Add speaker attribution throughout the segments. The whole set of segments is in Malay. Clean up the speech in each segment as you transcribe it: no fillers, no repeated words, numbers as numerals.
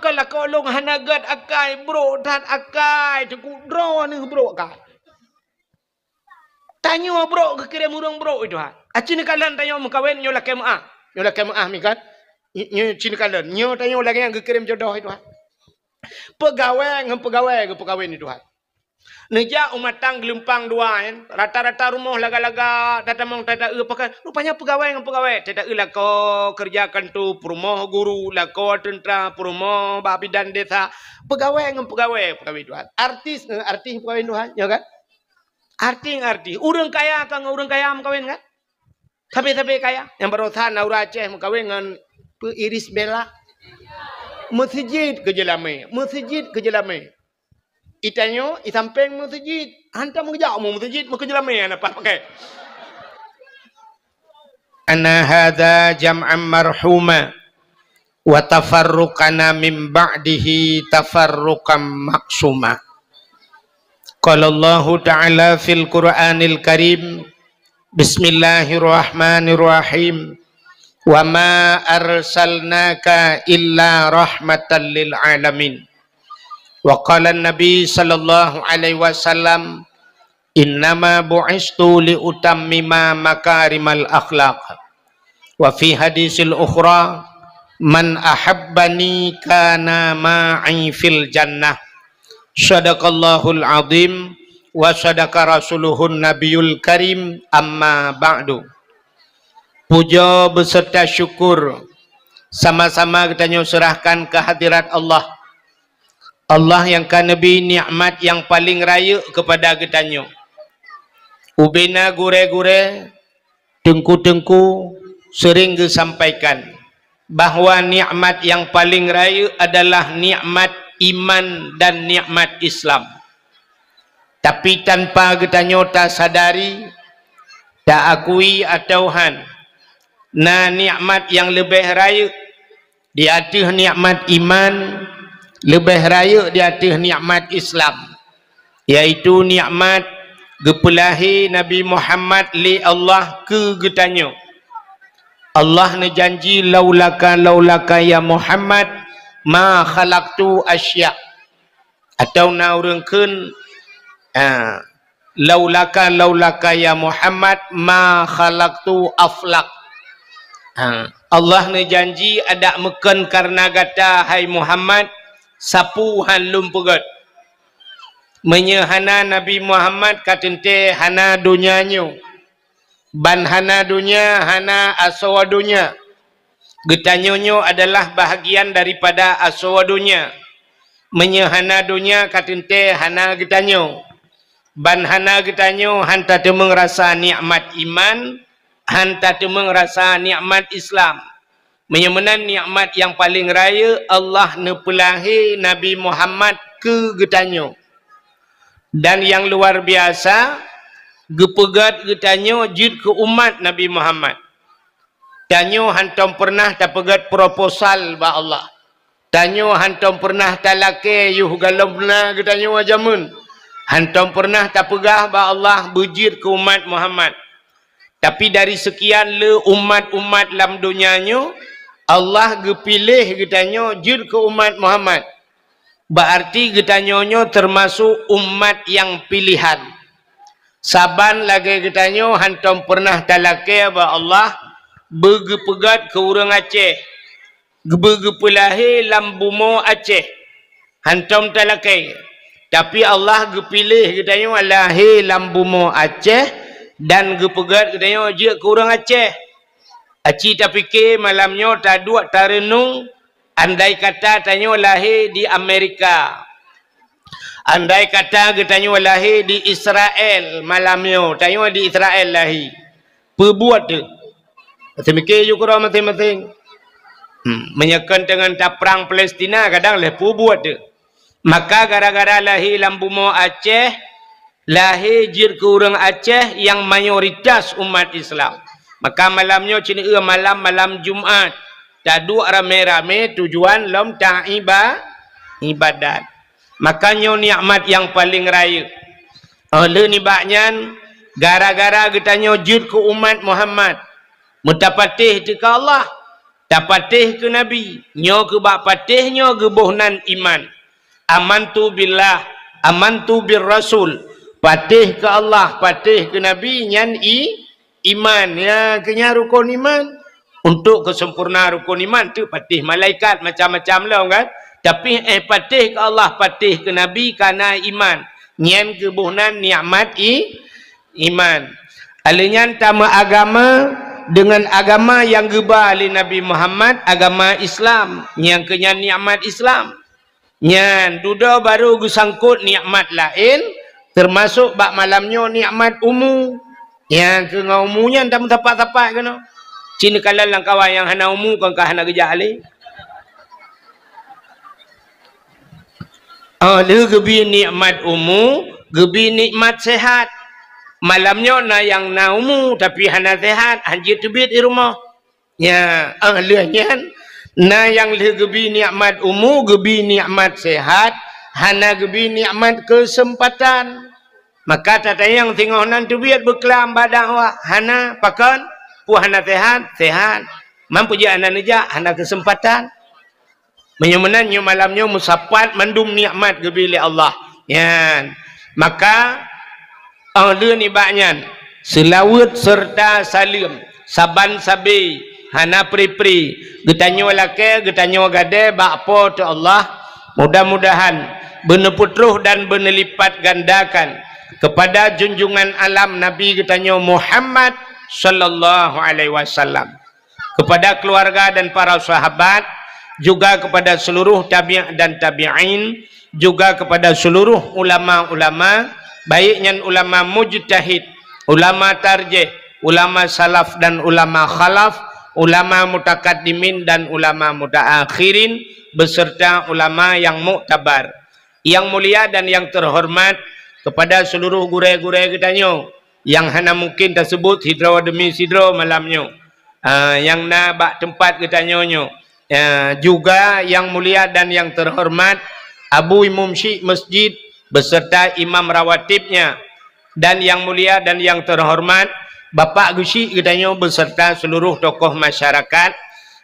Speaker 1: kan lah kau long hanagat akai bro dan akai cukup draw ni bro akai. Tanya bro ke kira murung bro itu ha. Acini kalan tanya mu kawin nyo lakai maah. Nyo lakai maah mi kan. Nyo cini kalan. Nyo tanya lagi yang ke kirim jodoh itu ha. Pegawai ngam pegawai ke pegawai itu ha. Neja umat tang gelempang dua kan. Rata-rata rumah laga-laga tatamong tata pakai. Rupanya pegawai ngam pegawai. Tata lah kau kerjakan tu rumah guru lah kau tentera rumah babidan desa. Pegawai ngam pegawai itu ha. Artis pegawai itu ha. Ya kan? Arti. Urang kaya kan urang kaya kawin kan? Tapi kaya. Yang berusaha Naura Aceh kawin dengan Iris Bella. Masjid ke Jelame. Itanyo, isampeng masjid. Hantar mengejar mu masjid, mu ke Jelame apa pakai. Ana hadza jam'an marhuma wa tafarruqana min ba'dihi tafarruqan maksuma. Qala Allah Ta'ala fil Qur'anil Karim Bismillahirrahmanirrahim wa ma arsalnaka illa rahmatan lil alamin wa qala an-nabi sallallahu alaihi wasallam innama bu'istu li utammima makarimal akhlaq wa fi hadisil ukhra man ahabbani kana ma'i fil jannah. Sadaqallahul azim wa sadaqa rasuluhun nabiyul karim amma ba'du. Puja beserta syukur sama-sama kita serahkan ke hadirat Allah. Allah yang kan nabi nikmat yang paling raya kepada kita nyo. Ubena gure-gure tengku-tengku sering disampaikan bahawa nikmat yang paling raya adalah nikmat iman dan nikmat Islam. Tapi tanpa kita nyota sadari, tak akui atau na nikmat yang lebih raya di atas nikmat iman, lebih raya di atas nikmat Islam, yaitu nikmat gepelahi Nabi Muhammad li Allah ke getanyo. Allah ne janji laulaka ya Muhammad ma khalaqtu asya, atau naurengkeun laulaka ya Muhammad ma khalaqtu aflak. Allah ne janji ada meken karena gata hai Muhammad sapu halum pegat menyehana Nabi Muhammad katente hana dunianyo ban hana dunia hana aswadunya. Getanyonyo adalah bahagian daripada aswadunya. Menyehana dunia katente hana getanyo. Ban hana getanyo hanta temeng rasa nikmat iman, hanta temeng rasa nikmat Islam. Menyemenan nikmat yang paling raya Allah nepelahi Nabi Muhammad ke getanyo. Dan yang luar biasa gepegat getanyo jid ke umat Nabi Muhammad. Tanyo hantam pernah tapegat proposal ba Allah. Tanyo hantam pernah talake yuh galomna getanyo ajamun. Hantam pernah tapegah ba Allah bujir ke umat Muhammad. Tapi dari sekian le umat-umat dalam dunianyo, Allah gepilih getanyo jir ke umat Muhammad. Berarti getanyonyo termasuk umat yang pilihan. Saban lagi getanyo hantam pernah talake ba Allah begepegat ke urang Aceh, begepelahi lambumo Aceh, hantam talakai. Tapi Allah gepilih getanyo alahi lambumo Aceh dan gepegat getanyo je ke urang Aceh. Aci tak fikir malamnya tak dua tak renung, andai kata tanyo lahir di Amerika, andai kata getanyo lahir di Israel malamnya, tanyo di Israel lahir, perbuat tu. Semikir juga orang masing-masing. Menyekan dengan perang Palestina kadang lepu buat tu. Maka gara-gara lahir lambumo Aceh, lahir jir ke orang Aceh yang mayoritas umat Islam. Maka malamnya cina malam Jumat. Tak dua rame-rame tujuan lom ibadat. Makanya nikmat yang paling raya. Oleh ni baknyan gara-gara getanyo jir ke umat Muhammad. Mutapatih tika Allah. tak patih ke Nabi nyo ke bak patih nyo gebuhnan iman. Amantu billah, amantu bir rasul, patih ke Allah, patih ke Nabi, nyan iman. Ya, kenya rukun iman. Untuk kesempurnaan rukun iman tu patih malaikat macam-macam lah kan. Tapi patih ke Allah, patih ke Nabi karena iman. Nyan kebuhnan nikmat iman. Alinyan tama agama dengan agama yang gebah oleh Nabi Muhammad, agama Islam, yang kenya nikmat Islam. Nyan duda baru gesangkut nikmat lain, termasuk bak malamnya nikmat umu. Yang ke ngau umunya tak tapak-tapak kena. Cina kalah lang kawan yang hana umu kan kah hana gejak ali. Lu gebi nikmat umu, gebi nikmat sehat. Malamnya na yang na umu tapi hana sehat, anjir tebit di rumah. Ya, lehnya na yang le gebi nikmat umu, gebi nikmat sehat, hana gebi nikmat kesempatan. Maka tata yang tengok nan tebit berkelam badan wah, hana pakan, pu hana sehat, sehat. Mampu je hana nejak, hana kesempatan. Menyemenannya malamnya musapat mandum nikmat gebi oleh Allah. Ya, maka dia ni baknyan selawat serta salim saban sabi hana pri-pri getanyo lake getanyo gade bakpo tu Allah, mudah-mudahan beneputruh dan benelipat gandakan kepada junjungan alam Nabi getanyo Muhammad sallallahu alaihi wasallam, kepada keluarga dan para sahabat, juga kepada seluruh tabi'in dan tabi'in, juga kepada seluruh ulama-ulama, baiknya ulama mujtahid, ulama tarjih, ulama salaf dan ulama khalaf, ulama mutakaddimin dan ulama mutaakhirin, beserta ulama yang muktabar. Yang mulia dan yang terhormat, kepada seluruh gure-gure kitanya yang hana mungkin tersebut hidro demi sidro malamnya, yang na bak tempat kitanya, juga yang mulia dan yang terhormat Abu Imam Syekh Masjid beserta imam rawatibnya, dan yang mulia dan yang terhormat Bapak Gusi katanya beserta seluruh tokoh masyarakat,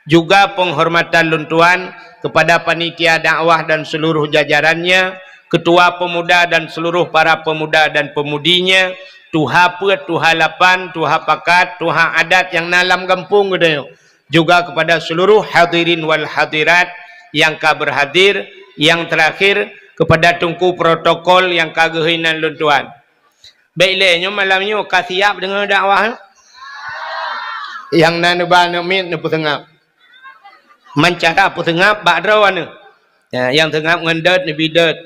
Speaker 1: juga penghormatan luntuan kepada panitia dakwah dan seluruh jajarannya, ketua pemuda dan seluruh para pemuda dan pemudinya, tuha pet, tuha lapan, tuha pakat, tuha adat yang nalam kampung katanya, juga kepada seluruh hadirin wal hadirat yang berhadir, yang terakhir kepada tungku protokol yang kagehinan luntuan. Baiklah, malamnya kasiap dengan dakwah. Yang nana ba min nepu tengap. Mencara pu tengap bak drawana. Yang tengap ngendet ne bidet.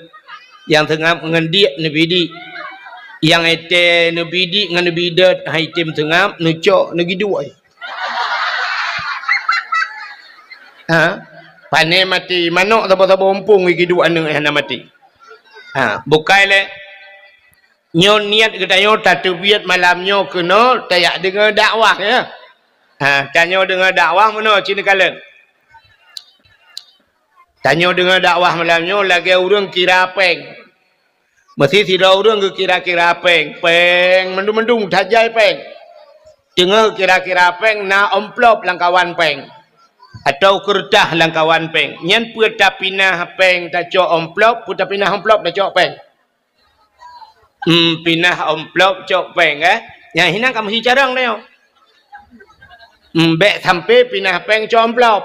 Speaker 1: Yang tengap ngendik ne bidi. Yang ete ne bidi ngan ne bidet hai tim tengap ne cok ne giduai. Pane mati manok tabo-tabo umpung gidu anu hana mati. Bukai le nyo niat kedayo tatubiat malamnya kena tayak dengar dakwah ya. Tanya dengar dakwah mana cina kalen. Tanya dengar dakwah malamnya lagi urang kira peng. Mesti tidak urang ke kira-kira peng. Peng mendung-mendung tajai peng. Dengar kira-kira peng na amplop langkawan peng. Atau kertas langkawan peng. Nyan puta pinah peng tak cok amplop, puta pinah amplop tak cok peng. Pinah amplop cok peng Yang hina kamu si carang dia. Bek sampai pinah peng cok amplop.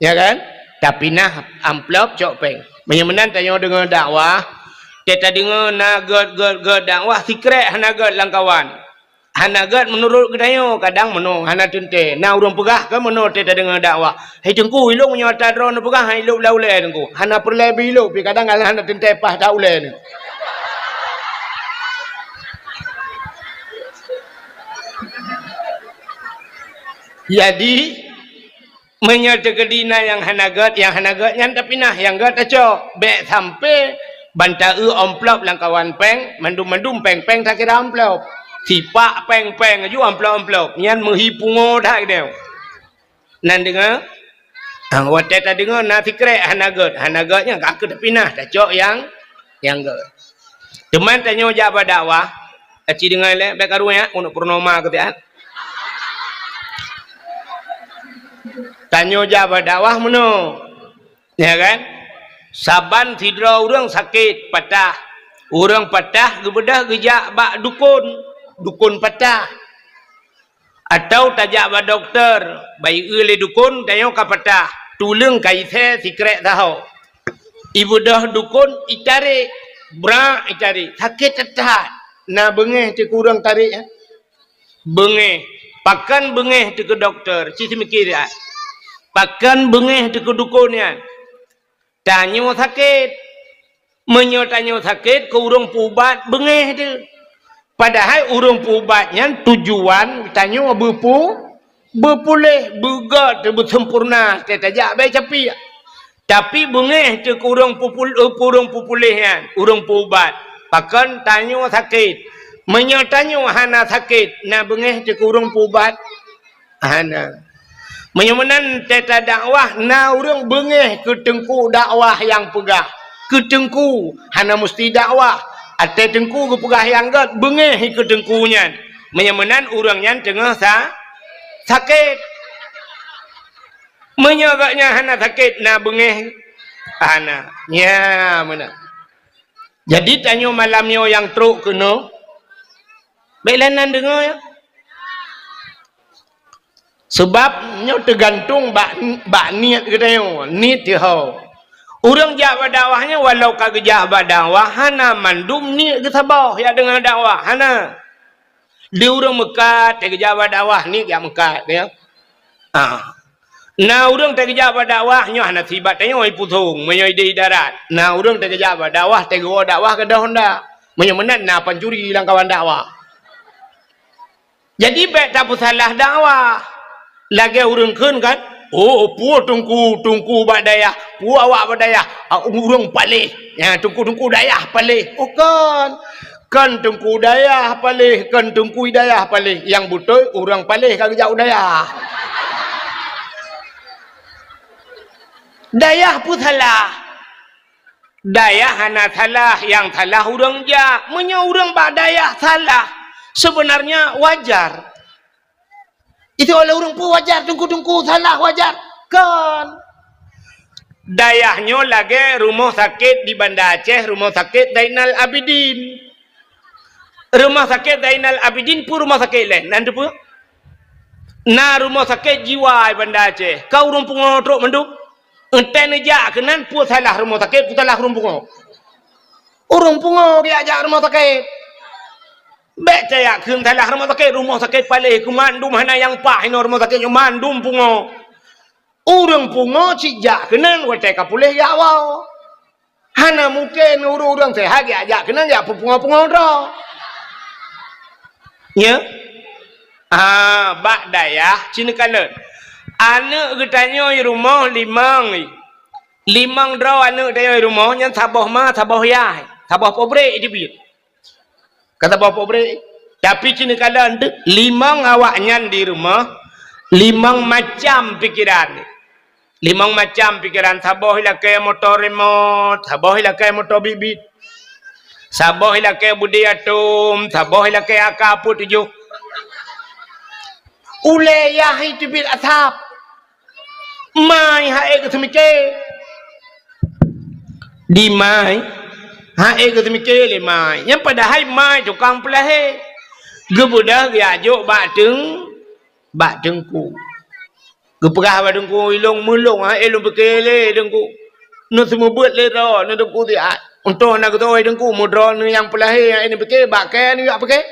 Speaker 1: Ya kan? Tak pinah amplop cok peng. Menyemenan tanya dengan dakwah, kita dengar na god dakwah secret hana god langkawan. Hana gad menurut kedayo kadang menung hana tente na urang pegah ke menurut kita dengar dakwah hai tengku ilung nyata drone pegah hai ilung laule tengku hana perle bilu pi kadang hana tente pah daule ni. Jadi menyerta kedina yang hana gad yang tapi nah yang gad acok bek sampai bantai amplop langkawan peng mandum peng tak kira amplop. Sipak peng-peng aju amplop-amplop. Nyan menghipungo dah dia. Nan dengar? Wate ta dengar na secret hanagat. Hanagatnya kak ke pinah tak cok yang gad. Teman tanya jawab dakwah. Aci dengar le baik karu ya untuk purnama ke tiat. Tanya jawab dakwah mana? Ya kan? Saban tidra orang sakit patah. Orang patah gebedah gejak bak dukun. Dukun patah. Atau tajak bak doktor. Baik oleh dukun tanya ka patah. Tulung kai the sikrek tahu. Ibu dah dukun itarik. Brak itarik. Sakit tetap. Nah bengeh tu kurang tarik ya. Bengeh. Pakan bengeh tu ke doktor. Cik mikir dia. Pakan bengeh tu ke dukunnya. Tanya sakit. Tanya sakit ke urang pubat bengeh tu. Padahal urang pubatnya tujuan tanya berpulih, bergat, bersempurna. Kita tajak baik capi. Tapi bengeh tu ke urang pupulihnya. Urang pubat. Pakan tanya sakit. Tanya hana sakit. Nah bengeh tu ke urang pubat. Hana. Menyamanan teta dakwah na urang bengeh ke tengku dakwah yang pegah. Ke tengku hana mesti dakwah. Ate tengku ke pegah yang gat bengeh ke tengkunya. Menyamanan urangnya tengah sakit. Menyagaknya hana sakit na bengeh hana. Ya mana. Jadi tanya malamnya yang teruk kena. Baiklah dengar ya. Sebabnya tergantung bak niat kita yo, niat dia. Orang jawab dakwahnya walau kagak jawab dakwah hana mandum niat ke sabah ya dengan dakwah hana. Dia orang mekat tak jawab dakwah ni yang mekat ya. Nah orang tak jawab dakwahnya hana sibat tanya oi putung menyoi di darat. Nah orang tak jawab dakwah tak go dakwah ke dah honda. Menyemenan na pancuri hilang kawan dakwah. Jadi baik tak salah dakwah. Lagi urang kun kan? Oh, pu tungku badaya. Pu awak badaya. Urang palih. Ya, tungku dayah palih. Oh kan. Kan tungku dayah palih, kan tungku dayah palih. Yang betul urang palih kagak jauh dayah. Dayah pun salah. Dayah hana salah, yang salah urang ja. Menya urang badaya salah. Sebenarnya wajar. Itu oleh orang pun wajar, tungku salah wajar. Kan. Dayahnya lagi rumah sakit di Banda Aceh, rumah sakit Zainal Abidin. Rumah sakit Zainal Abidin pun rumah sakit lain. Nanti pun. Nah rumah sakit jiwa di Banda Aceh. Kau orang pungo truk menduk. Enten aja kenan pun salah rumah sakit, pun salah orang pungo. Orang pungo dia ajak rumah sakit. Baik saya kun salah rumah sakit palih kumandum hana yang pah ino rumah sakit yang mandum pungo. Urang pungo cijak kenan wate kapulih ya awal. Hana mungkin urang sehat ya ajak kenan ya pungo ro. Ya. Bak dayah cina kalet. Anak getanya rumah limang draw anak dia rumah yang sabah mah sabah ya. Sabah pobrek dia. Kata bapak beri, tapi cina kala limang awaknya di rumah, limang macam pikiran. Limang macam pikiran. Sabah ila kaya motor remote, sabah ila kaya motor bibit, sabah ila kaya budi atom, sabah ila kaya akaput tujuh. Ule yahi tibit atap. Mai hae kesemike. Di mai. Hae ke semikir le mai. Yang padahal mai tukang pelahe. Gebudah diajuk bak dengku. Geperah bak dengku ilung mulung hae ilung bekele dengku. Nu semua buat le ro, nu dengku dia. Untuk nak tu dengku mudra nu yang pelahe yang ini bekele bak ke nu yak bekele.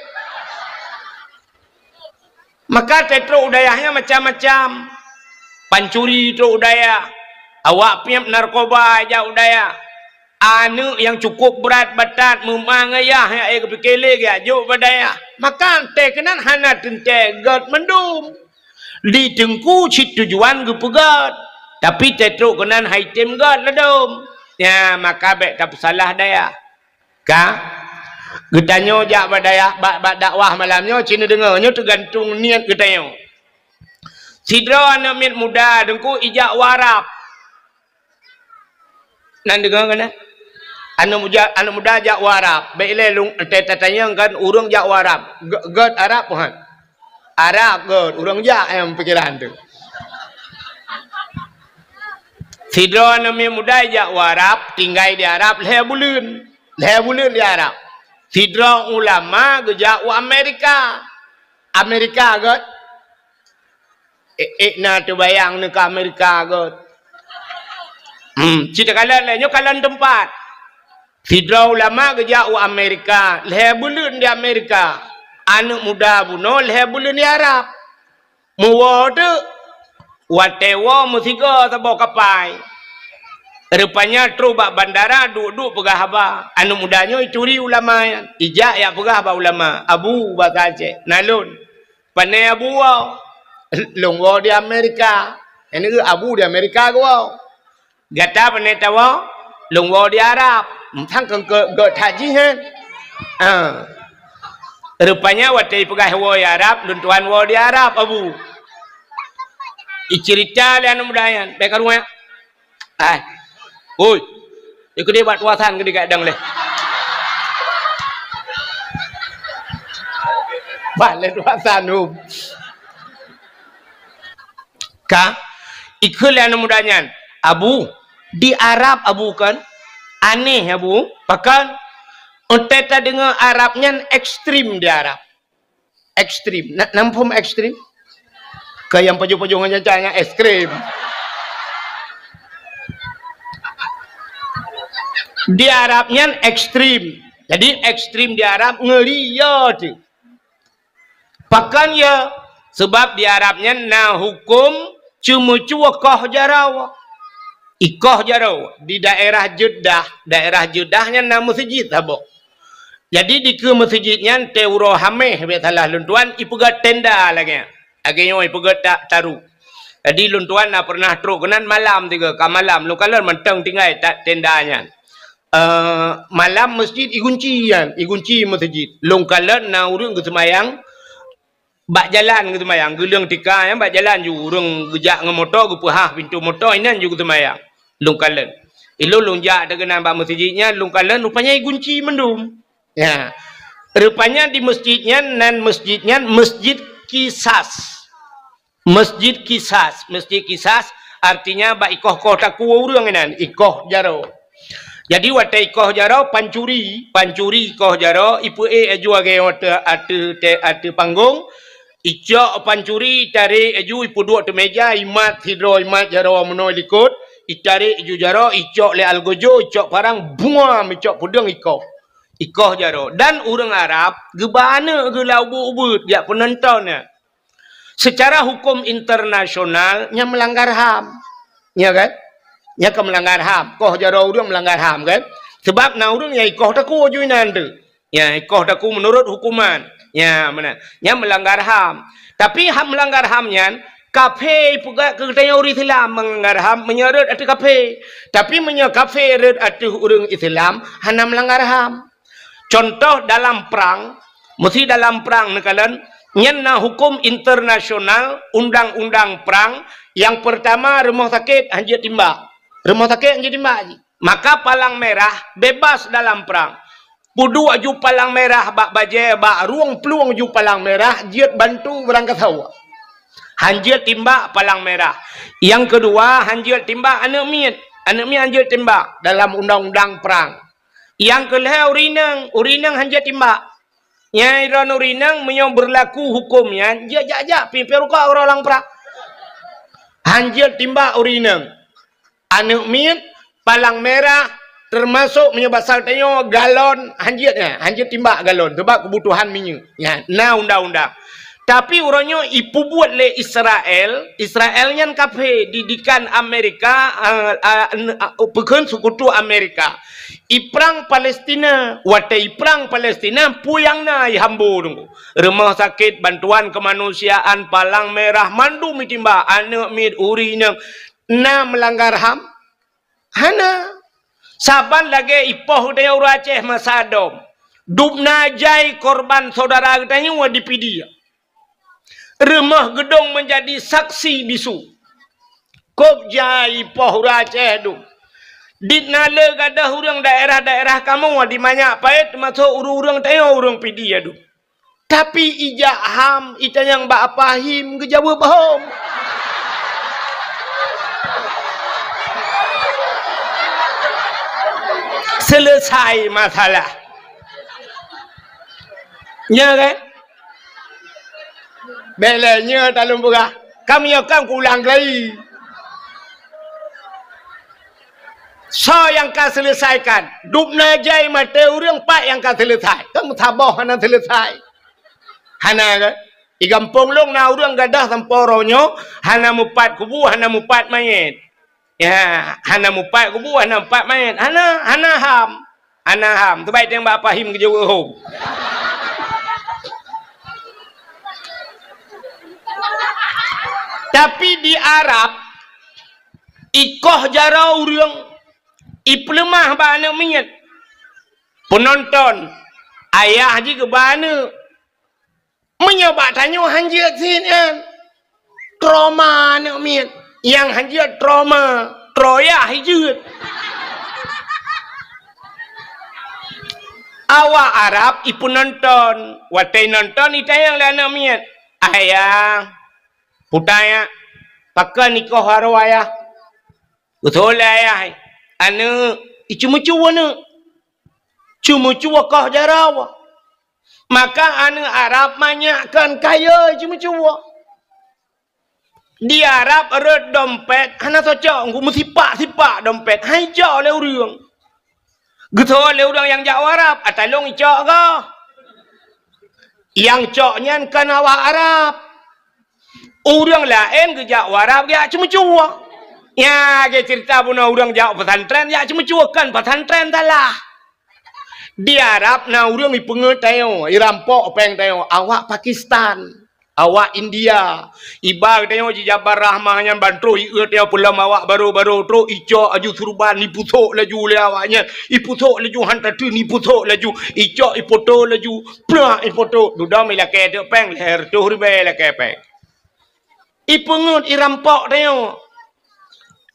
Speaker 1: Maka tetro dayahnya macam-macam. Pancuri tu daya. Awak piap narkoba jauh daya. Anu yang cukup berat batat memangayah yang air kepikele ya juk badaya. Maka tekenan hana tente gat mendum. Di tengku cit tujuan gepegat. Tapi tetruk kenan haitem gat ledum. Ya maka baik tak salah daya. Ka? Getanyo jak badaya bak dakwah malamnya cina dengarnya tergantung niat getanyo. Sidra anak mit muda dengku ijak warap. Nan dengar kena? Anak muda jak warap. Baiklah lung tanya kan urang jak warap. God Arab pun. Arab god urang jak yang pikiran tu. Sidra nami muda ijak Arab, tinggal di Arab, leher bulan di Arab. Sidra ulama gejak Amerika. Amerika kot. Nak tu bayang ni ke Amerika kot. Cerita kalian lainnya kalian tempat. Sidra ulama gejak Amerika, leher bulan di Amerika. Anak muda bunuh, leher bulan di Arab. Muwa tu. Watewa musiga tabau kapai. Rupanya terubak bandara duduk pegah haba. Anu mudanya curi ulama ya. Ijak ya pegah haba ulama. Abu bakace. Nalun. Panai abu wow. Longwa di Amerika. Ini abu di Amerika wow. Gata panai tawa. Longwa di Arab. Thang ke haji kan. Rupanya watai pegah hawa di Arab. Luntuan wa di Arab abu. Cerita dia anu mudayan. Baik rumah. Oi. Ikut dia buat wasan ke dekat dang leh. Balik wasan tu. Ka ikut dia anu mudayan. Abu di Arab abu kan aneh abu. Bahkan kita dengar Arabnya ekstrim di Arab. Ekstrim. Nampum ekstrim? Ke yang pojok-pojok ngajanya es krim. Di Arabnya ekstrim. Jadi ekstrim di Arab ngeri ya tu. Bahkan ya sebab di Arabnya na hukum cuma koh jarau. Ikoh jarau di daerah Jeddah. Daerah Jeddahnya na masjid habo. Jadi di ke masjidnya teuro hameh betalah luntuan ipuga tenda lagi. Agaknya ipuga tak taru. Jadi luntuan na pernah truk kenan malam tiga ka malam lu kalau mentang tinggal tak tendanya. Malam masjid igunci masjid. Long kalau na urang ke semayang bak jalan ke semayang, gelang tika yang bak jalan ju urang gejak nge motor ke pahah pintu motor inan ju ke semayang. Long kalau. Ilo long jak dengan bak masjidnya long kalau rupanya igunci mendum. Ya. Rupanya di masjidnya nan masjidnya masjid Kisas. Masjid Kisas artinya ba ikoh taku urang inan ikoh jaro. Jadi watai ikoh jaro pancuri ikoh jaro ipu aju age ate panggung icok pancuri tarik aju ipu dua tu meja imat hidro imat jaro menoi likut itarik aju jaro icok le algojo icok parang buam icok pudeng ikoh jaro dan urang Arab gebana ge labu-ubut dia penontonnya. Secara hukum internasional nya melanggar HAM. Ya kan? Nya ke melanggar HAM. Koh jaro urang melanggar HAM kan? Sebab na urang ya ikoh taku juinan tu. Ya ikoh taku menurut hukuman. Ya mana? Nya melanggar HAM. Tapi HAM melanggar HAM-nya kafe puga ke tanya orang Islam melanggar HAM menyeret atu kafe. Tapi kafe red atu urang Islam hana melanggar HAM. Contoh dalam perang, mesti dalam perang nekalan nyana hukum internasional undang-undang perang yang pertama rumah sakit anjir timbak. Rumah sakit anjir timbak. Maka palang merah bebas dalam perang. Pudu aju palang merah bak baje bak ruang peluang aju palang merah jiat bantu berangkat hawa. Hanjir timbak palang merah. Yang kedua hanjir timbak anak miat hanjir timbak dalam undang-undang perang. Yang kelihau urinang hanjir timbak. Nyai Rano Rinang menyong berlaku hukumnya jajak piperuka orang pra hanjir timbak urinang anu min palang merah termasuk menyebasal tanyo galon hanjir timbak galon sebab kebutuhan minyak ya na undang-undang tapi orangnya ipu buat le Israelnya kafe didikan Amerika pekan sekutu Amerika iprang Palestina watai iprang Palestina puyang na ihambu nunggu rumah sakit bantuan kemanusiaan palang merah mandu mitimba anak mid urinang na melanggar HAM hana saban lagi ipoh dia Aceh masadom dubna jai korban saudara katanya wadipidia rumah gedung menjadi saksi bisu kop jai ipoh Aceh dum ditnale gadah urang daerah-daerah kamu di banyak pait masuk urang tanya urang pidi adu. Tapi ijak HAM ita yang bak apahim gejawa bahom. selesai masalah. Ya kan? Belanya talung berah. Kami akan ulang lagi. So yang akan selesaikan. Dupna jai mata orang pak yang akan selesai. Kamu tabah hana selesai. Hana kan? Di kampung long na orang gadah samporonyo. Hana mupat kubu, hana mupat mayat. Ya, hana mupat kubu, hana mupat mayat. Hana ham. Hana ham. Terbaik yang bapa him kerja home. Tapi di Arab ikoh jara orang iplemah bana minyak penonton ayah juga bana menyebab tanya hanjat sin kan trauma nak minyak yang hanjat trauma troya hijut awak Arab ipu nonton watai nonton itayang lana minyak ayah putaya pakai nikah haru ayah betul ayah anu cuma-cuma nu cuma-cuma kah jarawa maka anu Arab banyakkan kaya cuma-cuma di Arab ada dompet anak cocok mesti sipak dompet hai jauh le urang betul le urang yang jauh Arab atalong icok ke yang coknya kan awak Arab orang lain ke jauh Arab dia cuma-cuma. Ya, dia cerita punya orang jauh pesantren, ya cuma cuakan pesantren talah. Di Arab, na orang ni pengertian, irampok peng tayo, awak Pakistan, awak India, ibar tayo di Jabar Rahmahnya bantu iut tayo pulang awak baru-baru tu icok aju surban ni putok laju le awaknya, iputok laju hantar tu ni putok laju, icok ipoto laju, plah ipoto, dudam ilake tu peng leher tu ribe ilake peng. Ipungut irampok tayo.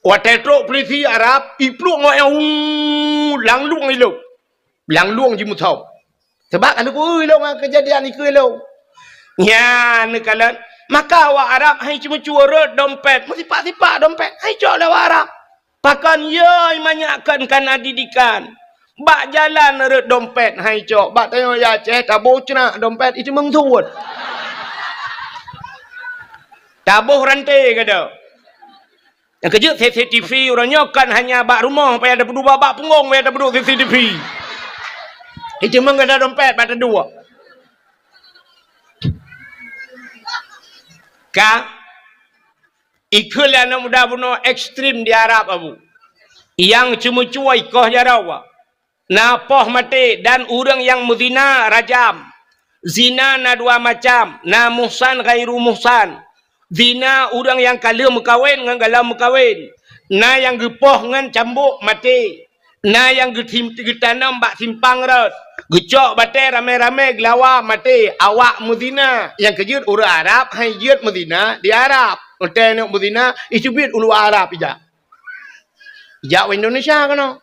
Speaker 1: Watetro polisi Arab ipluk ngok yang langluang ilo. Langluang jimu tahu. Sebab kalau ku ilo kejadian iku ilo. Ya nekalan maka awak Arab hai cuma cuara dompet, mesti sipak dompet. Hai cok lah Arab. Pakan ye banyakkan kana didikan. Bak jalan rut dompet hai cok. Bak tengok ya ceh tabuh cena dompet itu mengtuut. Tabuh rantai kada. Yang kejut CCTV orangnya kan hanya bak rumah supaya ada berdua bak punggung supaya ada berdua CCTV. Itu memang ada dompet pada dua. Ka ikul anak muda bunuh ekstrim di Arab abu. Yang cuma-cuma ikoh jarawa. Napoh mati dan orang yang muzina rajam. Zina na dua macam. Na muhsan gairu muhsan. Zina orang yang kala mekawin dengan galau mekawin. Na yang gepoh dengan cambuk mati. Na yang getanam bak simpang rot. Gecok batai rame-rame gelawa mati. Awak muzina. Yang kejut orang Arab hai jut muzina di Arab. Hotel nak muzina isubit ulu Arab ija. Ija Indonesia kan?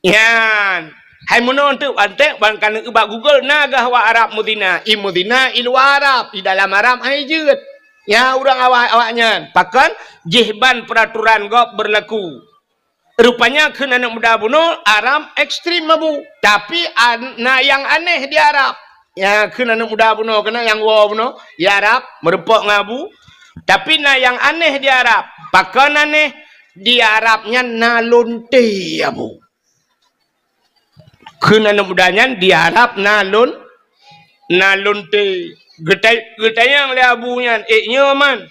Speaker 1: Yan. Hai monon tu antek bangkan ubak Google naga wa Arab muzina. I muzina ilu Arab. Di dalam Arab hai jut. Ya orang awaknya pakan jihban peraturan gop berlaku. Rupanya kena anak muda bunuh Arab ekstrim mabu. Tapi yang aneh di Arab. Ya kena anak muda bunuh kena yang wa bunuh di Arab merepok ngabu. Tapi yang aneh di Arab. Pakan aneh di Arabnya nalunti abu. Kena anak mudanya di Arab nalunti. Getai yang le abunya nyaman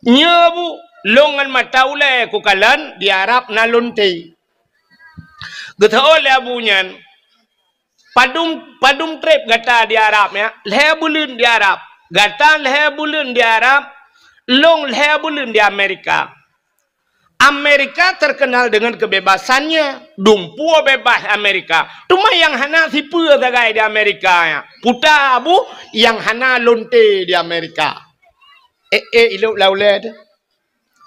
Speaker 1: nyabu longan mataule ku kalan di Arab nalunti getau le abunya padum trip gata di Arab ya le bulun di Arab gata le bulun di Arab long le bulun di Amerika. Amerika terkenal dengan kebebasannya. Dumpu bebas Amerika. Cuma yang hana sipur sagai di Amerika ya. Puta abu yang hana lonte di Amerika. Iluk laule.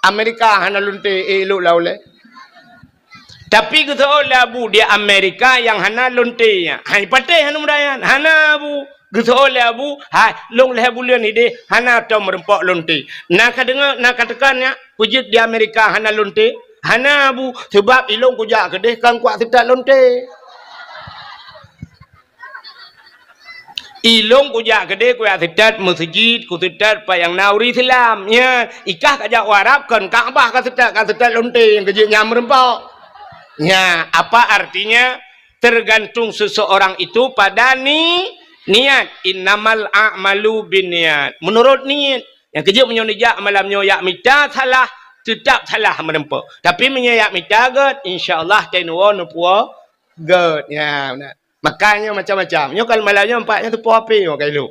Speaker 1: Amerika hana lonte iluk laule. Tapi kita oleh abu di Amerika yang hana lonte ya. Hai pateh hana mudayan. Hana abu. Kita oleh abu. Hai long leh bulan ini hana tau merempok lonte. Nak dengar nak katakannya. Pujit di Amerika hana lonte. Hana bu sebab ilong kujak kedeh kan kuat setat lonte. Ilong kujak kedeh kuat setat masjid ku setat pa yang nauri Islam nya ikah kajak warap kan Kaabah kan setat lonte yang kejik nyam rempau. Nya apa artinya? Tergantung seseorang itu pada niat. Innamal a'malu binniat. Menurut niat. Yang kejap menyonijak malamnya yak mita salah, tetap salah menempa. Tapi menyayak mita get, insya-Allah tenua nupua get. Ya, benar. Makanya macam-macam. Nyo kalau malamnya empatnya tu puas api yo kailu.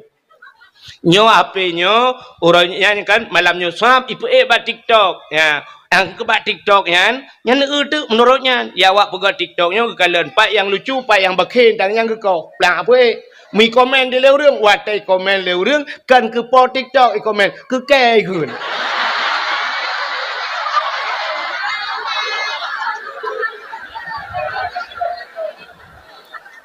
Speaker 1: Nyo apinya orangnya kan malamnya swab ipu ba TikTok. Ya. Yang ke TikTok yan, yang itu menurutnya, ya awak pegang TikToknya ke kalian, pak yang lucu, pak yang bakhin, dan yang ke kau, pelang apa? Mi komen di lewurung, watai komen lewurung, kan ke po TikTok komen, ke kaya gun.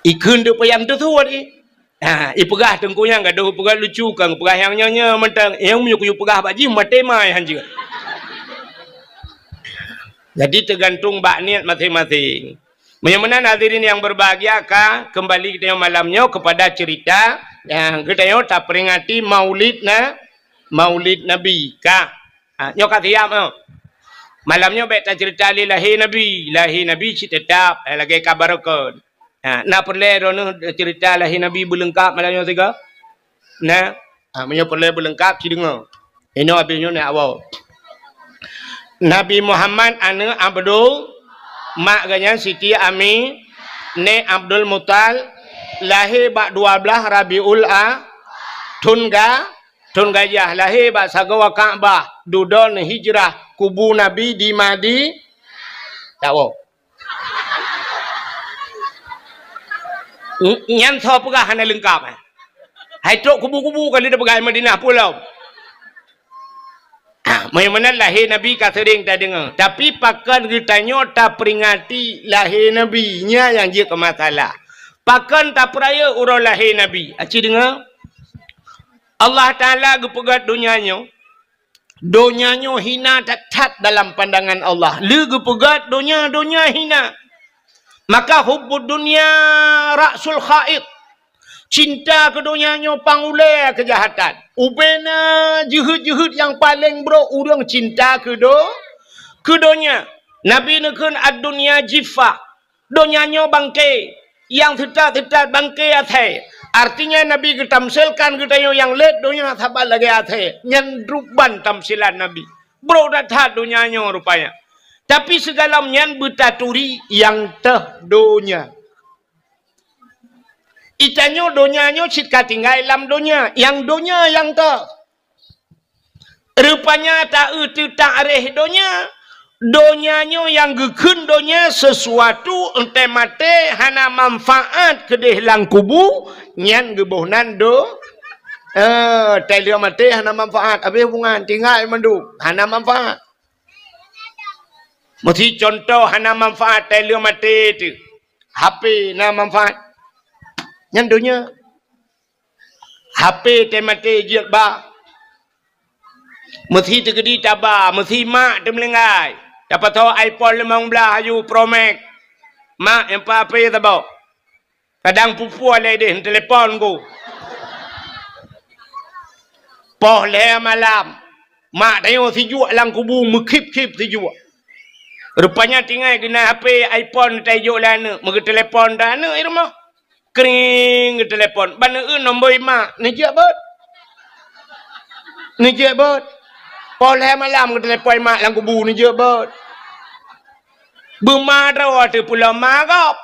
Speaker 1: Ikun tu payam tu ni. Nah, ipegah tengkunya enggak ada pegah lucu kan, pegah yang nyonya mentang, yang menyuku pegah baji mate mai hanjir. Jadi tergantung bak niat masing-masing. Bagaimana hadirin yang berbahagia kah? Kembali kita malamnya kepada cerita yang kita tak peringati maulid Nabi kah? Nyo katiap malamnya beta cerita lahir Nabi tetap lagi kabar kon. Nak perlu cerita lahir Nabi berlengkap malamnya tiga. Nah, menyo perlu berlengkap si dengar. Ini habisnya nak awal. Nabi Muhammad ane Abdul mak ganya Siti Ami ne Abdul Mutal lahir bak 12 Rabiul Tunggajah lahir bak sagawa Kaabah dudon hijrah kubu Nabi di Madi tahu nyan tho pegah hana lengkap hai tok kubu-kubu kali dah pegai Madinah pulau. Bagaimana lahir Nabi kata sering tak dengar. Tapi pakan ditanya tak peringati lahir Nabi nya yang dia ke masalah. Pakan tak peraya urang lahir Nabi. Acik dengar? Allah Ta'ala gepegat dunianya. Dunianya hina tak dalam pandangan Allah. Lu gepegat dunia hina. Maka hubbud dunia ra'sul khaid. Cinta ke dunianya pangulai kejahatan. Ubena juhud-juhud yang paling bro urang cinta ke dunia. Nabi nekun ad-dunya jifa. Dunianya bangkai. Yang tetap bangkai atai. Artinya Nabi ketamsilkan kita yang let dunia sabar lagi atai. Nyandruban tamsilan Nabi. Bro datang dunianya rupanya. Tapi segala nyan betaturi yang teh dunia. Itanyo donyanya cika tinggal dalam dunia. Yang dunia yang tak. Rupanya tak itu tak areh dunia. Donyanya yang gekun dunia sesuatu ente mate hana manfaat kedeh lang kubu. Nyan gebuhnan telia mate hana manfaat. Habis hubungan tinggal mandu. Hana manfaat. Mesti contoh hana manfaat telia mate tu. HP hana manfaat. Yang dunia HP temate jiat ba mesti tegedi taba mesti mak dia melenggai dapat tahu iPhone 15 haju Pro Max mak yang apa ya tabau kadang pupu ale deh telefon ku poh le malam mak tayo si juak lang kubu mekip-kip si juak rupanya tinggal kena HP iPhone tayo lana mege telefon dah ana rumah kering ke telefon. Bana nombor mak. Ni je bot. Ni je bot. Poleh malam ke telefon mak lang kubu ni je bot. Bermarah tu pula marah.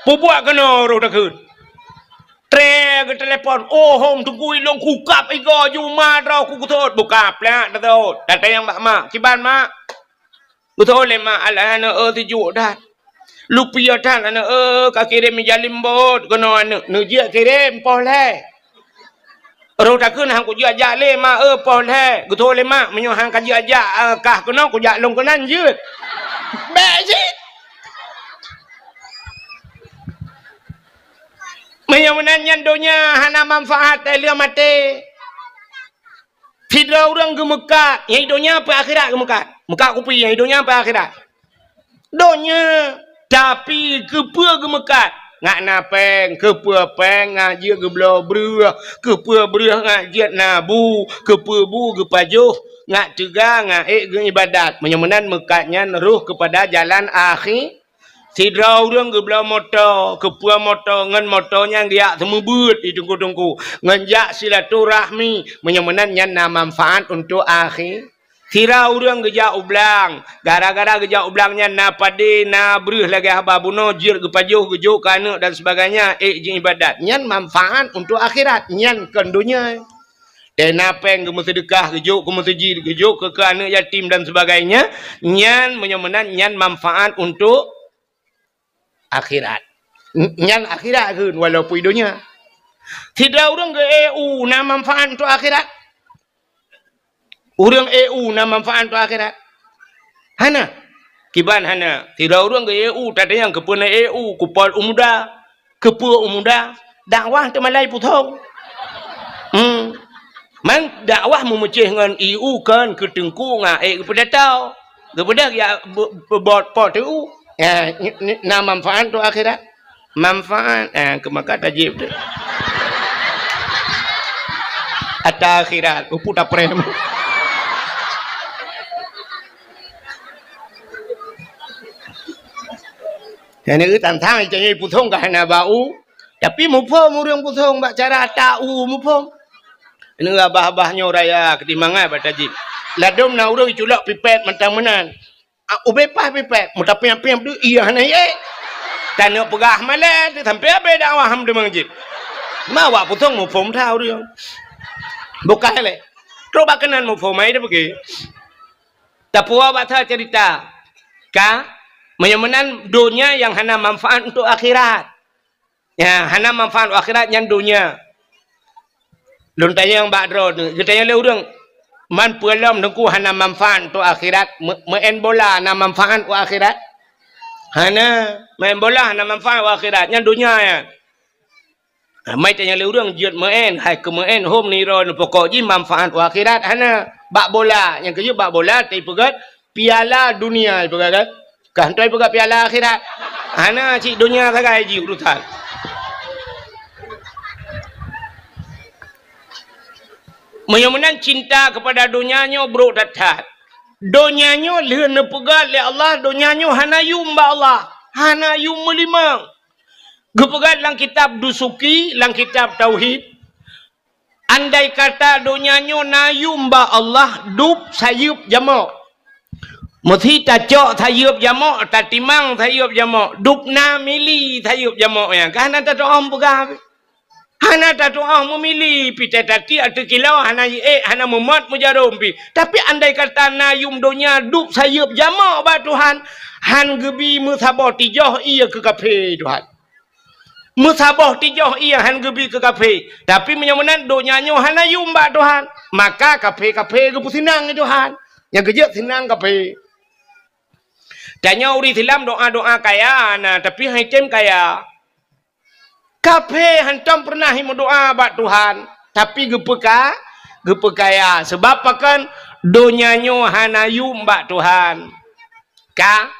Speaker 1: Pubuak kena roh takut. Tre ke telefon. Oh hom tunggu ilong kukap igo ju marah ku kutot bukap lah datot. Datang yang mak kiban mak. Betul le mak alana tuju dah. Lupia tan ana ka kirim jalim bot kono ana nujia kirim poleh ro takun hang ku jia jale ma poleh gutole mak menyo hang ka jia kah kono ku jak long konan jeut bejit menyo menanyan donya hana manfaat elia mate tidak orang ke Mekah yang hidupnya apa akhirat ke Mekah ku pi yang hidupnya apa akhirat Donya. Tapi kepua gemekat. Ngak napeng, kepua peng, ngajia geblo beruah, kepua beruah ngajia nabu, kepua bu gepajuh, ngak juga ngak ibadat. Menyemenan mekatnya neruh kepada jalan akhir. Sidra urang geblo motor, kepua motor, ngan motornya ngiak semubut di tungku-tungku. Nganjak silaturahmi, menyemenan nyana manfaat untuk akhir. Sira urang gejak ublang, gara-gara gejak ublangnya na pade na beruh lagi haba buno jir gepajuh gejuk kana dan sebagainya jin ibadat nyan manfaat untuk akhirat nyan kan dunia dan apa yang kamu sedekah gejuk kamu masjid gejuk ke anak yatim dan sebagainya nyan menyemenan nyan manfaat untuk akhirat nyan akhirat kan walaupun dunia tidak urang ke EU na manfaat untuk akhirat. Urang EU na manfaat untuk akhirat. Hana. Kiban hana. Tidak urang ke EU. Tadi yang kepuna EU. Kupal umuda. Kepua umuda. Dakwah tu malai putong. Man dakwah memecih dengan EU kan. Ketengku nga. Kepada tau. Kepada ya bot pot EU. Na manfaat untuk akhirat. Manfaat. Kemaka tajib tu. Ada akhirat. Upu tak prem. Yang tantang macam putung ke hana bau, tapi mupom orang putung bak cara tahu mupom. Ini abah-abahnya raya ketimangan batajib. Ladom na orang culak pipet mentang menan. Ubepah pipet, mutapi apa yang tu iya hana ye. Tanah pegah malah, sampai apa dakwah ham demang jib. Mawa putung mupom tahu dia. Bukan le. Coba kenan mupom ai dah pergi. Tapua baca cerita. Ka menyemenan dunia yang hana manfaat untuk akhirat. Ya, hana manfaat untuk akhirat yang dunia. Lun tanya yang bakro tu, kita tanya le urang, man pulam nengku hana manfaat untuk akhirat, main bola hana manfaat untuk akhirat. Hana main bola hana manfaat untuk akhirat, yang dunia ya. Mai tanya le urang jiut main, hai ke main home ni ron pokok ji manfaat untuk akhirat hana. Bak bola, yang kerja bak bola tapi pegat piala dunia pegat kan. Kan tuai pegang piala akhirat. Hana cik dunia sagai ji urutan. Menyemenan cinta kepada dunianya bro datat. Dunianya lehna pegat le Allah, dunianya hana yum ba Allah. Hana yum melimang. Gepegat lang kitab dusuki, lang kitab tauhid. Andai kata dunianya na yum ba Allah, dup sayup jamak. Mesti tak cok sayup jamak, tak timang sayup jamak. Dupna mili sayup jamak yang. Karena tak doa pegah. Hana tak doa memilih. Pita tati atau kilau hana hana memat mujarum pi. Tapi andai kata na yum dunia dup sayup jamak ba Tuhan. Han gebi musabah tijoh ia ke kafe Tuhan. Musabah tijoh ia han gebi ke kafe. Tapi menyemenan dunianya hana yum ba Tuhan. Maka kafe-kafe gebu senang Tuhan. Yang kerja senang kafe. Tanya uri silam doa-doa kaya nah tapi haitem kaya. Kafe hantam pernah himu doa bak Tuhan tapi gepekaya sebab pakan donyanya hanayu bak Tuhan. Ka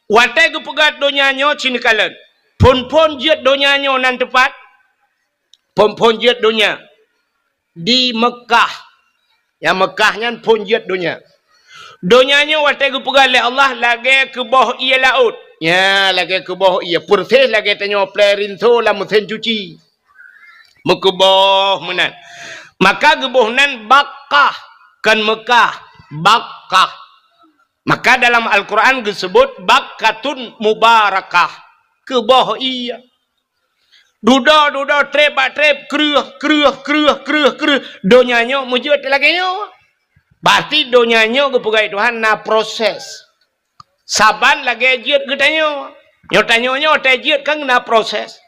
Speaker 1: watai gepegat donyanya cinikalan. Pon-pon jet donyanya nan tepat. Pon-pon jet donya di Mekah. Yang Mekahnya pon jet donya. Donyanya watai gepegat le Allah lagi ke bawah ia laut. Ya, lagi ke bawah ia. Persis lagi tanya play rinso lah mesin cuci. Mekebah menan. Maka gebah nan Bakkah. Kan Mekah. Bakkah. Maka dalam Al-Quran disebut Bakkatun Mubarakah. Ke bawah ia. Duda trep keruh. Donyanya mujud lagi nyo. Berarti donyanya kepegai Tuhan na proses. Saban lagi jiat gedanya. Nyotanyo jiat kan na proses.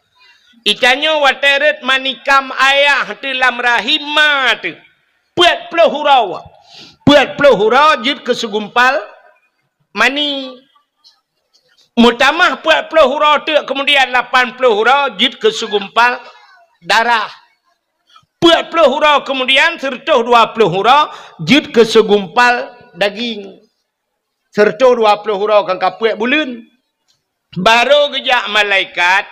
Speaker 1: Itanyo wateret manikam ayah dalam rahimah tu. Puat puluh hurau jiat kesegumpal mani. Mutamah puat puluh hurau tu kemudian 80 hurau jiat kesegumpal darah. 40 hurau kemudian serta 20 hurau jiat kesegumpal daging. serta 20 hurau kan kapuek bulan. Baru gejak malaikat,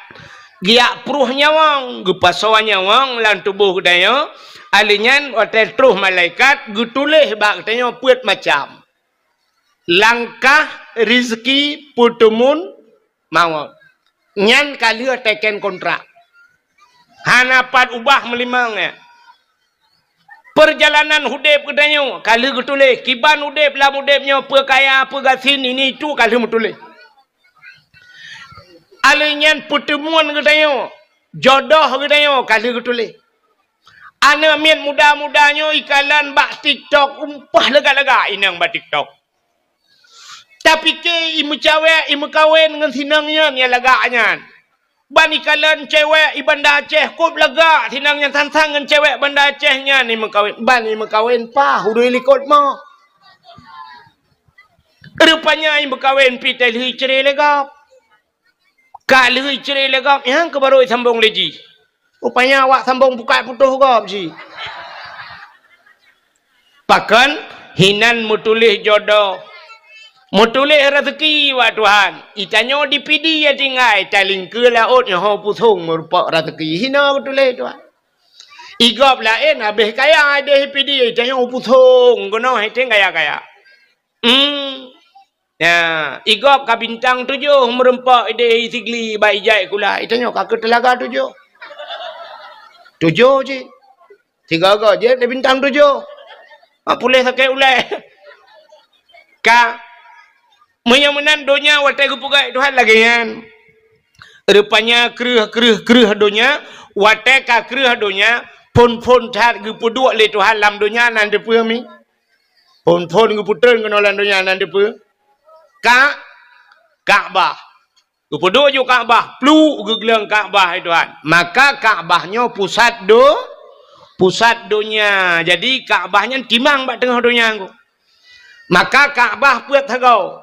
Speaker 1: giak pruh nyawang, gepasawan nyawang lan tubuh daya, alinyan hotel truh malaikat, getulih bak katanya puet macam. Langkah rizki putumun mawon. Nyan kali teken kontrak. Hanapat ubah melimangnya. Perjalanan hudep katanya, kali getulih, kiban hudep lah hudepnya, perkaya, pergasin, ini itu kali metulih. Alinyan pertemuan katanya, jodoh katanya, kali getulih. Ana mian muda-mudanya ikalan bak TikTok, umpah lega-lega inang bak TikTok. Tapi ke imu cewek, imu kawin dengan sinangnya, ni lagaknya. Ban ikalan cewek, ibanda Aceh, kop lega, sinangnya sansang dengan cewek banda Acehnya, ni mekawin. Ban imu kawin, pah, udah ilikot mau. Rupanya imu kawin, pita lihi cerai legap. Kak lihi cerai legap, yang kebaru sambung leji. Rupanya awak sambung buka putuh gap, si. Bahkan, hinan mutulih jodoh. Mutulih rezeki wa Tuhan. Itanyo dipidi ya tinggai. Taling ke laut nyaho pusung merupak rezeki. Hina mutulih Tuhan. Igop lain habis kaya ada dipidi. Itanyo pusung. Guna hiting kaya-kaya. Ya, igop ka bintang 7 merempak ide sigli baik jai kula. Itanyo ka ke telaga 7. 7 je. 3 ga je de bintang 7. Pulih sakit ulai. Ka menyamunan donya watai gupugai Tuhan lagi kan. Rupanya kereh donya watai ka kereh donya pon tat gupuduk le Tuhan lam donya nan depa mi. Pon guputren kena lam donya nan depa. Kaabah. Gupuduk ju Kaabah, plu gegeleng Kaabah Tuhan. Maka Kaabahnya pusat donya. Jadi Kaabahnya timang bak tengah donya aku. Maka Kaabah puat hagau.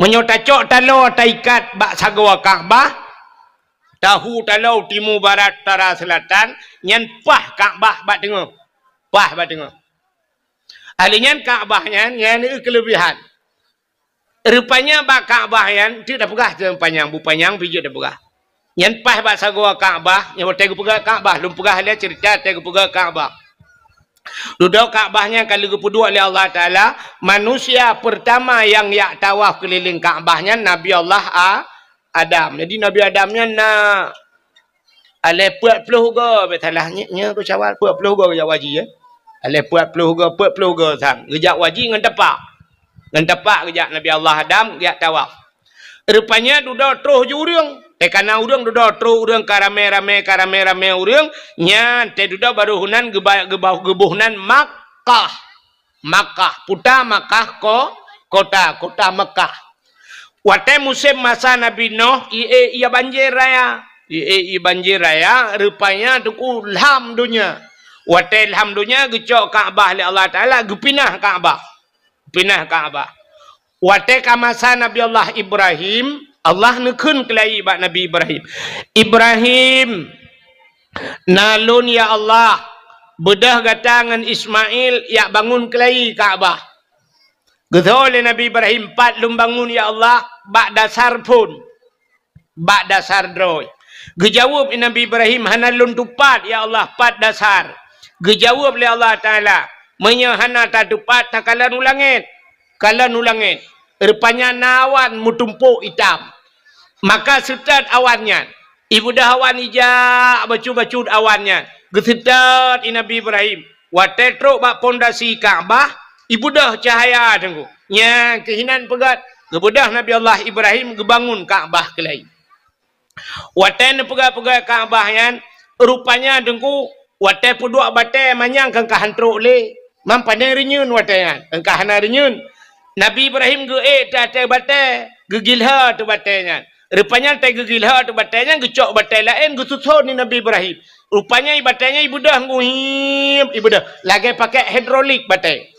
Speaker 1: Menyotacok talau taikat bak sagawa Kaabah. Tahu talau timur barat utara selatan. Nyan pah Kaabah bak tengah. Pah bak tengah. Alinyan Kaabahnya nyan kelebihan. Rupanya bak Kaabah yan tidak pegah jalan panjang. Bu panjang pijak dah pegah. Nyan pah bak sagawa Kaabah. Nyan tegu pegah Kaabah. Lum pegah dia cerita tegu pegah Kaabah. Duduk Kaabahnya kali kedua oleh Allah Ta'ala. Manusia pertama yang yak tawaf keliling Kaabahnya Nabi Allah Adam. Jadi Nabi Adamnya nak ale puat peluh ke betalahnya tu cawal puat peluh ke ya waji ya. Ale puat peluh ke sang. Gejak waji ngan tepak. Ngan tepak gejak Nabi Allah Adam yak tawaf. Rupanya duduk terus jurung. Karena urang duduk terus urang karame-rame urang nya te duduk baru hunan gebuhnan Makkah. Puta Makkah kota Makkah. Wate musim masa Nabi Nuh ia banjir raya. Banjir raya rupanya tuku ilham dunia. Wate ilham dunia gecok Kaabah oleh Allah Taala gepinah Kaabah. Wate ka masa Nabi Allah Ibrahim Allah nekun kelai bak Nabi Ibrahim nalun ya Allah bedah gatangan Ismail yak bangun kelai Kaabah. Getol Nabi Ibrahim 4 lum bangun ya Allah bak dasar pun. Bak dasar droy. Gejawab Nabi Ibrahim hanalun tupat ya Allah 4 dasar. Gejawab oleh Allah Taala menyahana ta tupat takalan ulangit. Kalan ulangit. Rupanya nawan mutumpuk hitam. Maka setat awannya. Ibu dah awan ijak bacu-bacu awannya. Gesetat Nabi Ibrahim. Watetruk bak pondasi Kaabah. Ibu dah cahaya tengku. Nya kehinan pegat. Gebedah Nabi Allah Ibrahim gebangun Kaabah kelai. Wate pegat-pegat Kaabah yan. Rupanya tengku. Wate puduk bate manyang kengkah hantruk le. Mampannya renyun wate yan. Kengkah hana renyun. Nabi Ibrahim te bate gegilha tu batenya. Rupanya te gegilha tu batenya gecok bate lain gususun ni Nabi Ibrahim. Rupanya batenya ibu dah nguhip ibu dah lagi pakai hidrolik bate.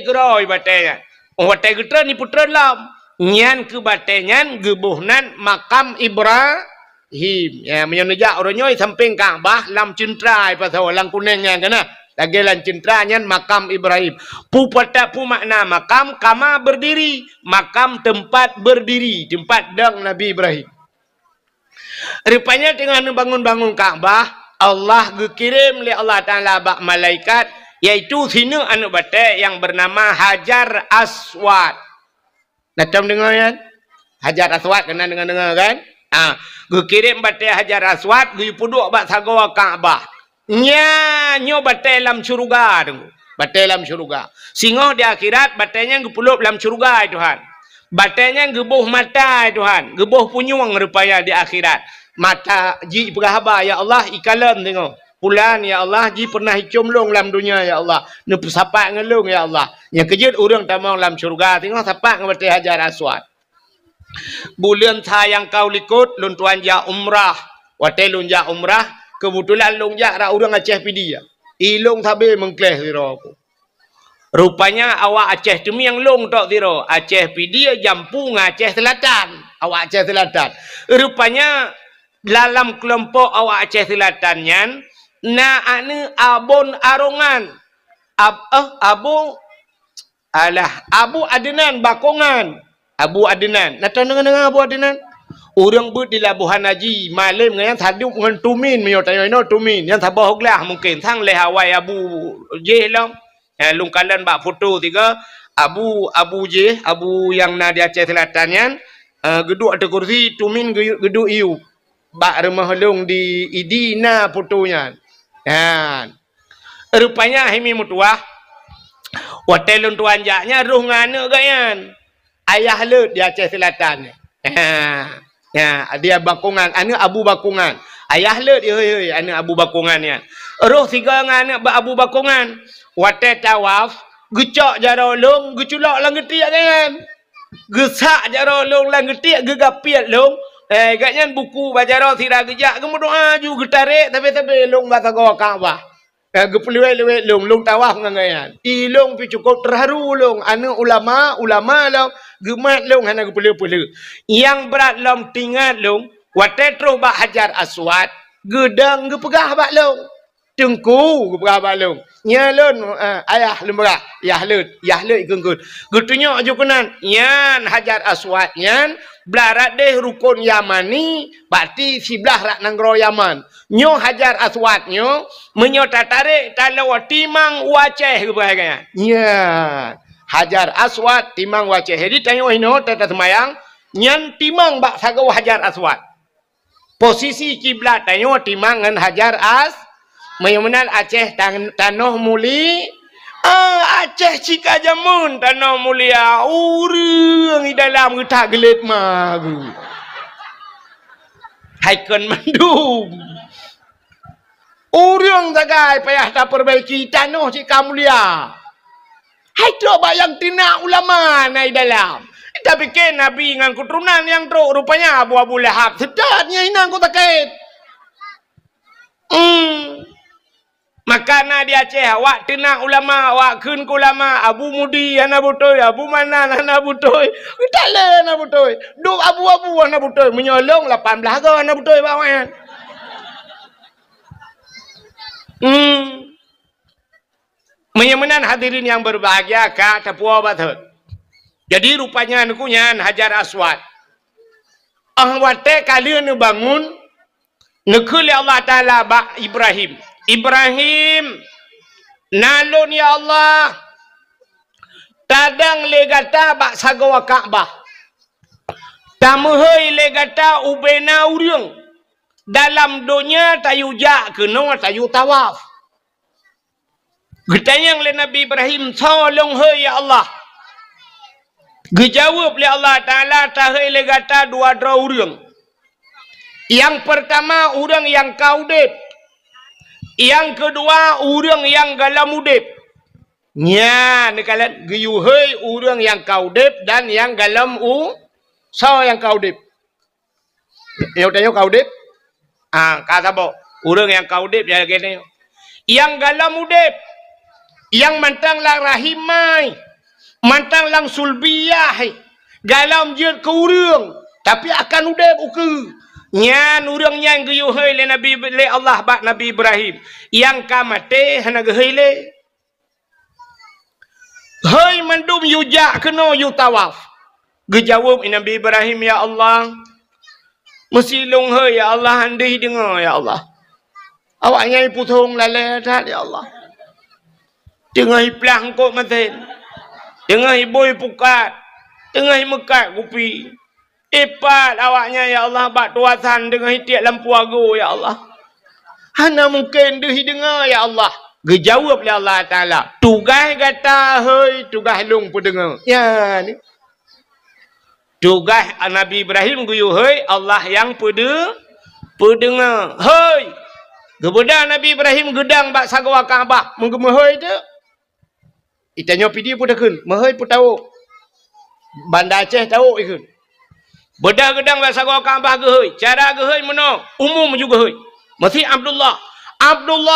Speaker 1: Groy batenya. Bate getra ni putra lam. Nyan ke batenya gebuhnan makam Ibrahim. Ya menyonejak orangnya samping Kaabah lam centrai pasal lang kuningnya kana. lagi lan centranya makam Ibrahim. Pu pada pu makna makam, kama berdiri, makam tempat berdiri, tempat dang Nabi Ibrahim. Rupanya dengan bangun-bangun Kaabah, Allah dikirim oleh Allah Ta'ala bak malaikat, iaitu sini anak batik yang bernama Hajar Aswad. Natam dengar kan? Hajar Aswad, kena dengar kan? Dikirim batik Hajar Aswad, dia puduk bak sagawa Kaabah. Nyo batik dalam syurga tu. Batik dalam syurga. Singoh di akhirat, batiknya gepulup dalam syurga Tuhan. Batiknya gebuh mata Tuhan. Gebuh punyung rupanya di akhirat. Mata ji berhaba ya Allah ikalam tengok. Pulan ya Allah ji pernah hicum long dalam dunia ya Allah. Ne sapak ngelung ya Allah. Yang kejut orang tamang dalam syurga tengok sapak ngebatik Hajar Aswad. Bulan sayang kau likut lun tuan ja umrah. Watai lun ja umrah kebetulan lun ja ra orang Aceh pidi ya. Ilung sabe mengkleh sira aku. Rupanya awak Aceh tu yang long tok sira. Aceh pidi jampu Aceh Selatan. Awak Aceh Selatan. Rupanya dalam kelompok awak Aceh Selatan nyan na ane abon arongan Abu Adnan Bakongan. Abu Adnan. Nak tahu dengan Abu Adnan? Orang buat di Labuhan Haji malam dengan saduk dengan tumin meyo tayo no tumin yang sabah hoglah mungkin sang leh awai Abu J long. Lungkalan bak foto tiga Abu J, Abu yang na di Aceh Selatan yan geduk ada kursi tumin geduk iu. Bak rumah long di idina fotonya. Rupanya himi mutuah. Hotel tuan jaknya ruh ngana gayan. Ayah lut di Aceh Selatan. Dia Bakongan, anak Abu Bakongan. Ayah lut anak Abu Bakongan ya. Roh tiga anak Abu Bakongan. Wate tawaf, gecak jaro long, geculak lang getiak kan. Gesak jaro long lang getiak gegapiat long. Gaknya buku bajaro sira gejak gemu doa ju getarik tapi long bata go Kaabah. Gepuluai long tawaf ngangayan. Ilong pi cukup terharu long anu ulama long gemat long hana gepulu-pulu. Yang berat long tinggal long wate terus bak Hajar Aswad gedang gepegah bak long. Tengku gepegah bak long. Nya lon ayah lemberah yah lut genggut. Getunyo aju kenan yan Hajar Aswad yan belarat deh rukun Yamani berarti sebelah rak nanggro Yaman. Nyo Hajar Aswad nyo menyo tatarik kalau timang Aceh kebahagiaan. Ya. Hajar Aswad timang Aceh. Jadi tanya ino tata semayang nyan timang bak sagaw Hajar Aswad. Posisi kiblat tanya timang ngan Hajar Mayunan Aceh tanah muli. Aceh cika jamun tanah mulia. Urang di dalam kita gelit magu. Haikon mandum. Urang tagai payah tak perbaiki tanah cika mulia. Hai tu bayang tina ulama nai dalam. Tapi ke Nabi dengan keturunan yang teruk rupanya Abu Lahab. Sedapnya inang ku takit. Makana di Aceh awak tenang ulama awak kun ulama Abu Mudi ana butoy Abu Manan ana butoy utale ana butoy do abu-abu ana butoy menyolong 18 ga ana butoy bawan. Menyamanan hadirin yang berbahagia ka tapua bathut. Jadi rupanya nukunya Hajar Aswad. Wate kalian bangun nekuli Allah Taala ba Ibrahim nalun ya Allah tadang legata bak sagawa Kaabah tamuhoi legata ubena urang dalam dunia tayu jak kena tayu tawaf getanyang le Nabi Ibrahim tolong hei ya Allah gejawab le Allah Taala tahai legata dua urang. Yang pertama urang yang kaudip. Yang kedua urang yang galam udip. Nya nekalan geyuhei urang yang kaudip dan yang galam so yang kaudip. Yang tanya kaudip? Kata bo urang yang kaudip ya gini. Yang galam udip. Yang mantang lang rahimai. Mantang lang sulbiyah. Galam je ke urang tapi akan udip uke. Nyan urang yang guyuh hei le Nabi le Allah bak Nabi Ibrahim. Yang kamate hana gehei le. Hei mandum yu jak kena yu tawaf. Gejawab Nabi Ibrahim, ya Allah. Mesilung hei ya Allah, handai dengar ya Allah. Awak nyai putung lalai tat ya Allah. Tengah iplah kok maten. Tengah iboi pukat. Tengah mekat kupi. Epat awaknya ya Allah bak tuasan dengan hitiak lampu ago ya Allah. Hana mungkin dehi dengar ya Allah. Gejawab oleh Allah Ta'ala. Tugas kata hei, tugas long pun dengar. Ya ni. Tugas Nabi Ibrahim guyu hei, Allah yang pendengar. Hei. Gebeda Nabi Ibrahim gedang bak sagawa Kaabah. Menggema hei tu. Itanya pidi pun dekun. Mahai pun tahu. Bandar Aceh tahu ikut. Beda gedang bahasa gua Kaabah gehoi. Cara gehoi mana? Umum juga gehoi. Masih Abdullah. Abdullah.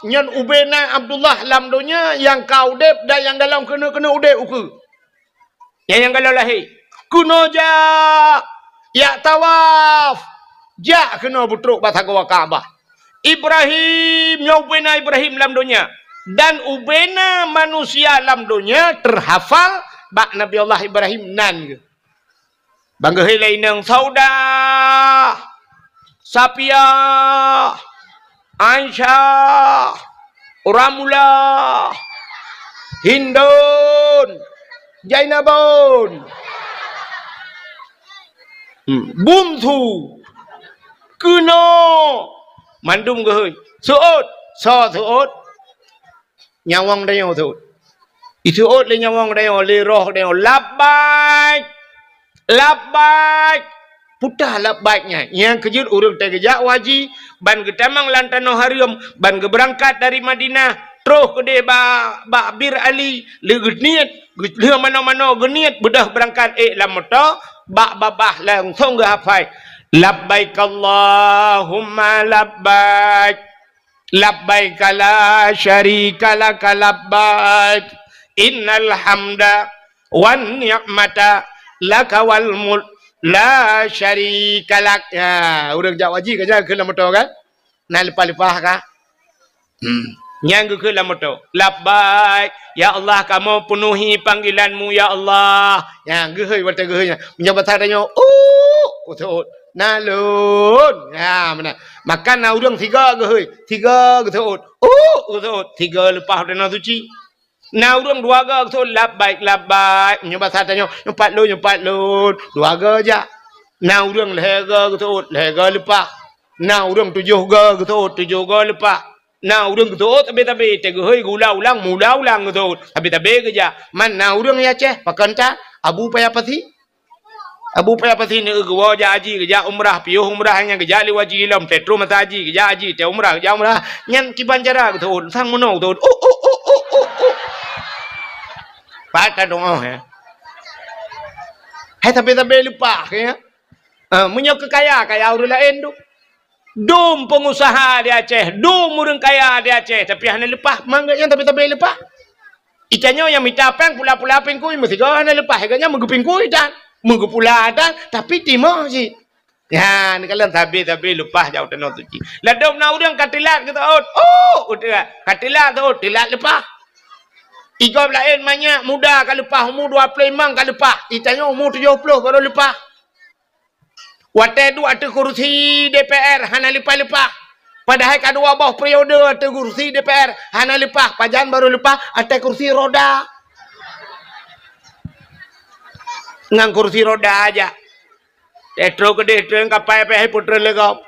Speaker 1: Nyan ubena Abdullah lam dunia yang kau dep dan yang dalam kena udep uku. Yang kalau lahir. Kuno ja. Ya tawaf. Ja kena butruk bahasa gua Kaabah. Ibrahim. Ya ubena Ibrahim lam dunia. Dan ubena manusia lam dunia terhafal bak Nabi Allah Ibrahim nan ke. Bangga helai nang Sauda, Sapia, Aisyah, Ramula, Hindun, Jainabun, Bumtu, Kuno, Mandum gehoi, Suud, Suud, Nyawang dayo Suud. Isuud le nyawang dayo, le roh dayo, Labbaik. Putah labbaiknya. Yang kejut urung tegejak waji. Ban getamang lantano harium. Ban geberangkat dari Madinah. Terus ke ba Bir Ali. Le geniat. Le mana-mana geniat. Bedah berangkat lamoto. Ba babah langsung ke hafai. Labbaik Allahumma labbaik. Labbaik la syarika laka labbaik. Innal hamda wan ni'mata laka wal mulk la syarika lak. Ya, urang jak waji ke jaga ke lamoto kan? Nah lepas-lepas ka. Nyang ke lamoto. Labbaik. Ya Allah, kamu penuhi panggilanmu ya Allah. Ya, gehoi wata gehoi. Menjabat tanya, utut. Nalun. Ya, mana? Makan na urang 3 gehoi. 3 utut. Utut. 3 lepas dana suci. Nah urang 2 ga tu labbaik. Nyoba tanya 4 lun 2 ga aja. Nah urang lega tu lega lepas. Nah urang 7 ga tu 7 ga lepas. Nah urang tu tabe tegoi gula ulang mula ulang tu. Tabe geja. Man nah urang ya Aceh pakan ta Abu Payapati. Abu Payapati ni gua ja haji geja umrah piuh umrah nya geja li waji lam petro mata haji geja haji te umrah geja umrah nyan kibanjara tu sang mono tu. Pakai dong ya. Hai tapi lupa ya. Menyo kaya orang lain tu. Dum pengusaha di Aceh, dum orang kaya di Aceh tapi hanya lepas mangganya tapi lepas. Ikannya yang minta peng pula pengkui mesti kau hanya lepas harganya menggupingkui dan menggupula dan tapi timah sih. Ya, ni kalian tapi lepas jauh tanah suci. Ladom na orang katilat kita udah katilat tu tilat lepas. Tiga lain banyak muda kalau lepas umur 25 kalau lepas. Ditanya umur 70 baru lepas. Waktu itu ada kursi DPR hanya lepas. Padahal kedua bawah periode ada kursi DPR hanya lepas. Pajan baru lepas ada kursi roda. Ngang kursi roda aja. Tetro kapai putra legap.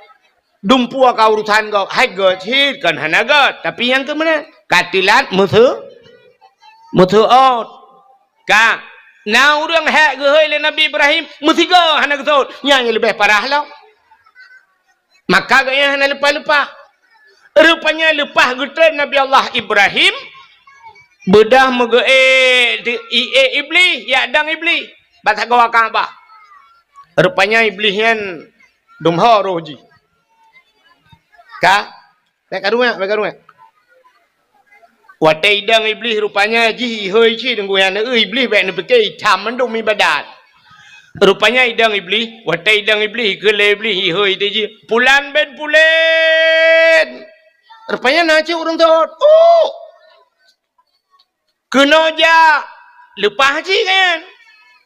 Speaker 1: Dumpu ka urusan kau. Hai gocit kan hanya got. Tapi yang ke mana? Katilat Mutuot. Ka. Nah orang hak gehoi le Nabi Ibrahim. Musiga hana getut. Yang lebih parah lah. Maka gaya hana lepas-lepas. Rupanya lepas getut Nabi Allah Ibrahim. Bedah iblis. Ya dang iblis. Bahasa gawa Kaabah. Rupanya iblis yang dumha roji. Ka. Baik rumah. Watai dang iblis rupanya ji hoi chi denggu yang iblis baik nak pergi tam mendung mi badat. Rupanya idang iblis, watai idang iblis, gelai iblis, hihoi dia. Pulan ben pulen. Rupanya nak cik orang tot. Oh. Kena je. Lepas cik kan.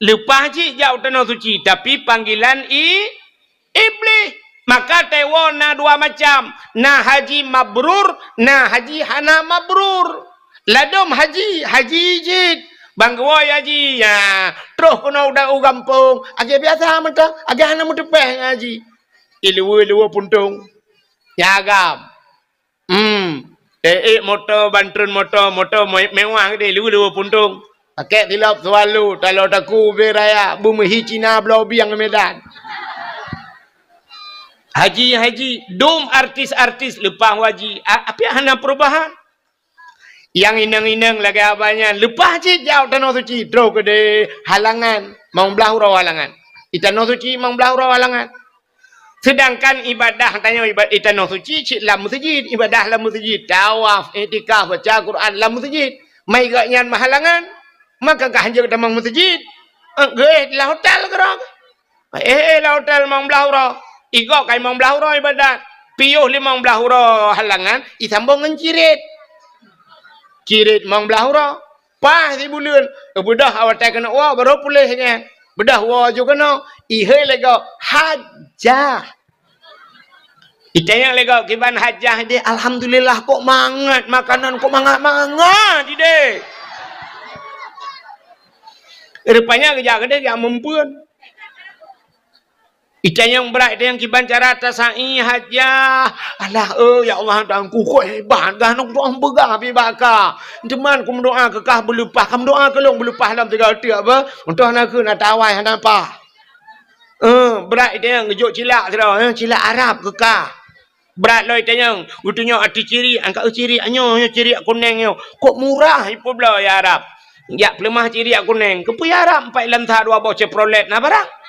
Speaker 1: Lepas cik jauh tanah suci. Tapi panggilan iblis. Maka tewa na dua macam. Na haji mabrur, na haji hana mabrur. Ladom haji jid. Bangkawai haji. Ya. Terus kena udah gampung. Agak biasa mentah. Agak hana mentepeh haji. Ilua puntung. Ya agam. Motor Bantrun motor mewah ke dia. Ilua puntung. Pakai tilap selalu. Kalau taku beraya. Bumehi Cina belau biang Medan. Haji. Dom artis lepas haji. Apa yang hana perubahan? Yang inang-inang lagi abangnya. Lepas je jauh tanah suci. Terus ke dia halangan. Mau belah hurau halangan. Tanah suci mau belah hurau halangan. Sedangkan ibadah. Tanya ibadah tanah suci. Cik lam masjid. Ibadah lam masjid. Tawaf. Etikaf. Baca Quran lam masjid. Mai gaknya halangan. Maka kah hanya damang masjid. Lah hotel kerang. Lah hotel mau belah hurau. Igok kai mau belah hurau ibadat. Piyuh limang belah hurau halangan. Isambung dengan cirit mang belah hurau. Pah di bulan. Bedah awak tak kena wah baru pulihnya. Bedah wah juga kena. Ihai lega hajah. Itanya lega kiban hajah dia. Alhamdulillah kok mangat makanan kok mangat dia. Rupanya kerja dia yang mempuan. Itanya yang berat dia yang kiban cara tasai hajah. Alah ya Allah tangku kok hebat dah nak doa begah bi baka. Teman ku doa kekah berlepas, kamu doa kelong berlepas dalam 3 hati apa? Untuk nak ke nak tawai hana apa? Berat dia yang ngejuk cilak sudah, cilak Arab kekah. Berat loh itanya, utunya arti ciri, angkat ciri anyo ciri kuning yo. Kok murah ipo belah ya Arab. Ya pelemah ciri kuning. Kepu ya Arab 4 lantar 2 bau ceprolet na barang.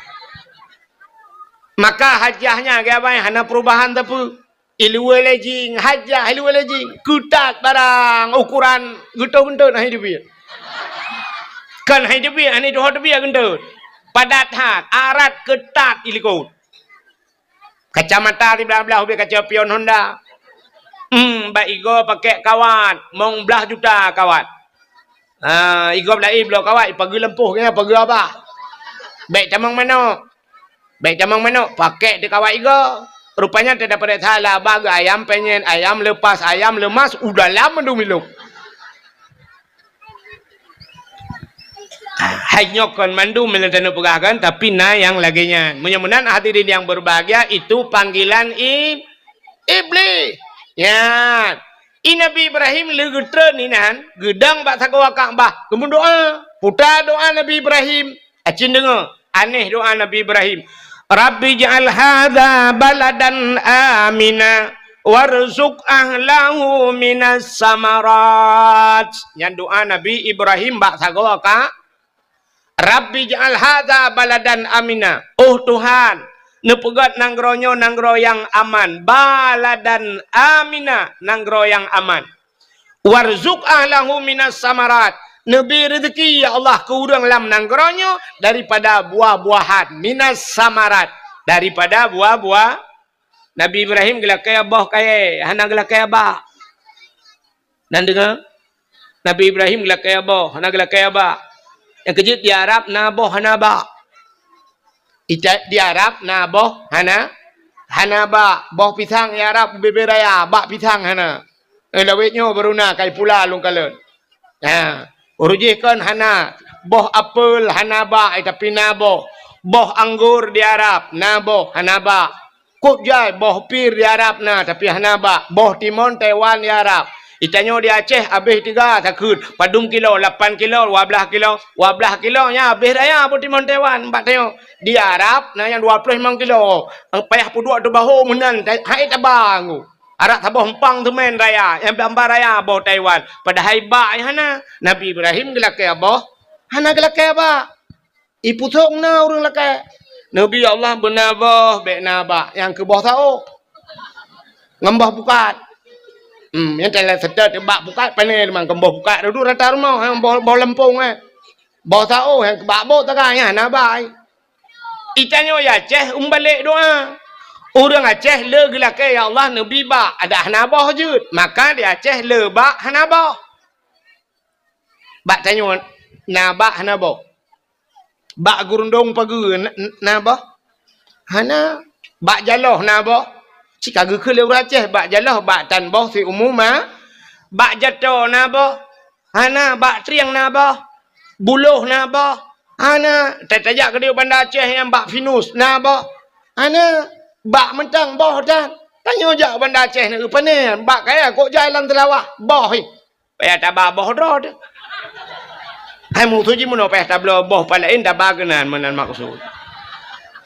Speaker 1: Maka hajahnya ke apa yang hana perubahan tapi ilmu lejing hajah ilmu lejing kutat barang ukuran gentut nah hidup dia kan hidup dia ani doh dia gentut padat hat arat ketat ilikut kacamata di belah-belah ubi kaca pion Honda igo pakai kawan mong belah juta kawan igo belah belah kawan pagi lempuh kena pagi apa baik camang mana baik jamang mana pakai di kawat iga. Rupanya tidak pada salah bagai ayam penyen, ayam lepas, ayam lemas udah lama dulu minum. Hanya kon mandu melatana pegagan tapi na yang laginya. Mudah-mudahan hadirin yang berbahagia itu panggilan iblis. Ya. Nabi Ibrahim legetra ninan gedang bak sakwa Ka'bah. Kemudian doa, putar doa Nabi Ibrahim. Acin dengar, aneh doa Nabi Ibrahim. Rabbi ja'al hadha baladan amina warzuq ahlahu minas samarat. Yang doa Nabi Ibrahim bak sagawa ka Rabbi ja'al hadha baladan amina. Oh Tuhan, nepegat nanggronyo nanggro yang aman. Baladan amina, nanggro yang aman. Warzuq ahlahu minas samarat. Nabi rezeki ya Allah ke urang lam nangronyo daripada buah-buahan minas samarat daripada buah-buah. Nabi Ibrahim gelakai abah kaya hana gelakai abah dan dengar Nabi Ibrahim gelakai abah hana gelakai abah yang kejut di Arab naboh hana ba di Arab naboh hana ba boh pisang di Arab beberaya bak pisang hana lawetnya beruna kai pula lung kalon urujihkan hana boh apel hanaba tapi nabo boh anggur di Arab nabo hanaba kok jai boh pir di Arab na tapi hanaba boh timon Taiwan di Arab itanyo di Aceh habis 3 takut padung kilo 8 kilo 12 kilo nya habis raya boh timon Taiwan 4 tayo di Arab na yang 25 kilo payah puduk tu bahu menan hai tabang Arak tabah empang tu main raya. Yang gambar raya abah Taiwan. Pada haibak hana. Nabi Ibrahim gelakai abah. Hana gelakai abah. Iputok na orang lakai. Nabi Allah benabah. Bek nabah. Yang ke bawah tahu. Ngembah bukat. Yang telah sedar tebak bukat. Panel memang kembah bukat. Duduk rata rumah. Yang bawah lempung. Bawah tahu. Yang kebak bawah tak kan. Yang nabah. Itanya ya Aceh balik doa. Orang Aceh le gelake ya Allah Nabi ba ada hanabah je. Maka di Aceh le ba hanabah. Bak tanya nabah hanabah. Bak gurundong pagi nabah. Hana bak jaloh nabah. Cika ge ke le Aceh bak jaloh bak tanbah si umum ma. Bak jatuh nabah. Hana bak triang nabah. Buluh nabah. Hana tajak ke dia bandar Aceh yang bak finus nabah. Hana bak mentang boh dah. Tanya jak bandar Aceh ni apa ni? Bak kaya kok jalan telawah boh ni. Payah tabah boh dah. Hai mutu ji mun payah tablah boh palain dah baganan menan maksud.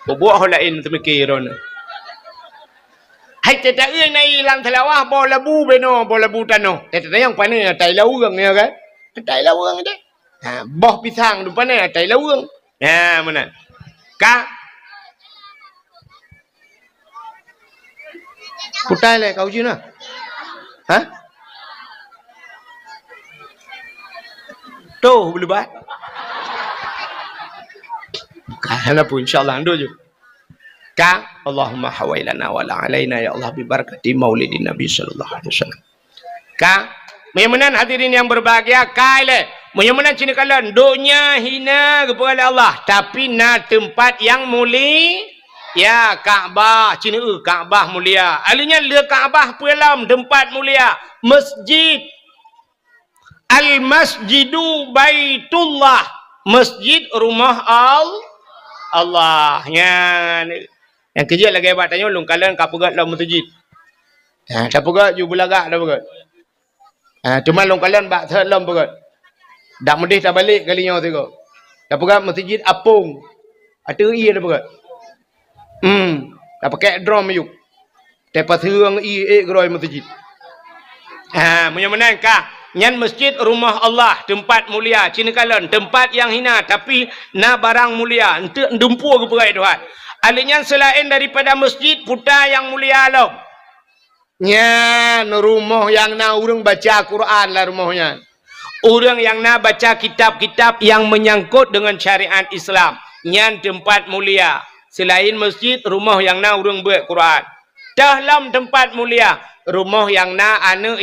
Speaker 1: Buah lain temikirun. Hai tetak euy nai lang telawah boh labu beno boh labu tanoh. Tetak yang pane tai lawang ni kan. Tai lawang dah. Ha, boh pisang tu pane tai lawang. Ha mana? Ka Putai le kau je na. Ha? Tu boleh buat. Kana pun insyaallah ando je. Ka Allahumma hawailana wa la alaina ya Allah bi barakati maulidin Nabi sallallahu alaihi wasallam. Ka memenan hadirin yang berbahagia kaile memenan cina kalian dunia hina kepada Allah tapi na tempat yang mulia. Ya Kaabah, cina Kaabah mulia. Alinya le Kaabah pulam tempat mulia. Masjid. Al-Masjidu Baitullah. Masjid rumah Allah. Yang kerja lagi buat tanya ulung kalian kapegat dalam masjid. Ha, kapegat ju belagak dah pegat. Ha, cuma ulung kalian bak dalam pegat. Dak mudih tak balik kalinya tengok. Kapegat masjid apung. Ada dah pegat. Dah pakai drum yuk. Tepat hang groi masjid. Ha, menyamanan kah? Nyan masjid rumah Allah, tempat mulia. Cina kalon, tempat yang hina tapi na barang mulia. Untuk ndempu ke perai Tuhan. Alinya selain daripada masjid putar yang mulia lo. Nyan rumah yang na urang baca Quran lah rumahnya. Orang yang na baca kitab-kitab yang menyangkut dengan syariat Islam. Nyan tempat mulia. Selain masjid, rumah yang na urang buat Quran. Dalam tempat mulia, rumah yang na anak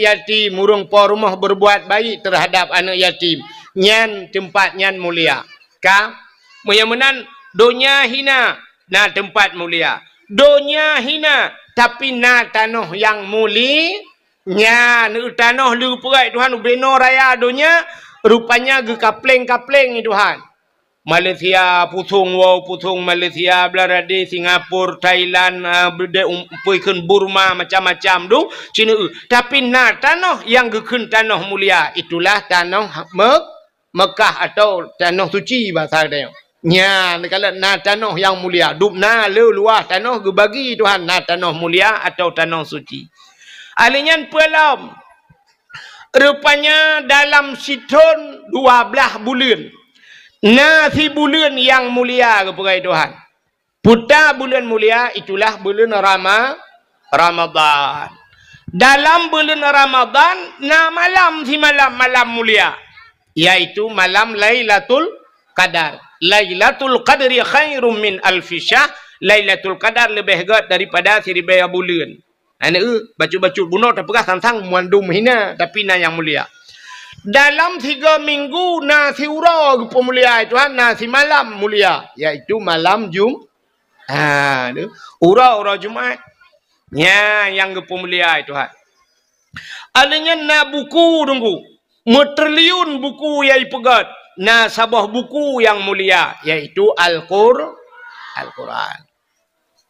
Speaker 1: yatim, urang po rumah berbuat baik terhadap anak yatim. Nyan tempat nyan mulia. Ka? Menyamanan dunia hina, na tempat mulia. Dunia hina, tapi na tanah yang mulia. Nyan tanah lu perai Tuhan, beno raya dunia, rupanya ge kapleng-kapleng ni Tuhan. Malaysia, putung Malaysia, Belaradi, Singapura, Thailand, pergi Burma, macam-macam tu. Cina. Tapi na tanah yang gekun tanah mulia. Itulah tanah Mekah atau tanah suci bahasa dia. Nya, kalau na tanah yang mulia. Duk na luah tanah gebagi Tuhan. Na tanah mulia atau tanah suci. Alinyan pelam. Rupanya dalam situn 12 bulan. Nasi bulan yang mulia kepada Tuhan. Putar bulan mulia itulah bulan Ramadan. Dalam bulan Ramadan, na malam si malam mulia. Yaitu malam Lailatul Qadar. Lailatul Qadri khairum min alfi syahr. Lailatul Qadar lebih hebat daripada 1000 bulan. Anak baca-baca bunuh tak pernah tentang muandum hina tapi na yang mulia. Dalam 3 minggu nasi ura pemulia Tuhan nasi malam mulia yaitu malam ura Jumaat. Ya yang pemulia Tuhan. Alanya na buku tunggu. Triliun buku yang pegat. Na sabah buku yang mulia yaitu Al-Quran.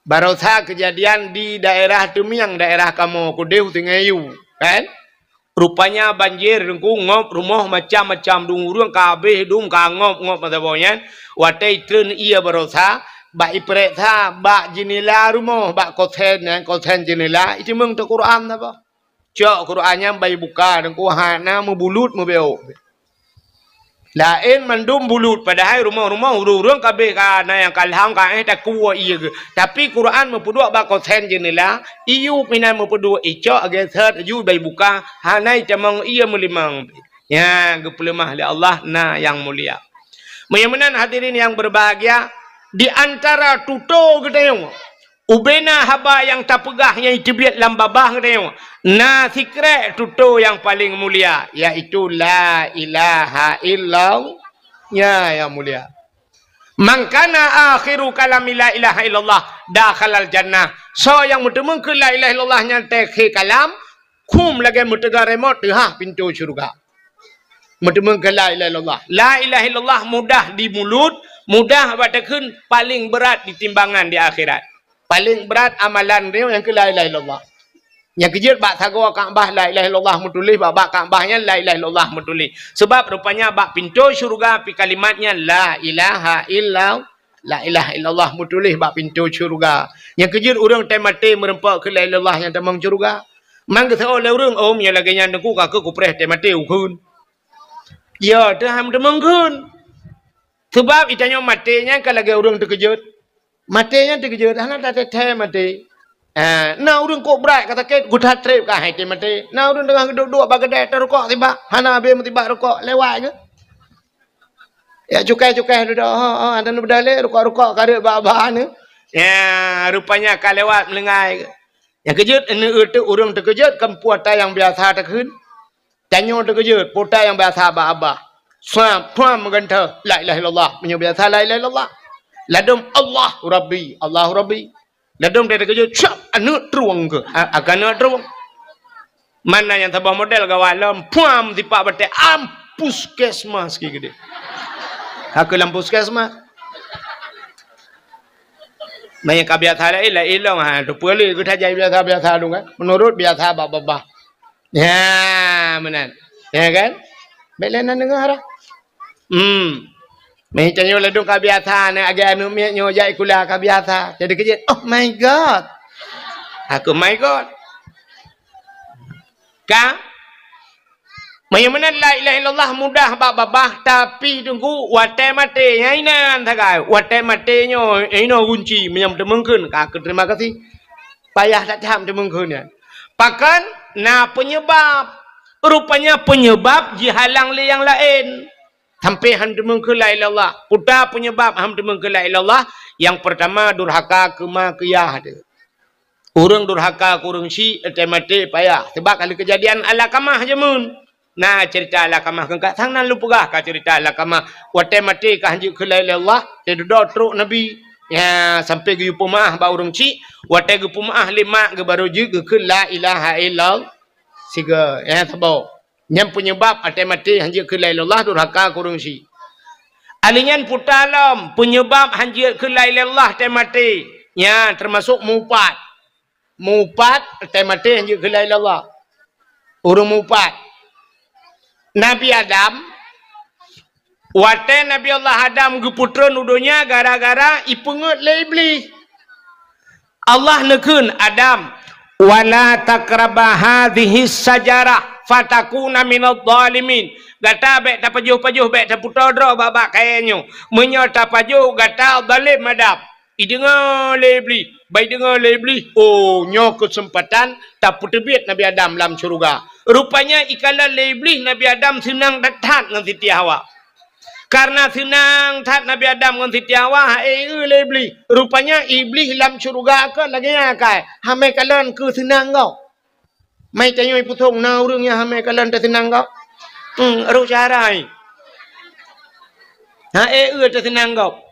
Speaker 1: Barusan kejadian di daerah Tumiang, daerah kamu Kudeu Tingayu, kan? Rupanya banjir dengku ngop rumah macam-macam dungurung kabeh dung kangop mata boyan watai tren ia barosa ba iprek tha ba jenela rumah ba koten jenela itu meng tu Quran apa cok Qurannya bai buka dengku hana membulut membeo lain mandum bulut padahal rumah-rumah urung kabeh kana yang kalhang ka tak kuwa iya tapi Quran mempudua ba koten jenela iu minan mempudua ico ageser ju bai buka hanai camang iya melimang ya gepelemah li Allah na yang mulia Menyamanan hadirin yang berbahagia, di antara tuto gedayong ubena haba yang tak pegah yang itibiat lambabah gedayong. Na sikre tuto yang paling mulia, yaitu la ilaha illallah. Ya yang mulia. Mangkana akhiru kalami la ilaha illallah dakhalal jannah. So yang mutemung ke la ilaha illallah nya tekhe kalam kum lagi mutega remote ha pintu syurga. Mutemung ke la ilaha illallah. La ilaha illallah mudah di mulut, mudah batakeun, paling berat di timbangan di akhirat. Paling berat amalan dia yang ke la ilaha illallah. Yang kejut bak sago Kaabah la ilaha illallah mutulih, bak Kaabahnya la ilaha illallah mutulih. Sebab rupanya bak pintu syurga pi kalimatnya la ilaha illallah. La ilaha illallah mutulih bak pintu syurga. Yang kejut urang tai mati merempak ke la ilaha illallah yang tamang syurga. Mang ke oleh urang om yang lagi nya ku ka ke kupreh tai mati ukun. Ya dah mengkun. Sebab itanya matinya kalau lagi urang terkejut. Matinya terkejut, anak tak tai mati. Nah urang kok berat kata ke gudah trip ka hai te mati. Nah urang tengah duduk bagadai terukok tiba. Hana be tiba rukok lewat ke. Ya cukai-cukai duduk. Ada berdale rukok-rukok kada ba-ba ni. Ya rupanya ka lewat melengai ke. Yang kejut ini itu urang terkejut kan puata yang biasa terkeun. Tanyo terkejut puata yang biasa ba-abah. Suam menganta la ilaha illallah, menyo biasa la ilaha illallah. Ladum Allah Rabbi, Allah Rabbi. Ladum dia terkejut, syap, anu teruang ke? Akan anu teruang. Mana yang tabah model kawalam, puam tipak batik, ampus kesmas ke gede. Aku lampus kesmas. Banyak biasa lah, ilang ha, tu boleh kita jadi biasa dong kan? Menurut biasa babah. Ya, benar. Ya kan? Belenan dengar. Macam ni ladung kabiasa ni agak anu miaknya jai kuliah kabiasa. Jadi kejut, oh my god. Aku my god. Ka? Mana la ilaha illallah mudah babah tapi tunggu watai mati nyainan takai. Watai matinya ino kunci menyam temengkeun. Ka terima kasih. Payah tak jam temengkeun ya. Pakan na penyebab. Rupanya penyebab dihalang le yang lain. Sampai hamdemeng ke la ilallah. Putar penyebab hamdemeng ke la ilallah. Yang pertama durhaka kemakiyah dia. Orang durhaka kurang si mati payah. Sebab kalau kejadian ala kamah je mun. Nah cerita ala kamah kan sang nan lu pegah ka cerita ala kamah. Watai mati ka hanji ke la ilallah. Dia duduk teruk Nabi. Ya sampai ge pumah ba urang si. Watai ge pumah lima ge baru je ke la ilaha illallah. Siga ya sebab. Yang penyebab atai mati hanjir ke la ilallah durhaka kurang si. Alinyan putalam penyebab hanjir ke la ilallah atai mati. Ya termasuk mupat. Mupat atai mati hanjir ke la ilallah. Urang mupat. Nabi Adam. Watai Nabi Allah Adam ke putra nudunya gara-gara ipengut le iblis. Allah nekun Adam. Wala takraba hadhihi sajarah. Fatakuna minadh dhalimin. Gata bek ta pajuh-pajuh bek ta putodro babak kayanyo. Menyo ta pajuh gata zalim madap. Idengar lebli, bai dengar lebli. Oh, nyo kesempatan tak putebit Nabi Adam dalam syurga. Rupanya ikala lebli Nabi Adam senang datang dengan Siti Hawa. Karena senang tat Nabi Adam dengan Siti Hawa, lebli. Rupanya iblis dalam syurga ke lagi akai. Hamai kalan ke senang kau. Mai tanya ibu thong na urangnya hamai kalan ta senang kau. Aru carai. Ha ta senang kau.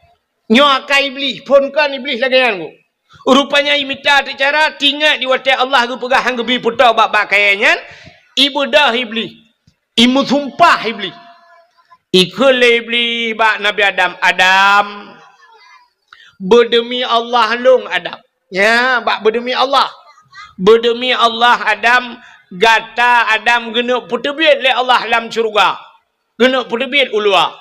Speaker 1: Nyo akai iblis, pun kan iblis lagian ku. Rupanya imita tu cara tinggal di watai Allah ku pegah hang gebi putar bab kayanya. Ibu dah iblis. Imu sumpah iblis. Ikul iblis bak Nabi Adam. Adam berdemi Allah long Adam. Ya, bak berdemi Allah. Berdemi Allah Adam gata Adam genuk putebit le Allah dalam syurga. Genuk putebit ulua.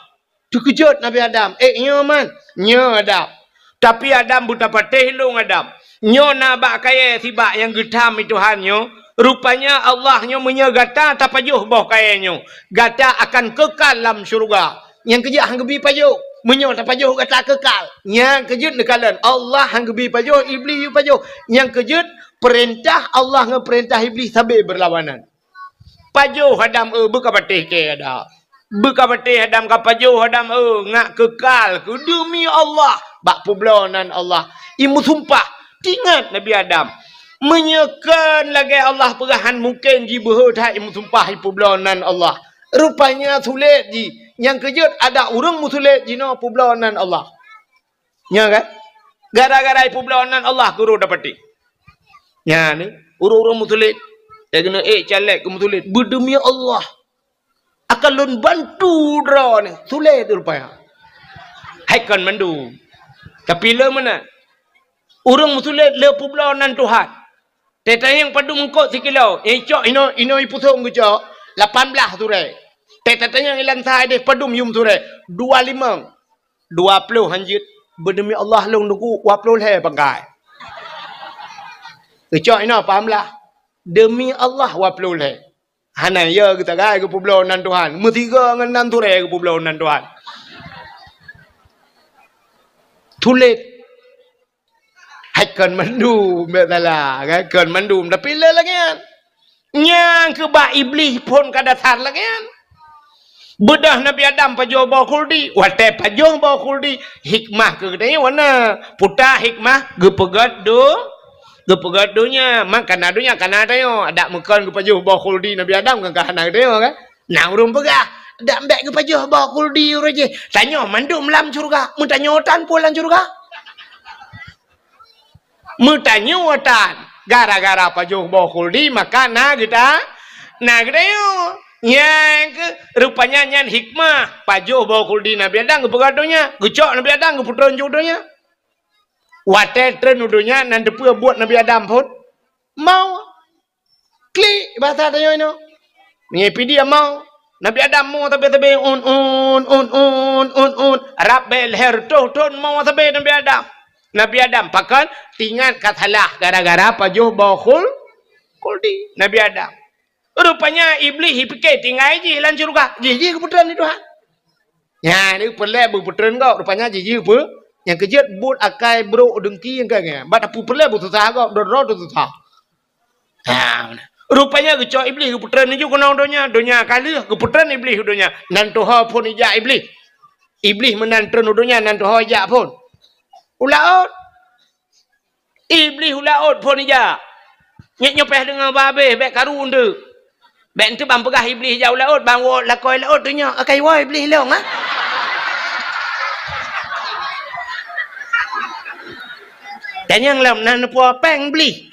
Speaker 1: Terkejut Nabi Adam. Nyo man. Nyo Adam. Tapi Adam buta patih long Adam. Nyo na bak kaya sibak yang getam itu hanyo. Rupanya Allah nyo menyo gata tak pajuh boh kaya nyo. Gata akan kekal dalam syurga. Yang kejut hang gebi pajuh. Menyo tak pajuh gata kekal. Yang kejut nekalan. Allah hang gebi pajuh, iblis yu pajuh. Yang kejut perintah Allah ngeperintah iblis sampai berlawanan. Pajuh Adam buka patih ke ada. Bekapati hadam kapajuh hadam ngak kekal ku demi Allah. Bak publonan Allah. Imu sumpah. Tingat Nabi Adam. Menyekan lagi Allah perahan mungkin ji berhutah imu sumpah publonan Allah. Rupanya sulit ji. Yang kejut ada orang musulit ji no publonan Allah. Ya kan? Gara-gara publonan Allah guru dapati. Ya ni. Orang-orang musulit. Dia kena calek ke musulit. Berdemi Allah. Akan lun bantu draw ni. Sulit tu rupanya. Haikan mandu. Tapi le mana? Orang musulit le publonan Tuhan. Teta yang padu mengkot sikilau. Cok ino ipusung ke cok. 18 surai. Teta yang ilan sahai deh padu yum surai. 25. 20 hanjit. Berdemi Allah long nunggu 20 le pangkai. Cok ino pahamlah. Demi Allah 20 le. Hana ya kita gay ke publonan Tuhan. Metiga dengan 6 surai ke publonan Tuhan. Tulit. Haikan mandu. Betul kan mandu. Tapi le lagi kan. Yang kebak iblis pun kadatar lagi kan. Bedah Nabi Adam pajuh bawa kuldi. Wate pajuh bawa kuldi. Hikmah ke katanya warna. Putar hikmah. Gepegat do. Gepegat donya. Makan adunya. Karena ada ada makan ke pajuh bawa kuldi Nabi Adam. Kan kahana katanya kan. Nah urung pegah. Ada ambek ke pajuh bawa kuldi. Tanya mandu melam curga. Mutanya otan pulang curga. Mutanya otan. Gara-gara pajuh bawa kuldi. Maka nah kita. Nah katanya. Yang rupanya nyan hikmah pajuh bawa kuldi Nabi Adam ke pegadonya gecok Nabi Adam ke putron jodohnya wate tren udonya nan depu buat Nabi Adam pun mau klik bahasa tanya ini nyepi dia mau Nabi Adam mau tapi un rabel her ton mau tapi Nabi Adam pakan tinggal katalah gara-gara pajuh bawa kuldi Nabi Adam. Rupanya iblis fikir tinggal je lan surga. Jiji keputusan ni Tuhan. Ya, ni pelak berputusan kau. Rupanya jiji apa? Yang kejut but akai bro dengki yang kaya. Bat apa pelak bersusah kau. Dorot susah. Ha. Rupanya kecok iblis keputusan ni juga kena donya kali keputusan iblis donya. Nan Tuhan pun ijak iblis. Iblis menantun donya nan Tuhan ijak pun. Ulaut. Iblis ulaut pun ijak. Nyopeh dengan babe bek karun tu. Bek tu bang pegah iblis jauh laut bang wo lakoi laut tu nya akai wo iblis long ah. Dan yang lam nan puan peng beli.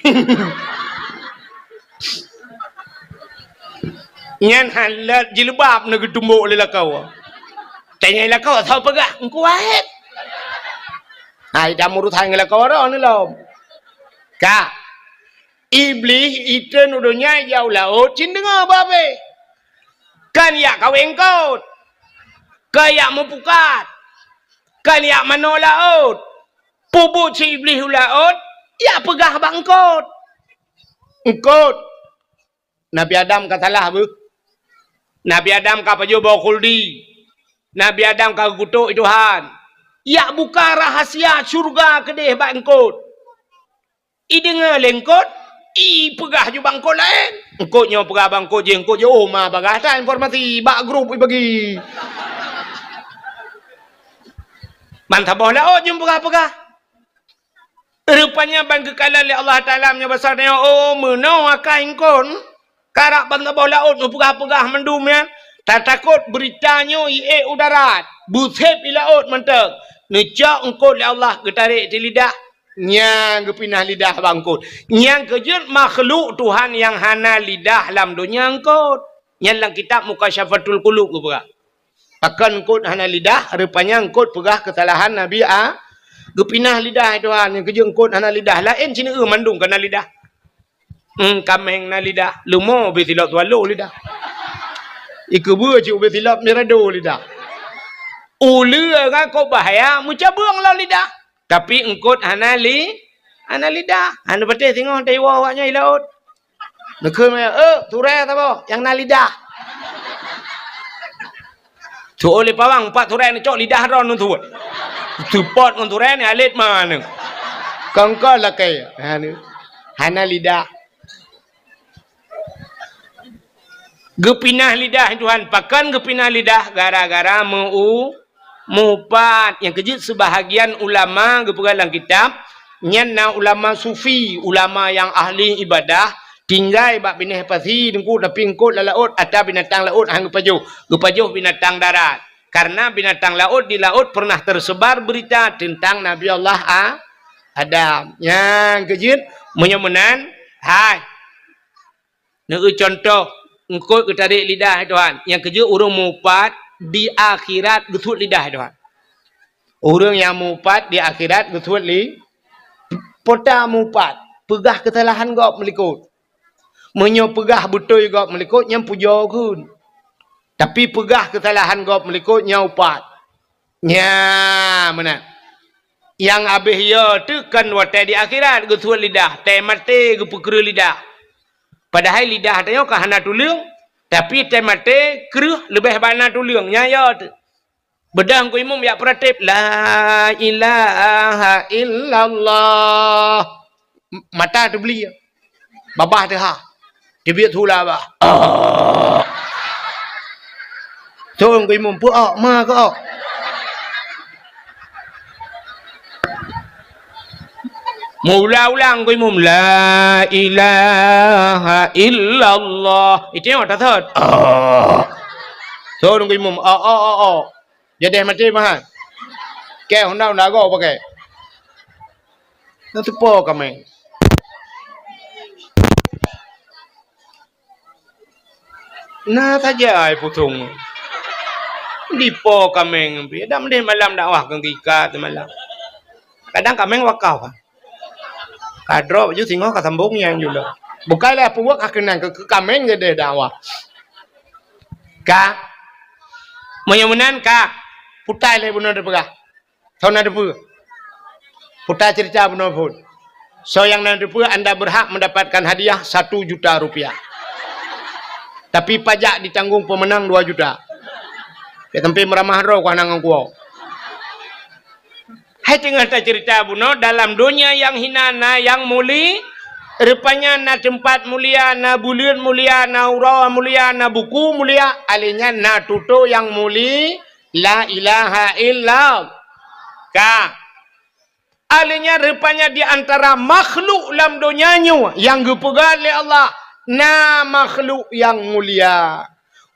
Speaker 1: Nyan halat jilbab nak tumbuk le lakau. Tanya lakau tahu pegah engkau wahid. Hai dah murut hang lakau ro ni lom. Ka Iblis itu nuduhnya jauh laut cindengar babe. Kan yak kawin kaut. Kayak mempukat. Kan yak mano laut. Pubuk si iblis laut. Yak pegah bangkot. Engkot. Nabi Adam katalah bu. Nabi Adam kapa jo bawa kuldi. Nabi Adam kapa kutuk Tuhan. Yak buka rahasia surga kedeh bangkot. Idengar lengkot. Pegah je bangkot lain. Engkotnya pegah bangkot je. Engkot je mah bagah tak informasi. Bak grup bagi. Mantap boh laut je pegah-pegah. Rupanya bang kekalan oleh Allah Ta'ala menyebasarnya. Menau akai engkot. Karak bantah boh laut. Pegah-pegah mendum ya. Tak takut beritanya udarat. Busep laut mantap. Necak engkot oleh Allah. Getarik di lidah. Yang kepinah lidah bangkut. Yang kejut makhluk Tuhan yang hana lidah dalam dunia angkut. Yang dalam kitab Mukasyafatul Qulub ke pegah. Akan angkut hana lidah. Rupanya angkut pegah kesalahan Nabi kepinah lidah Tuhan. Yang kejut angkut hana lidah. Lain sini mandung kena lidah. Kameng na lidah. Lumo betilap tualu lidah. Iku buah cik betilap mirado lidah. Ula kan kau bahaya. Mucabung lah lidah. Tapi engkot hana lidah. Hana betul tengok dewa awaknya di laut. Nekul maya, turai tak apa? Yang na lidah. Tu oleh pawang 4 turai ni cok lidah ron tu. Support con turai ni alit mana? Kangkal lah kaya. Hana lidah. Gepinah lidah Tuhan. Pakan gepinah lidah gara-gara mupat. Yang kejut sebahagian ulama gepegalang kitab. Nyana ulama sufi. Ulama yang ahli ibadah. Tinggal bak binah pasi. Dengku tapi engkut la laut. Ada binatang laut hang gepajuh. Gepajuh binatang darat. Karena binatang laut di laut pernah tersebar berita tentang Nabi Allah Adam. Yang kejut. Menyemenan. Hai. Negu contoh. Engkau ketarik lidah Tuhan. Yang kerja orang mupat di akhirat getut lidah Tuhan. Orang yang mupat di akhirat getut pota mupat. Pegah kesalahan gop melikut. Menyo pegah betul gop melikut yang puja kun. Tapi pegah kesalahan gop melikut yang upat. Nya mana? Yang habis ya tu kan watai di akhirat getut lidah. Teh mati gepukru lidah. Padahal lidah tanya ke hana tulang. Tapi temate keruh lebih banyak tulang. Nyaya tu. Bedang ku imam ya peratip. La ilaha illallah. Mata tu beli. Babah tu ha. Dia biar tu lah bah. Tolong ku imam. Puak. Ma ke ok. Mula-ulang ku imam la ilaha illallah. Itu yang tak tahu. So ku imam jadi mati mah. Ke honda go pakai. Nanti po kami. Nah saja ai putung. Di po kami. Dah mendih malam dakwah kang kika tu malam. Kadang kami wakau. Kadro baju singo kasambung yang juga. Bukanlah puak akenan ke kameng gede dakwah. Ka menyemenan ka putai le bunuh depegah. Tahun depu. Putai cerita bunuh pun. So yang depu Anda berhak mendapatkan hadiah 1 juta rupiah. Tapi pajak ditanggung pemenang 2 juta. Ya tempi meramah roh ku anang ku. Hai tengah tak cerita buno dalam dunia yang hinana yang muli rupanya na tempat mulia na bulan mulia na ura mulia na buku mulia alinya na tuto yang muli la ilaha illallah ka alinya rupanya di antara makhluk dalam dunianya yang dipegang oleh Allah na makhluk yang mulia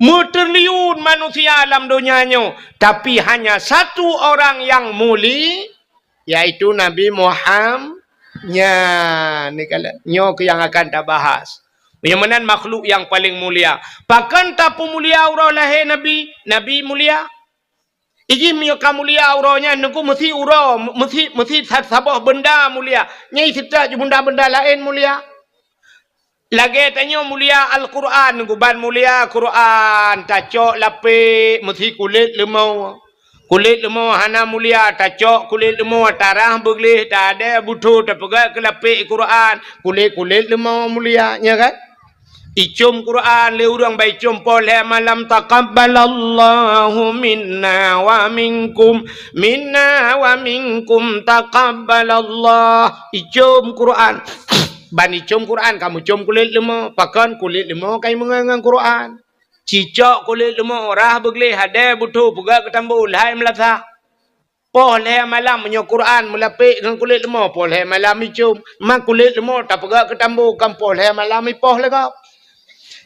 Speaker 1: mutriliun manusia dalam dunianya tapi hanya satu orang yang muli yaitu Nabi Muhammad. Ni kalau nyo yang akan kita bahas. Yang mana makhluk yang paling mulia. Pakan tapu mulia urau lahir Nabi mulia. Iji mioka mulia uraunya nunggu mesti urau mesti sabah benda mulia. Nyai sita benda-benda lain mulia. Lagi tanya mulia Al-Quran nunggu ban mulia Quran tacok lapik mesti kulit lemau. Kulit lemau hana mulia tacok kulit lemau tarah beglih tak ada butuh terpegat kelapik Quran kulit lemau mulia nya kan icum Quran le urang bai icum pole malam taqabbalallahu minna wa minkum taqabbalallah icum Quran ban icum Quran kamu cium kulit lemau pakan kulit lemau kai mengangang Quran cicak kulit lemau rah beglih ada butuh pegak ketambu lahai melasa poh leh malam menyo Quran melapik dengan kulit lemau poh leh malam icum mak kulit lemau tak pegak ketambu kampoh leh malam ipoh le kau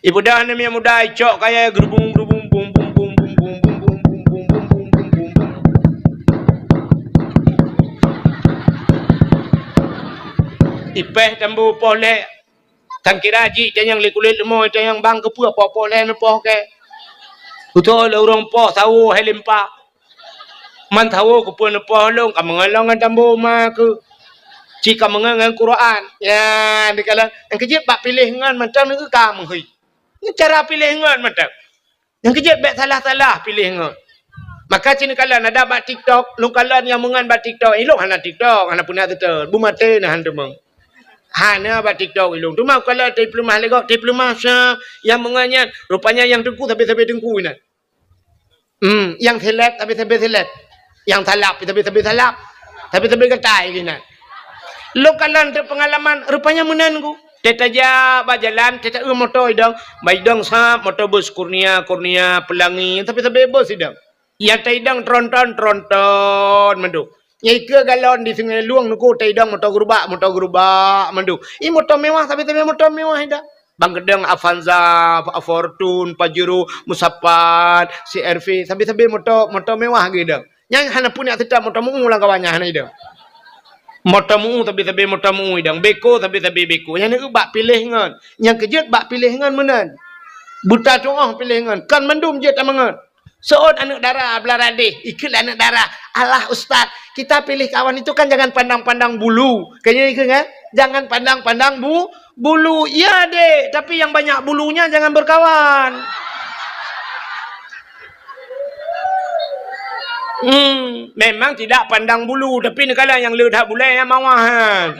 Speaker 1: ibu dah ni muda icak kaya gerbung bum bum bum bum bum bum bum bum bum bum bum bum ipeh tambu poh leh Kang kira ji yang li kulit lemau yang bang ke pua popo len poh ke. Betul orang poh tahu helimpa. Man tahu ke pun poh long kamangalong tambo ma ke. Jika mengangan Quran. Ya dikala yang kejip bak pilih ngan macam ni ke kam hui. Ni cara pilih ngan macam. Yang kejip bak salah-salah pilih ngan. Maka cina kala ada bak TikTok, long kala yang mengan bak TikTok, ilok hana TikTok, hana punah tetel. Bu mate nah hantu meng. Hana ba TikTok ilung. Tu mau kalau diploma legok, diploma yang menganyat rupanya yang dengku tapi dengku ini. Yang telat tapi telat. Yang talap tapi talap. Tapi ketai gini. Lo kalau ada pengalaman rupanya menangu. Tetaja bajalan, teta motor idang, baidang sa motor bus kurnia pelangi, tapi bebas idang. Yang taidang tronton mandu. Yang ke galon di sungai luang nuku taidang motor gerubak mandu. I motor mewah tapi motor mewah idang. Bang Gedang, Avanza, Fortune, Pajero, Musapat, CRV, sabi motor mewah gitu. Yang hana punya tetap motor mungu lah kawannya hana itu. Motor mungu tapi motor mungu idang. Beko tapi beko. Yang ni bak pilih ngan. Yang kejut bak pilih ngan menan. Buta tuah pilih ngan. Kan mendum je tamangan. Seorang anak darah belarade, ikut anak darah. Allah Ustaz, kita pilih kawan itu kan jangan pandang-pandang bulu. Kayaknya ikut kan? Jangan pandang-pandang bulu. Iya dek, tapi yang banyak bulunya jangan berkawan. Memang tidak pandang bulu, tapi ni kalau yang ledah boleh yang mawahan.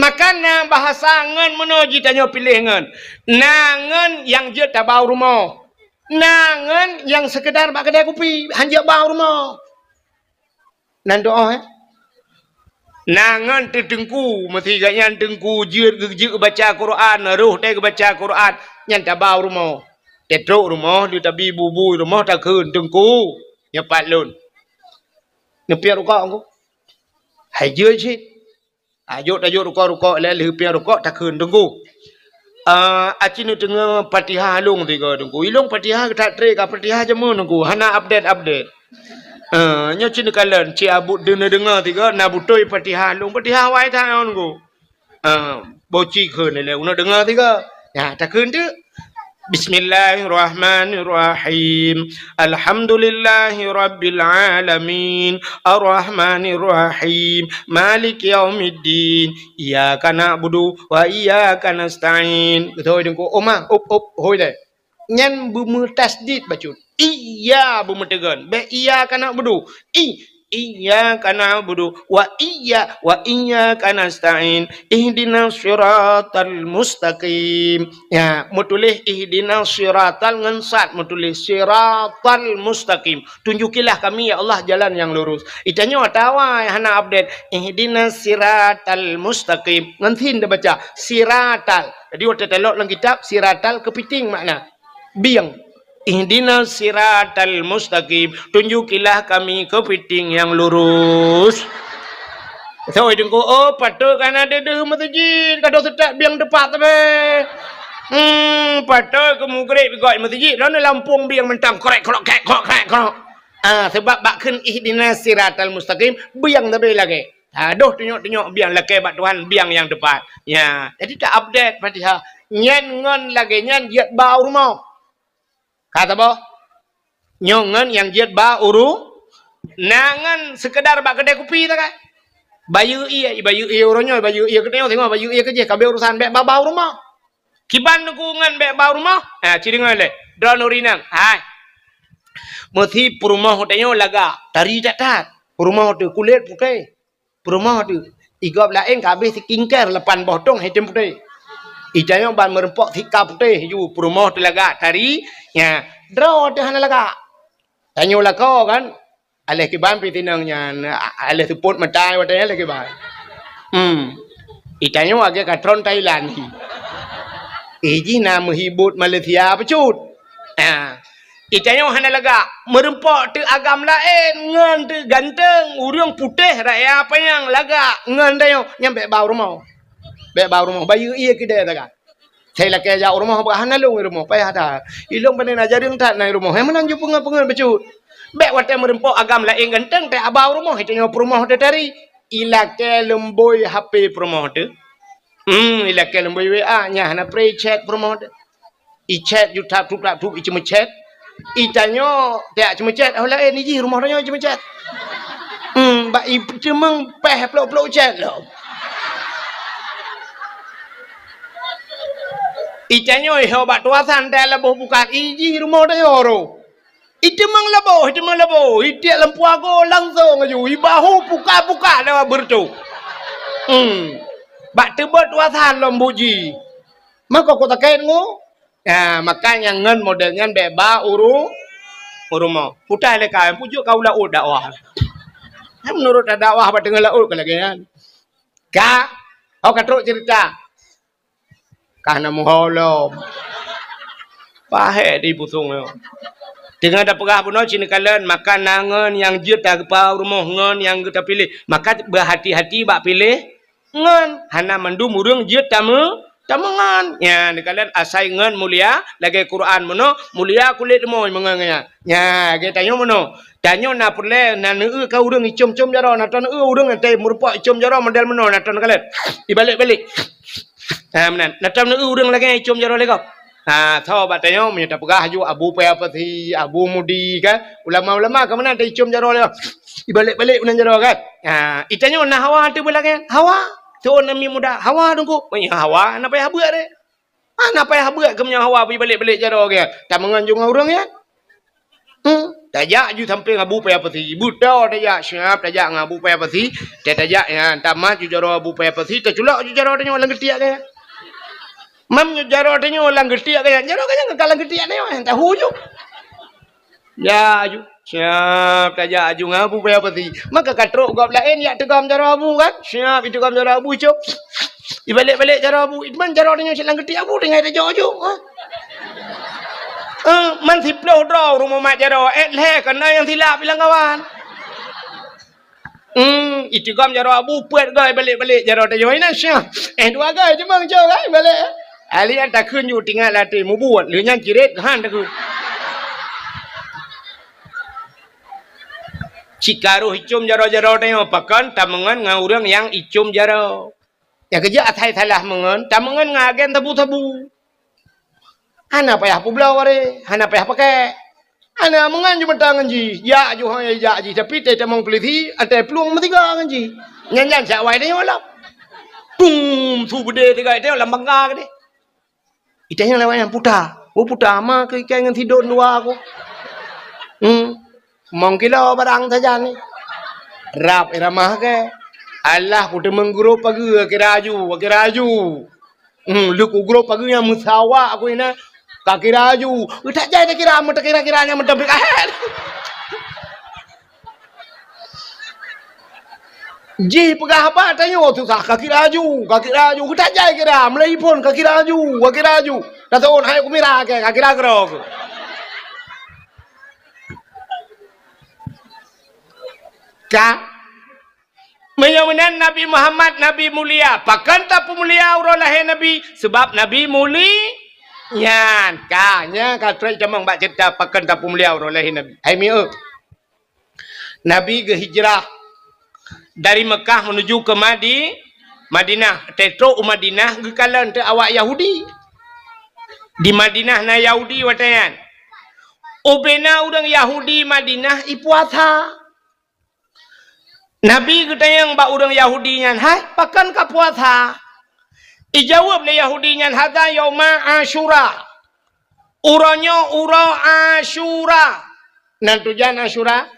Speaker 1: Makanya bahasa ngan menuju tanya pilih ngan. Nangan yang je tak bau rumah. Nangan yang sekedar bak kedai kopi hanya bau rumah. Nan doa Nangan tertengku mesti gaknya tengku je baca Quran, roh dia baca Quran yang tak bau rumah. Tetruk rumah dia tabi bubu rumah tak keun tengku. Ya patlun. Nepiak rukak aku. Hai je cik. Ajut rukak le lepian rukak tak keun tengku. Aci nu tengah Fatihah long tiga tengku. Ilong Fatihah tak trek Fatihah jamu tengku. Hana update. Nya cina kalan ci abut dengar tiga na butoi Fatihah long Fatihah wai ta tengku. Boci keun le una dengar tiga. Ya tak keun tu. Bismillahirrahmanirrahim. Alhamdulillahi rabbil alamin. Ar-Rahmanirrahim. Malik yaumiddin. Iyyaka na'budu wa iyyaka nasta'in. Thôi đừng có ôm à, ốp hồi đây. Nhân bumi tasdid bacut. Iya bumi tegan. Be iyyaka na'budu. Iyyaka na'budu wa iyyaka nasta'in. Ihdinas siratal mustaqim. Ya, mutulih ihdinas siratal ngensat mutulih siratal mustaqim. Tunjukilah kami ya Allah jalan yang lurus. Itanya tawa hana update ihdinas siratal mustaqim. Ngantin dah baca siratal. Jadi waktu telok dalam kitab siratal kepiting makna biang. Ihdinas siratal mustaqim. Tunjukilah kami kepiting yang lurus. So dengko patut kan ada deh masjid kado setak biang depan tu be. Patut ke mugrib goi masjid lawan Lampung biang mentang korek. Sebab bak ken ihdinas siratal mustaqim biang tu be lagi. Aduh tunjuk biang lagi bak Tuhan biang yang depan. Ya, jadi tak update Fatihah. Nyen ngon lagi nyen jiat bau rumah. Kata apa? Nyongan yang jiat ba uru nangan sekedar bak kedai kopi tak kan? Bayu iya orangnya bayu iya kedai tengok bayu iya kerja kabel urusan bek bau rumah. Kiban nukungan bek bau rumah. Ciri ngale. Drone urinang. Hai. Mesti perumah hotelnya laga tari tat. Perumah hotel kulit putih. Perumah hotel igap lain kabeh sikingker lepan botong hitam putih. Ijanya ban merempok tika putih ju perumah telaga tari nya draw de hana laga tanyo lako kan ale ki ban pitinang nya ale support matai wate ale ki ban itanyo age katron Thailand iji na menghibut Malaysia pecut itanyo hana laga merempok te agam lain ngan te ganteng urang putih raya apa yang laga ngan tayo nyampe bau rumah be bau rumah bayu iya kide daga saya laki aja rumah bahana lu rumah payah dah ilong panen ajar yang tak naik rumah yang menanju pengen becut be wate merempok agam lain ganteng te abau rumah itu nyo rumah de dari ilake lemboy HP rumah de ilake lemboy WA nya hana pre chat rumah de i chat you tap tu i cuma chat itanyo te cuma chat lain ni ji rumah nyo cuma chat ba i cuma peh plok chat lo. Icanyo bak tuasan dah leboh bukan iji rumah dah yoro. Itu mang leboh. Itiak lempu aku langsung aja. Ibahu buka dah bertu. Bak tebak tuasan lembuji. Maka kau tak kain ngo. Ya makanya ngan modelnya beba rumah. Putah lekai pujuk kau laut dakwah. Menurut dakwah apa dengan laut kalau kan. Kak, kau katruk cerita. Karena muholom. Pahek di pusung yo. Dengan ada perah pun cina kalian makan nangan yang je tak apa rumah ngan yang kita pilih. Maka berhati-hati bak pilih ngan. Hana mandum urang je tamu tamangan. Ya, ni kalian asai ngan mulia lagi Quran mono mulia kulit moy mengangnya. Ya, kita tanya mono. Tanya na perle na neu ka urang icom-com jaro na tan urang ante merupa icom jaro model mono na tan kalian. Dibalik-balik. Ha menan. Na tan neu urang lagi icom jaro lego. Ha, tahu batanya minta pegah ju Abu Payapati, Abu Mudi kan. Ulama-ulama ke mana ada icom jaro lego. Dibalik-balik menan jaro kan. Ha, itanya na hawa tu belakang. Hawa. Tu nami muda. Hawa dongku. Ya hawa na payah buat de. Ha, na payah buat ke punya hawa balik-balik jaro kan. Tak menganjung urang ya. Tajak ju sampai Abu Payapati. Buta tajak siap tajak Abu Payapati. Tajak ya tamat ju jaro Abu Payapati. Terculak ju jaro tanya orang getiak ke. Mam ju jaro tanya orang getiak ke. Jaro ke jangan kalang getiak ni tahu ju. Ya ju siap tajak ju Abu Payapati. Maka katruk gop lain ya tegam jaro Abu kan. Siap itu gam jaro Abu cuk. Dibalik-balik jaro Abu. Itman jaro tanya silang getiak Abu dengan tajak ju. Man 10 โล rumah mak jaro leh kena yang silap bilang kawan. Itu gam jaro Abu puat gai balik-balik jaro tanya ina syah. Dua gai je bang jauh gai balik. Ali tak kunอยู่ tinggal latih mu buat หรือยัง kiret han tak kun. Cikaru icum jaro-jaro tanya pakan tamangan ngau urang yang icum jaro. Ya kerja atai salah mengan tamangan ngagen tabu-tabu. Hana payah publau wari, hana payah pakai. Hana mengan cuma tangan ji, ya ju hanya ya ji, tapi tete mong peliti, ante peluang metiga kan ji. Nyanyan cawai dia olah. Tum, tu bude tiga dia olah bangga ke dia. Itu yang lawan yang putar. Oh putar ama ke ikan yang tidur dua aku. Mong kilo barang saja ni. Rap ramah ke. Allah kudu mengguru pagi kiraju, kiraju. Lu kuguru pagi yang musawa aku ini. Kaki raju, tak jadi kira, muda kira-kiranya muda berkahan. Ji pegah apa tanya waktu sah kaki raju, tak jadi kira, mulai pun kaki raju. Datang hai kumira ke kaki raju. Kak, menyamanan Nabi Muhammad Nabi mulia, pakan tak mulia urang lahir Nabi sebab Nabi mulia. Nyan, kanya katrai jamang bak cerita pakan tapu mulia oleh Nabi. Hai miu. Nabi ke hijrah dari Mekah menuju ke Madinah. Tetro Madinah ke kalan te awak Yahudi. Di Madinah na Yahudi watayan. Ubena urang Yahudi Madinah ipuasa. Nabi ketayang bak urang Yahudi nyan, "Hai, pakan ka puasa?" Ijawab le Yahudi nyan hada yauma Asyura. Uranya ura Asyura. Nan tujuan Asyura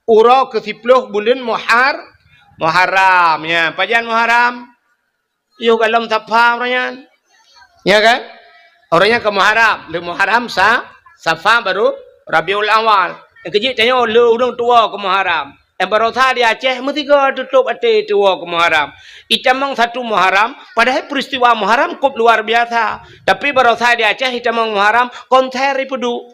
Speaker 1: ura ke-10 bulan Muharram ya. Pajan Muharram. Yo kalam Safa orangnya. Ya kan? Orangnya ke Muharram, le Muharram Safa baru Rabiul Awal. Yang kecil tanya le urang tua ke Muharram. Barotha di Aceh mesti ke tutup ate tua ke Muharram. Itamang satu Muharram, padahal peristiwa Muharram cukup luar biasa. Tapi barotha di Aceh itamang Muharram konser ipudu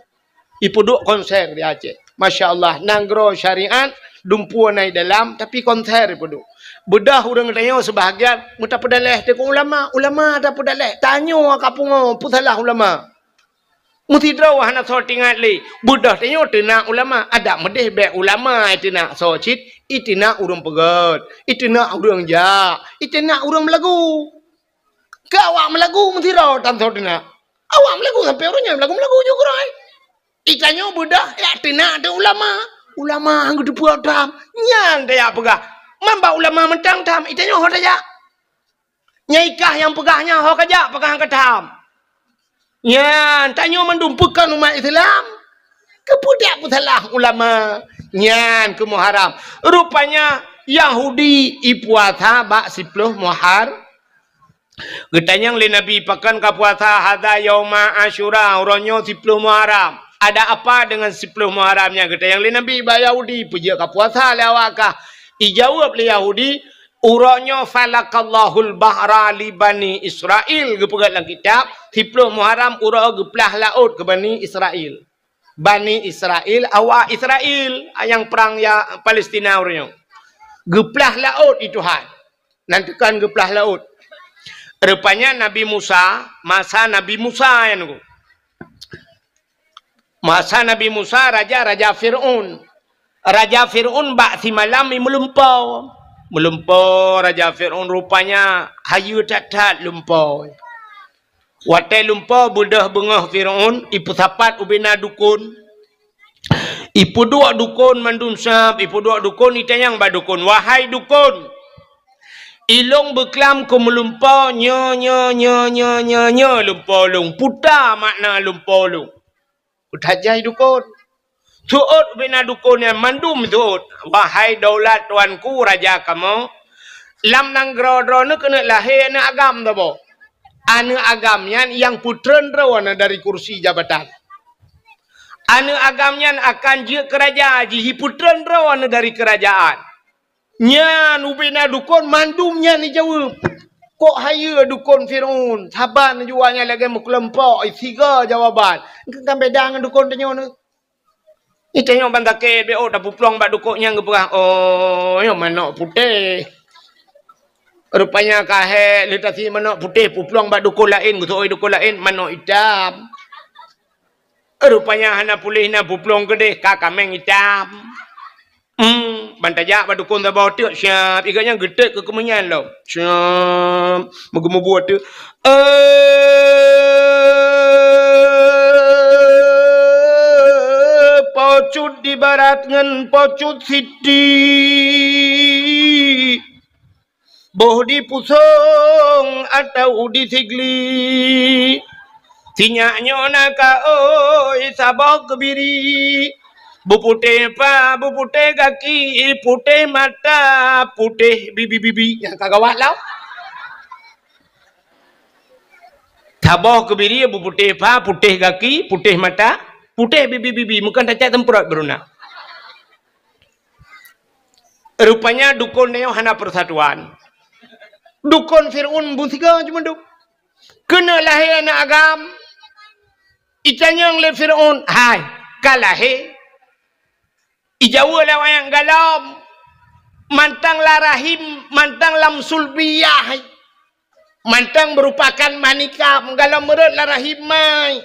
Speaker 1: konser di Aceh. Masya Allah, nanggro syariat dumpu naik dalam tapi konser ipudu. Bedah urang tanya sebahagian muta pedaleh te ulama ada pedaleh. Tanya kapung putalah ulama. Mesti draw hana so tingat le. Budah tanya tina ulama ada medeh be ulama itina so cit itina urang pegat. Itina urang ja. Itina urang melagu. Ka awak melagu mesti draw tan so tina. Awak melagu sampai orangnya melagu juga rai. Itanya budah ya tina ada ulama. Ulama anggo dibuat dam. Nyan dia pegah. Mamba ulama mentang tam itanya ho daya. Nyaikah yang pegahnya ho kaja pegah ketam. Ya, tanya mendumpukan umat Islam. Kepudak putalah ulama. Nyan ke Muharram. Rupanya Yahudi ipuasa bak 10 Muharram. Getanyang le Nabi pakan ka puasa hada yauma Asyura uronyo 10 Muharram. Ada apa dengan 10 Muharramnya? Getanyang le Nabi ba Yahudi puja ka puasa le awakah. Ijawab le Yahudi Uranya falakallahul bahra li bani Israel gepegat dalam kitab 10 Muharram ura geplah laut ke Bani Israel. Bani Israel awak Israel yang perang ya Palestina uranya. Geplah laut itu Tuhan. Nanti kan geplah laut. Rupanya Nabi Musa, masa Nabi Musa yang nunggu. Masa Nabi Musa raja Fir'aun. Raja Fir'aun bak si malam melumpau. Melumpau Raja Fir'aun rupanya hayu tak lumpau. Watai lumpau budah bengah Fir'aun ipu sapat ubina dukun. Ipu dua dukun mandum sab, ipu dua dukun itayang ba dukun. Wahai dukun, ilong beklam ku melumpau nya lumpau long. Puta makna lumpau long. Utajai dukun. Tuut bina dukun yang mandum tuut. Wahai daulat tuanku raja kamu. Lam nang gro-gro ni kena lahir ni agam tu bo. Anu agamnya yang putren rawan dari kursi jabatan. Anu agamnya akan je kerajaan. Jihi putren rawan dari kerajaan. Nya ubina dukun mandumnya ni jawab. Kok haya dukun Fir'aun. Saban jualnya lagi mukelempok. Tiga jawaban. Kan beda dengan dukun tanya ni. Ini tengok bantakit, oh, dah puplong bak dukuknya ke perang. Oh, yang manok putih. Rupanya kahek, letasi manok putih, puplong bak dukuk lain, gusoi dukuk lain, manok hitam. Rupanya hana pulih na puplong gede, kakameng hitam. Bantajak bak dukun tak bawa tu, siap. Ikatnya gede ke kemenyan lo. Siap. Moga-moga tu. Pocut di barat ngan pocut siti boh di pusong atau di sigli sinyaknya naka oi sabok kebiri bupute pa bupute kaki putih mata putih bibi yang kagawat lau sabok kebiri bupute pa putih kaki putih mata putih bibi-bibi, bukan cacat temperat beruna. Rupanya dukun dia hana persatuan. Dukun Fir'aun buntiga cuma duk. Kena lahir anak agam. Icanyang le Fir'aun. Hai, kalahir. Ijawa lah wayang galam. Mantang larahim, mantang lam sulbiyah. Mantang merupakan manikah. Galam merut larahim mai.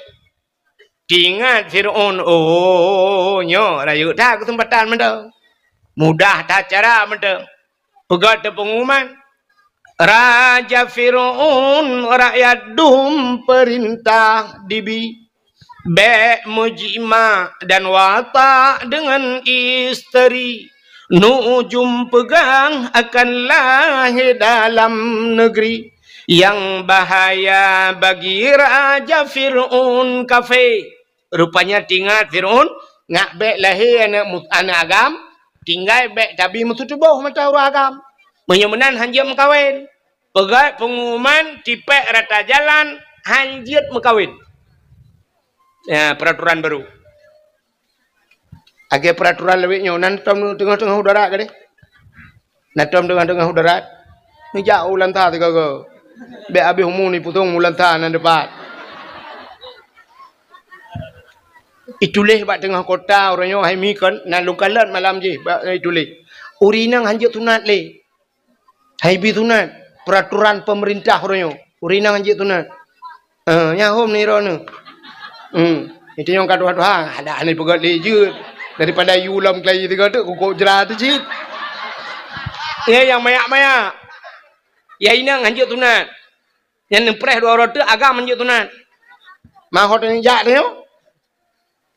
Speaker 1: Ingat Fir'aun, oh, nyo, rayu dah kesempatan menda. Mudah tak cara menda. Pegat pengumuman. Raja Fir'aun, rakyat dum perintah dibi. Be mujima dan watak dengan isteri. Nujum pegang akan lahir dalam negeri. Yang bahaya bagi Raja Fir'aun kafe. Rupanya tinggal Fir'aun ngak bek lahir anak agam, tinggal bek tabi mutu tubuh mata orang agam. Menyemenan hanjir mekawin. Pegat pengumuman tipek rata jalan hanjir mekawin. Ya, peraturan baru. Agak peraturan lebihnya nantom tengah-tengah udara ke deh. Nantom tengah-tengah udara. Ni jauh lantar tiga ke. Bek habis umum ni putung lantar nan depan. Itulah bak tengah kota orangnya hai mi kan nan lukalan malam je bak itulah. Urinang hanjak tunat le. Hai bi tunat peraturan pemerintah orangnya. Urinang hanjak tunat. Nya hom ni ro ni. Itu yang kadu-kadu ada ni pegat le je daripada you lam klai tiga tu kok jerah tu cik. Ya yang mayak-mayak. Ya inang hanjak tunat. Yang nempres dua orang tu agam hanjak tunat. Mahot ni jak tu.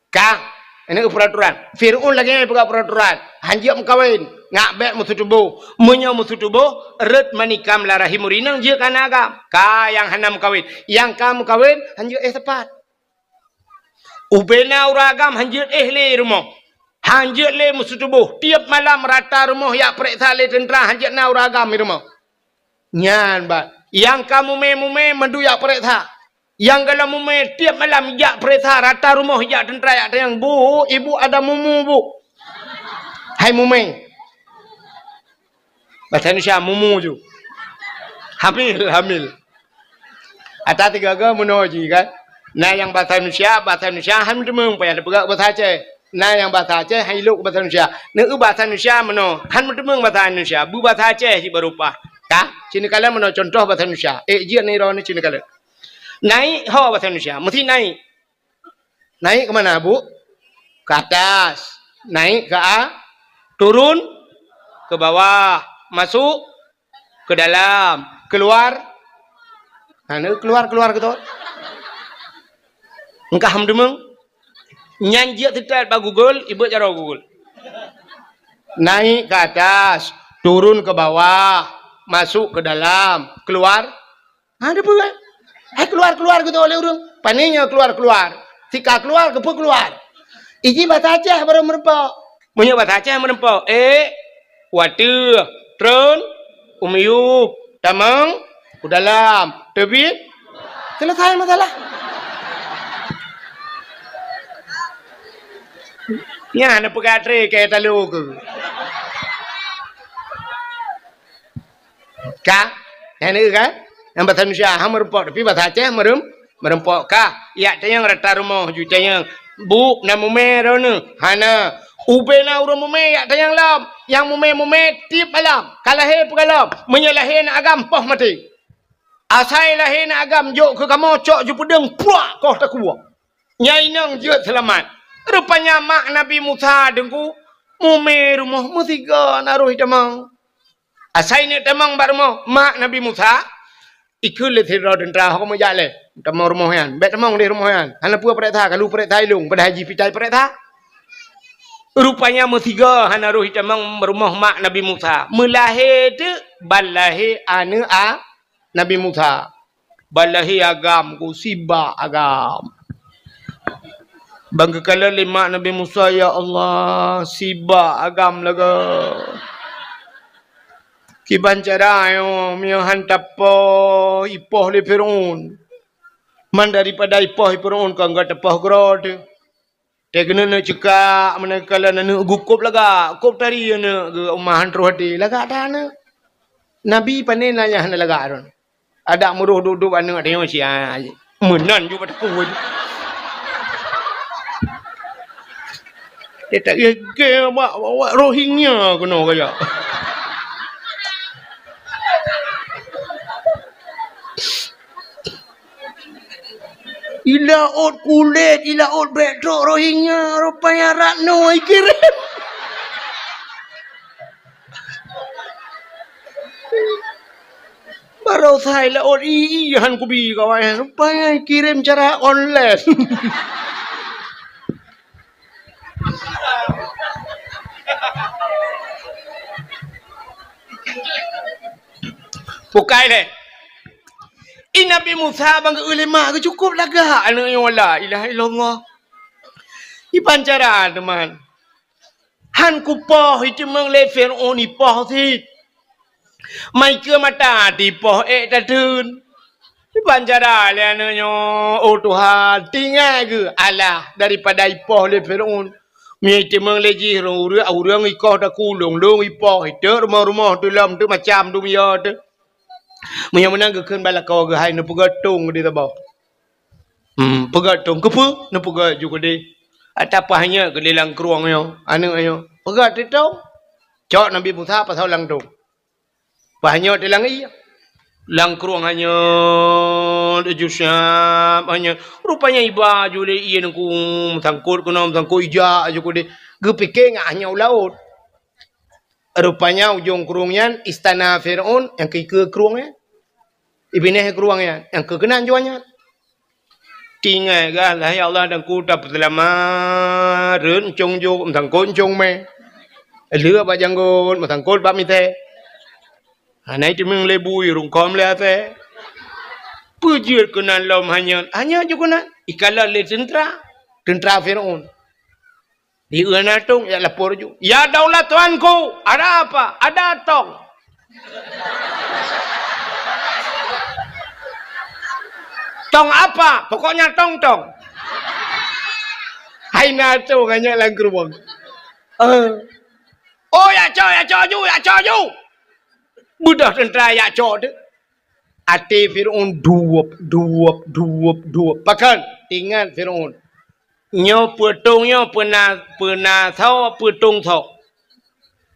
Speaker 1: Kang, ini peraturan. Fir'aun lagi ni pegang peraturan. Hanjak mengkawin, ngak bek musuh tubuh, menyo musuh tubuh, red manikam larahim urinang je kan agam. Ka yang hana mengkawin, yang kamu kawin hanjak tepat. Ubena uragam hanjak le rumah. Hanjak le musuh tubuh. Tiap malam rata rumah yak periksa le tentera hanjak na uragam rumah. Nyan bat. Yang kamu me mendu yak periksa. Yang kalau mume tiap malam jak periksa rata rumah jak tentera jak yang bu, ibu ada mumu bu. Hai mume. Bahasa Indonesia mumu ju. Hamil. Atas tiga ke menuju kan. Nah yang bahasa Indonesia ham demeng payah depegak bahasa Aceh. Nah yang bahasa Aceh hai luk bahasa Indonesia. Neu bahasa Indonesia meno han demeng bahasa Indonesia. Bu bahasa Aceh si berupa. Kah? Cina kala meno contoh bahasa Indonesia. Jia ni ro ni cina kala. Naik ho bahasa Indonesia, mesti naik. Naik ke mana, Bu? Ke atas. Naik ke turun ke bawah, masuk ke dalam, keluar. Keluar gitu. Engkau ham demeng. Nyanjia tidak ba Google, ibu cara Google. Naik ke atas, turun ke bawah, masuk ke dalam, keluar. Ada apa kan? Keluar gitu oleh orang. Paninya keluar. Tika keluar, keluar. Iji bahasa Aceh baru merempok. Punya bahasa Aceh merempok. Watu, tron, umiyuk, tamang, dalam, tebit. Selesai masalah. Ya, ada pegatre kayak talu ke. Kah? Yang ini kan? Yang bahasa Indonesia ham merempok, tapi bahasa Aceh merempok kah? Ya, tayang rata rumah ju tayang. Bu, na mume rona. Hana. Ube na urang mume ya tayang lam. Yang mume tip alam. Kalahe pegalam. Menyalahin agam poh mati. Asai lahin agam jok ke kamu cok ju pedeng puak koh tak kuat. Nyai nang jeut selamat. Rupanya mak Nabi Musa dengku mume rumah mutiga naruh damang. Asai ni damang barmo mak Nabi Musa ikut le thira dendra ho mo jale damang rumah yan. Bet damang di rumah yan. Hana pua pret tha kalu pret thai lung pada haji pitai pret tha. Rupanya mutiga hana ruh damang rumah mak Nabi Musa. Melahir tu balahi anu Nabi Musa. Balahi agam ku siba agam. Bangga kala lima Nabi Musa, ya Allah, siba agam laga. Kiban cara yo miyahan tapo ipoh le Firaun. Man daripada ipoh Firaun kan ga tapoh grod. Te kena na cekak mana kala na gukup laga, kup tari na umahan rohati laga dana. Nabi panen nanya hana laga aron. Ada muruh duduk anu ada yang sia. Menan ju pada ku. Dia tak gege bawa Rohingya kena kaya. Ilaut kulit, ilaut bedok Rohingya, rupanya Ratno kirim. Baru saya laut han kubi kawan, rupanya kirim cara online. Bukai deh. Ini Nabi Musa bangga ulama ke cukup laga anu yang la ilaha illallah. Di pancara teman. Han kupoh itu mengle Firaun ipoh ti. Mai ke mata di poh tadun. Di pancara le anu nyo oh Tuhan tinggal ke Allah daripada ipoh le Firaun. Mi itu mengle ji urang ikoh dak kulung long ipoh itu rumah-rumah tu lam tu macam tu ya tu. Maya menang ke keun bala kau ke hai nu pegatung di tabau. Pegatung kepu nu pegat juga di. Atapahnya ke lelang keruang yo. Anu ayo. Pegat itu. Cok Nabi Musa pasal lang tu. Pahnya telang iya. Lang keruang hanya jusyam hanya rupanya iba jule iya nku sangkut kuno sangkut ija juga di. Gepike hanya laut. Rupanya ujung kerungnya istana Firaun yang ke kerungnya. Ibineh kerungnya yang kekenan juanya. Tinggal lah ya Allah dan ku dapat lama ren chung ju thằng côn chung me. Lửa ba janggon thằng côn ba mi the. Nãy thì mình lấy bùi rung com le the. Pujir kenan lom hanya juga na ikala le tentara Firaun. Di Uanatung ya lapor juga. Ya daulat tuanku, ada apa? Ada tong. Tong apa? Pokoknya tong. Hai na tu hanya langkeruang. Oh ya cho ju. Budak tentera yak cok tu. Ati Fir'aun duap. Pakan ingat Fir'aun. Nyo petungnya pernah tahu petung tahu.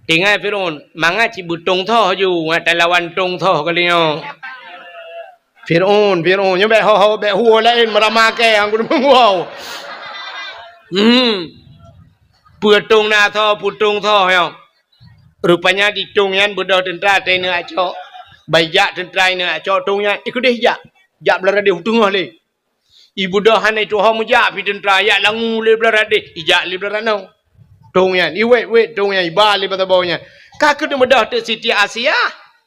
Speaker 1: Ingat Fir'aun, manga ci butung tahu ju ngata lawan tung tahu kali nyo. Fir'aun nyo be ho be huo lain meramake ang kudu wow. Petung na tahu putung tahu yo. Rupanya di tungyan budak tentera tena acok. Bayak tentera ina acok tungnya ikut deh jak. Jak belara deh tungah le. Ibu dah hanai tu hom jak pi tentera yak langu le belara deh. Ijak le belara nau. Tungnya i wait tungnya i ba le bata bawnya. Ka ke mudah te Siti Asia.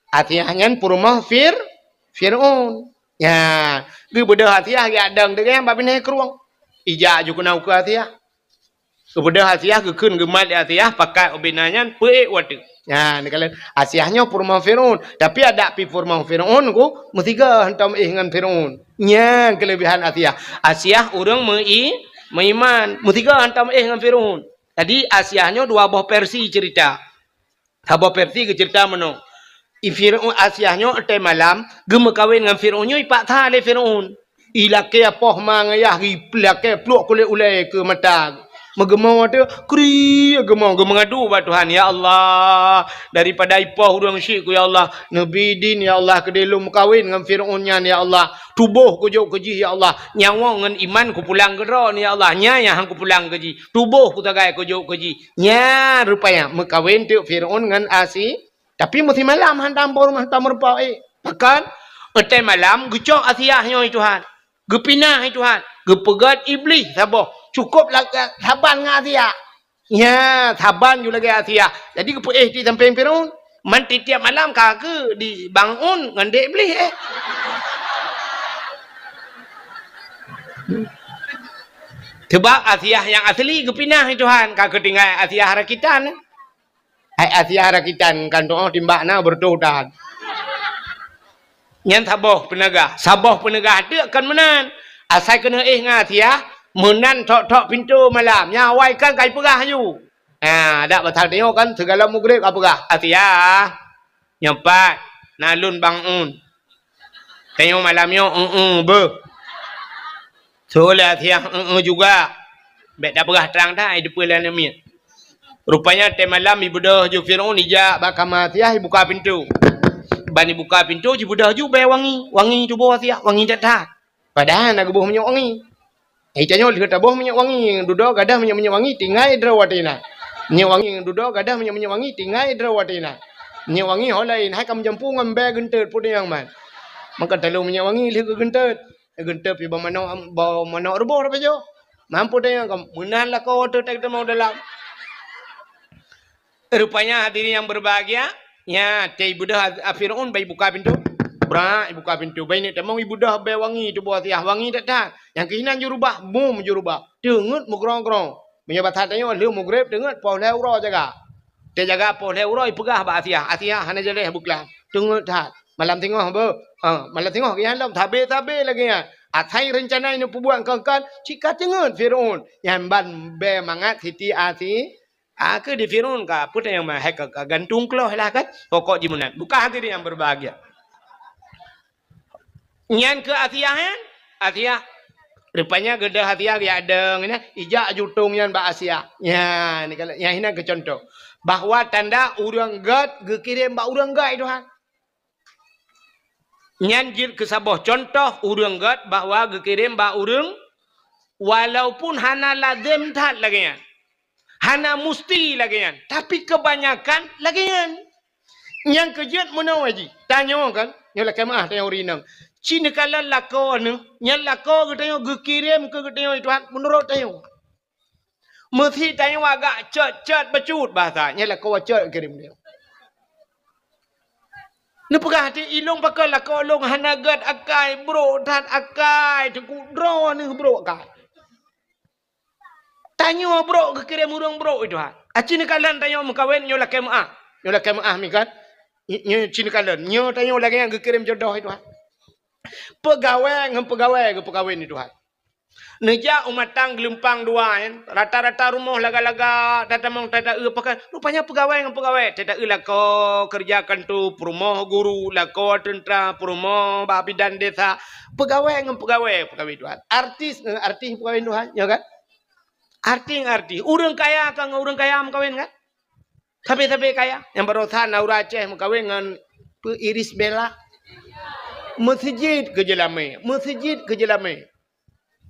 Speaker 1: Asia ngan purma Fir'aun. Ya, ge budak Asia ge adang de yang babin he keruang. Ijak ju kenau ke Asia. Kepada Asia ke kun gemat Asia pakai obinanya pe watu. Ya, ni kalau Asiahnya purma Fir'aun, tapi ada pi purma Fir'aun ku mesti ga hantam dengan Fir'aun. Nya kelebihan Asia. Asia orang meiman, mesti ga hantam dengan Fir'aun. Tadi Asiahnya dua buah versi cerita. Dua versi ke cerita mano. Fir'aun Asiahnya ate malam gem kawin dengan Fir'aunnya ipak tha le Fir'aun. Ilake apoh mangayah iplake pluk kule ulai ke mata. Megemau ada kri gemau mengadu ba Tuhan ya Allah daripada ipah urang syirk ya Allah nabi din ya Allah kedelum kawin dengan Fir'aun ya Allah tubuh ku jauh keji ya Allah nyawa ngan iman ku pulang gero ni ya Allah nya hang ku pulang keji tubuh ku tagai ku jauh keji nya rupanya mekawin tu Fir'aun ngan Asi tapi mesti malam hantam rumah hantam merpa pakan etai malam gecok Asiahnya Tuhan gepinah Tuhan gepegat iblis saboh cukup lah saban dengan Asia. Ya, saban juga lagi Asia. Jadi ke di samping Fir'aun. Man tiap malam kaki dibangun dengan dek iblis Sebab Asia yang asli kepinah Tuhan. Kaki tinggal Asia harakitan. Hai Asia harakitan kan doa timbak na berdoa. Yang saboh penegah dia akan menan. Asal kena dengan Asia. Menan tok pintu malam nyawai kan kai perah you. Ada batal tengok kan segala mugrib apa perah. Atia. Nyampat nalun bangun. Tengok malamnya be. Soalnya Atia juga. Bet dah perah terang dah depan lan mi. Rupanya tem malam ibu dah ju Fir'aun ija bakama Atia buka pintu. Bani buka pintu ibu dah ju bay wangi tu bawah Atia wangi dah. Padahal nak buah minyak wangi. Icanya lihat tabuh minyak wangi duduk gadah minyak wangi tinggai drawatina. Minyak wangi duduk gadah minyak wangi tinggai drawatina. Minyak wangi holain hai kam jampu ngambe gentet pun yang man. Maka telu minyak wangi lihat gentet. Gentet pi mano reboh apa jo. Mampu dia kam menan lah kau tu tak mau dalam. Rupanya hadirin yang berbahagia, ya teh budak Fir'aun bayi buka pintu. Bra buka pintu bayi ni temang ibu dah bay wangi tu buat tiah wangi tak. Yang kehinan jurubah, bum jurubah. Dengut mugrong-grong. Menyebab tanya lu mugrib dengut pau leuro jaga. Dia jaga pau leuro ipegah ba Asia. Asia hana jeleh buklah. Dengut tat. Malam tengok be. Malam tengok kian lam tabe lagi ya. Atai rencana ini pubuan kan cika dengut Fir'aun. Yang ban be mangat Siti Asi. Ke di Fir'aun ka puta yang mah hek gantung kloh lah kan. Pokok jimunan. Buka hadirin yang berbahagia. Nyan ke Asia kan? Asia. Rupanya gede Asia dia ada ni ijak jutung yang ba Asia. Ya, ni kalau yang ini ke contoh. Bahwa tanda urang gad gekirim ba urang gad Tuhan. Nyan jil ke saboh contoh urang gad bahwa gekirim ba urang walaupun hana lazim tat lagi yan. Hana musti lagi yan. Tapi kebanyakan lagi yan. Yang kejut menau aji. Tanya kan, nyola kemah tanya urinang. Cina kalau lako ni, yang lako kita yang gekirim ke kita yang Tuhan menurut tayo. Mesti tayo agak cat becut bahasa, yang lako cat kirim dia. Ni pegah hati ilung pakai lako long hanagat akai bro dan akai teku draw ni bro akai. Tanyo bro gekirim urang bro itu ha. Cina kalau tayo mengkawin nyola kemah mikat. Nyo cina kalau nyo tayo lagi yang gekirim jodoh itu ha. Pegawai ke pegawai ni Tuhan. Nejak umatang gelumpang dua kan. Rata-rata rumah laga-laga datamang tada pakai. Rupanya pegawai dengan pegawai. Tada lah kau kerjakan tu rumah guru, lah kau tentera, rumah babidan desa. Pegawai dengan pegawai Tuhan. Artis dengan artis pegawai Tuhan, ya kan? Arti. Orang kaya kan dengan orang kaya mengkawin kan? Tapi kaya. Yang berusaha Naura Aceh mengkawin dengan Iris Bella. Masjid ke Jelame.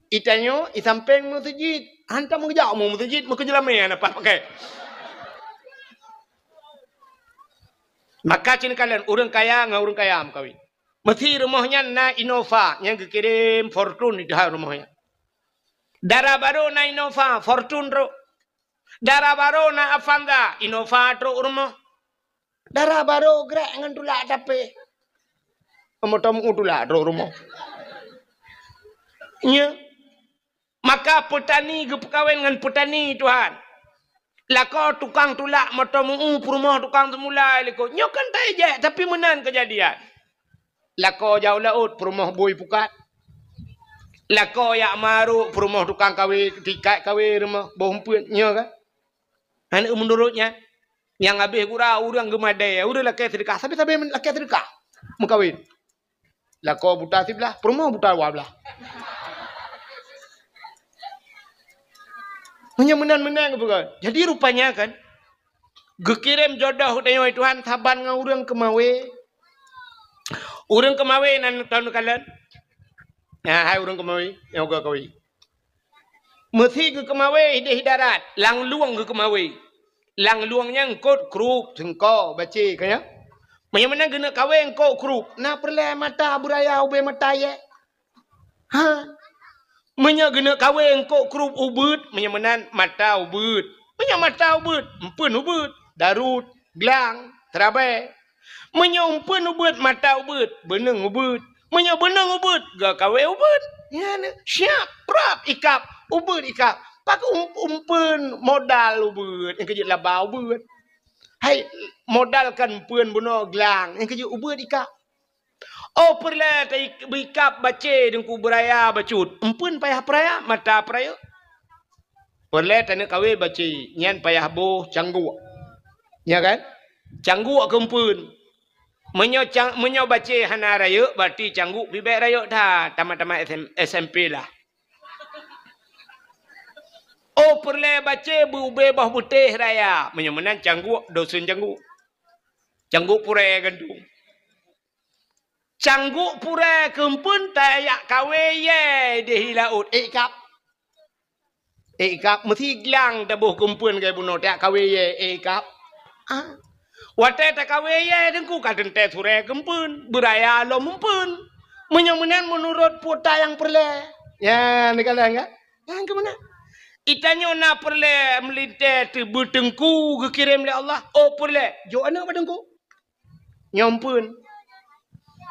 Speaker 1: Itanyo, isampeng masjid. Hantar mengejar mau masjid, mau kejelamai apa pakai. Maka cina kalian, orang kaya dengan orang kaya kawin. Mesti rumahnya na Innova, yang kirim Fortune itu rumahnya. Darah baru na Innova, Fortune ro. Darah baru na Avanza, Innova ro rumah. Darah baru gerak dengan tulak tapi. Kamu tulak ro rumah. Nya. Maka petani kawin dengan petani Tuhan. Lako tukang tulak matamu rumah tukang semula liko. Nyokan tak je tapi menan kejadian. Lako jauh laut rumah boy pukat. Lako yak maru rumah tukang kawin tikai kawin rumah bompun nyo kan. Han menurutnya yang habis gura orang gemadai udah laki sedekah tapi laki sedekah mengkawin. Lako buta sebelah rumah buta wablah. Hanya menang-menang bukan. Jadi rupanya kan gekirim jodoh tanya Tuhan saban dengan orang kemawe. Orang kemawe nan tahun kalian. Ya hai orang kemawe yang gak kawi. Mesti ke kemawe hidup darat, lang luang ke kemawe. Lang luangnya engkau krup sengkau baca kaya. Mana guna kawe engkau krup. Na perle mata buraya ube mata ye. Ha. Menya gena kawe engkau krup ubud, menyamanan mata ubud. Menya mata ubud, empun ubud, darut, gelang, terabai. Menya empun ubud, mata ubud, beneng ubud. Menya beneng ubud, gak kawe ubud. Ya ne, siap, prap, ikap, ubud ikap. Pak empun modal ubud, yang kejut labau ubud. Hai, modalkan empun bunuh gelang, yang kejut ubud ikap. Oh perlah bikap baca dengku beraya bacut. Empun payah peraya mata peraya. Perlah tanah kawe baca nyan payah boh canggu. Ya kan? Canggu ke empun. Menyo baca hana raya berarti canggu bibek raya dah tamat-tamat SMP lah. Oh perlah baca bube bah putih raya. Menyemenan canggu dosun canggu. Canggu pura gantung. Cangguk pura kempun tayak kawe ye di laut ikap. Ikap mesti gelang tabuh kempun ke bunuh tayak kawe ye ikap. Ah. Wate tak kawe ye dengku kaden teh sure kempun beraya lo mumpun. Menyemenan menurut puta yang perle. Ya, ni kalian enggak? Yang ke mana? Itanya na perle melinte tu betengku kekirim oleh Allah. Oh perle. Jo anak badengku. Nyompun.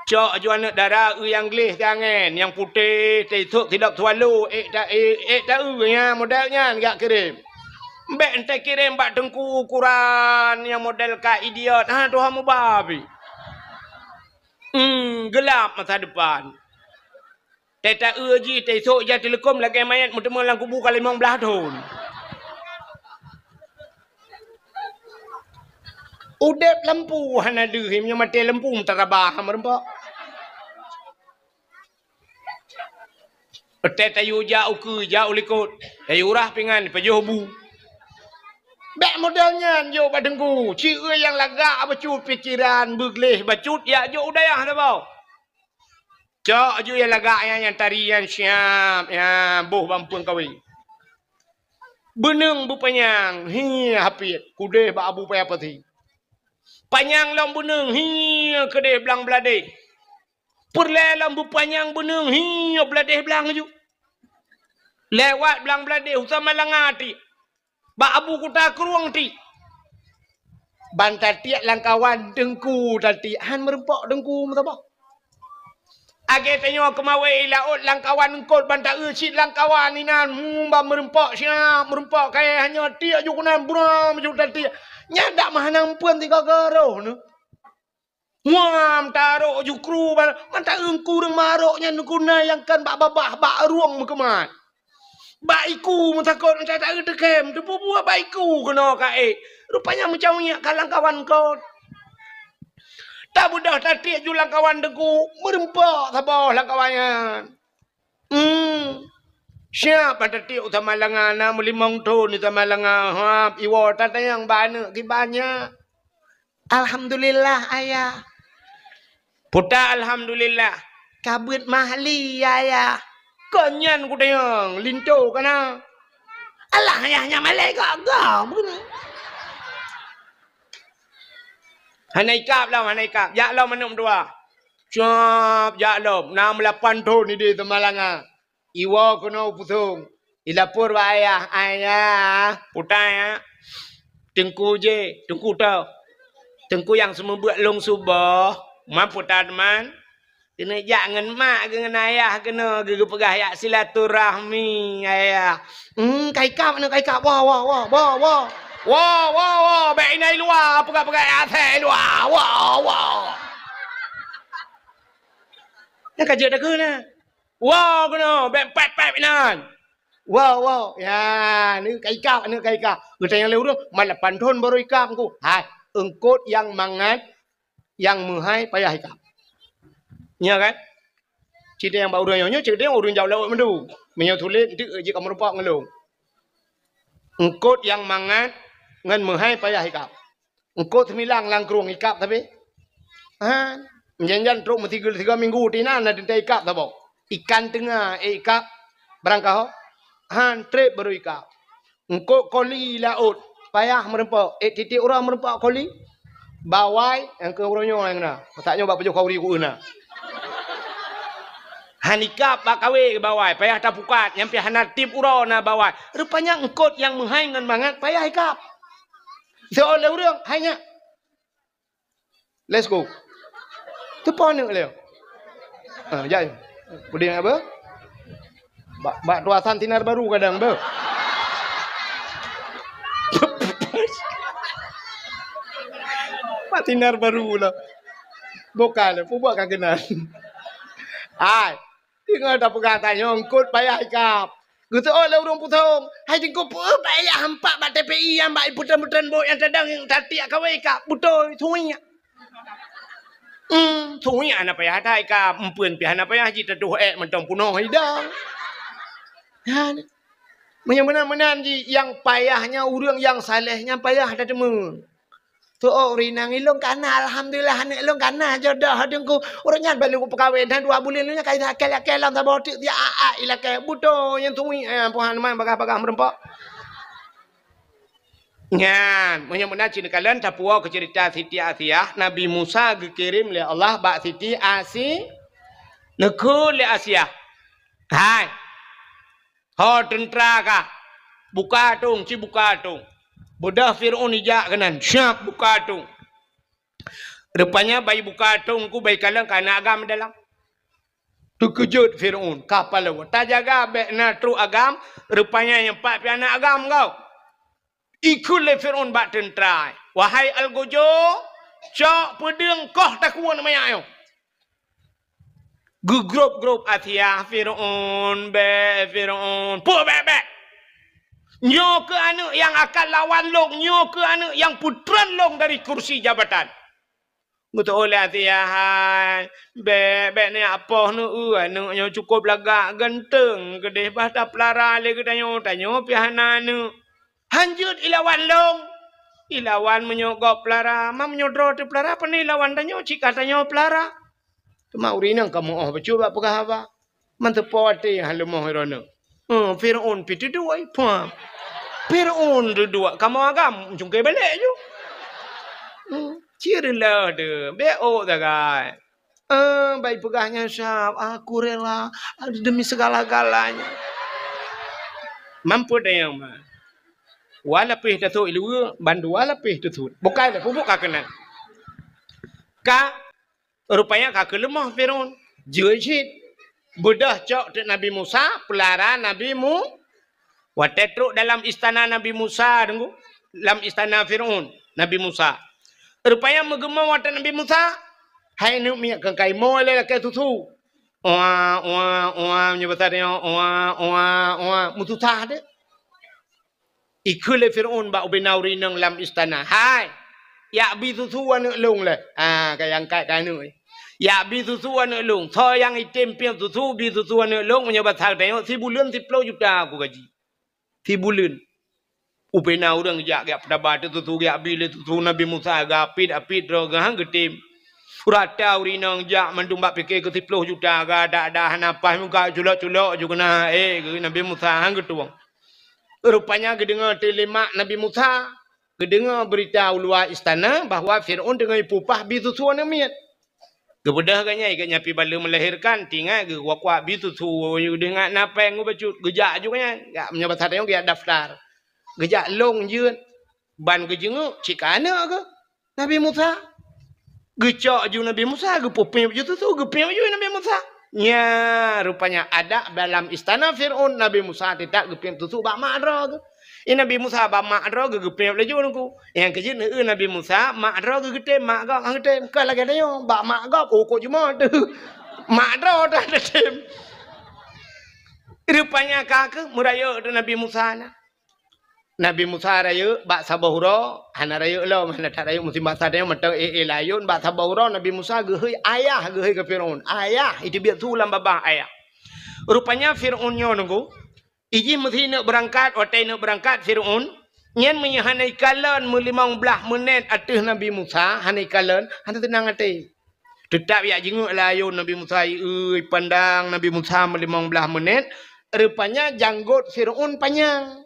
Speaker 1: Cok jual anak darah yang gelih jangan yang putih tidak selalu tak ya modelnya enggak kirim. Mbak ente kirim bak dengku ukuran yang model ka idiot. Ha Tuhan mu babi. Gelap masa depan. Tak uji esok je telekom lagi mayat mutemu lang kubu kali 15 tahun. Udep lampu hana dehim yang mati lampu terabah merempak. Otet tayu jauh ke jauh likut. Tayu rah pingan pajuh bu. Bek modelnya jo badengku. Cik yang lagak bacut pikiran begleh bacut ya jo udayah dah bau. Cok jo yang lagak yang tarian siap ya boh bampun kawi. Beneng bu panyang hi hapit kudeh ba abu payah pati. Panyang lam beneng hi kedeh belang belade. Perle lam bu panyang beneng hi belade belang ju. Lewat belang belade usah malangati. Ba abu kuta keruang ti. Bantar tiak langkawan dengku tadi han merempok dengku mata age tanyo kemawai laut langkawan engkol bantar ucit langkawan inan ba merempok siap merempok kaya hanya tiak jukunan buram ju tadi nyadak mahanang pun tiga garo nu ngam taruh ju kru bantar engku reng maroknya nukuna yang kan bak babah bak ruang mekemat Baiku takut macam tak ada kem. Tu buat baiku kena kae. Rupanya macam ni kalang kawan kau. Tak mudah tatik julang kawan deku. Merempak sabar lah kawannya. Siap pada tatik utama langan na melimong tu ni utama langan. Ha, iwo tata yang banyak banyak. Alhamdulillah ayah. Puta alhamdulillah. Kabut mahli ayah. Konyan ku tayang linto kana. Alah ayahnya malai gagam. Hanai kap lah, hanai kap. Ya lah manum dua. Siap, ya lah. 68 tahun ni di Temalanga. Iwa kena pusung. Ilapur wa ayah. Ayah. Puta ya. Tengku je. Tengku tau. Tengku yang semua buat long subah. Mampu tak teman? Kena jangan mak dengan ayah kena gege pegah ya silaturahmi ayah. Kai kap mana kai kap. Wah. Baik ini luar pegah atas luar. Wah. Nak kerja dah kena. Wah kena baik pep nan. Wah. Ya, ni kai kap. Kita yang lewat malah pantun baru ikap ku. Hai, engkot yang mangat yang muhai payah ikap. Ya kan? Cerita yang baru nyonya, cerita yang urun jauh lewat mendu. Menyatulit itu je kamu rupak ngelung. Engkot yang mangat ngan muhai payah ikap. Engkot semilang langkrung ikap tapi. Ha, jangan teruk mesti 3 minggu tina nak tentai ikap tak bok. Ikan tengah ikap berangkau. Han trip baru ikap. Engkot koli laut payah merempak. Titik orang merempak koli. Bawai yang ke orangnya yang na. Taknya bab pejuh kauri ku na. Hanikap bak kawe ke bawai, payah tak pukat, yang pihak natip urau na bawai. Rupanya engkot yang menghaingan banget, payah ikap. Seolah orang, hanya. Let's go. Tu pon ni leo. Jai. Puding apa? Bak tuasan tinar baru kadang ber. Bak tinar baru lah. Bukan, buat kan kenal. Hai. Tengok dah pegang tanya, engkut payah ikap. Gitu, lah urung putung. Hai jengkut payah hampak bak TPI yang bak putan-putan bot yang tadang yang tati kawai ikap. Betul, thuinya. Thuinya anak payah tak ikap. Empun pihak anak payah jita tuh mentong punuh hidang. Menyamana-mana yang payahnya, urang yang salehnya payah tak temun. Tu rinang ilung kana alhamdulillah anak ilung kana jodoh dengku orangnya balu ku perkahwin dan 2 bulan ni kai akal-akalan tak botik dia ila kai buto yang tungui puhan man bagah-bagah merempak. Ngan menyamuna cina kalian tapua ke cerita Siti Asiyah Nabi Musa dikirim oleh Allah bak Siti Asi neku le Asiyah. Hai. Ho tentera ka. Buka tung, buka tung. Bodah Fir'aun ijak kanan. Siap buka tung. Rupanya bayi buka tung ku bayi kalang kana agam dalam. Terkejut Fir'aun. Kapal lewat. Tak jaga bek na tru agam. Rupanya yang 4 piana agam kau. Ikutlah Fir'aun bak tentera. Wahai Al-Gojo. Cok pedeng koh takuan namanya ayo. Gegrup-grup Asiyah Fir'aun. Fir'aun. Puh bek. Nyo ke anak yang akan lawan long, nyo ke anak yang putran long dari kursi jabatan. Betul oleh Asiyah. Bek ni apa nu anaknya cukup lagak ganteng. Kedeh bahta pelara le tanya pihana nu. Hanjut ilawan long. Ilawan menyogok pelara, mam menyodro tu pelara apa ni ilawan tanya cik katanya pelara. Mau rinang kamu cuba pegah apa? Mantepati halumoh rono. Fir'aun pitu dua pam. Fir'aun dua. Kamu agam jungkai balik je. Cirilah de. Beo dah kai. Baik pegahnya syab. Aku rela demi segala-galanya. Mampu dah yang mah. Walapih tu ilu bandu walapih tu. Bukan dah pupuk kakenan. Ka rupanya kak lemah Fir'aun. Jujit. Budah cok Nabi Musa, pelara Nabi Mu. Watetruk dalam istana Nabi Musa, tunggu. Dalam istana Fir'aun, Nabi Musa. Rupanya menggema watak Nabi Musa. Hai nu minyak kengkai mo le ke tutu. menyebut dia mututah dia. Ikule Fir'aun ba ubinauri nang lam istana. Hai. Ya bi susu anu lung le. Kayang kai kanu. Ya bi susu anu lung. So yang item piang susu bi susu anu lung menyebut hal tengok 10 bulan 10 juta aku gaji. 10 bulan. Upena orang jak pada batu susu ya bi le susu Nabi Musa apit ro gahang getim. Rata uri nang jak mendumbak fikir ke 10 juta ga ada hanapah muka culok-culok juga na Nabi Musa hang getuang. Rupanya kedengar telemak Nabi Musa, kedengar berita luar istana bahawa Fir'aun dengan pupah bisusu namiat. Kebedah kanya ikatnya pi bala melahirkan tinggal ke wakwa bisusu dengan napeng bacut gejak juga nya. Gak menyabat hatanya dia daftar. Gejak long jeun ban gejenguk cikana ke Nabi Musa. Gecak ju Nabi Musa ge popeng bisusu ge peng ju Nabi Musa. Ya, rupanya ada dalam istana Fir'aun Nabi Musa tidak gepem tusu bak makra ke. Nabi Musa bak makra ke gepem laju nungku. Yang kejut Nabi Musa makra ke getem mak gak getem ke lagi dia bak mak gak kok cuma tu. Makra dah getem. Rupanya kak muraya tu Nabi Musa na. Nabi Musa raya bak sabahura hana raya lo hana tak raya musim bahasa dia mentang layun bak sabahura Nabi Musa gehoi ayah gehoi ke Firaun ayah itu biar sulam babah ayah. Rupanya Firaun nyo nunggu iji mesti nak berangkat otai nak berangkat Firaun nyen menyahanai kalan 15 menit atas Nabi Musa hanai kalan hana tenang ate. Tetap ya jenguk layun Nabi Musa pandang Nabi Musa 15 menit rupanya janggut Firaun panjang.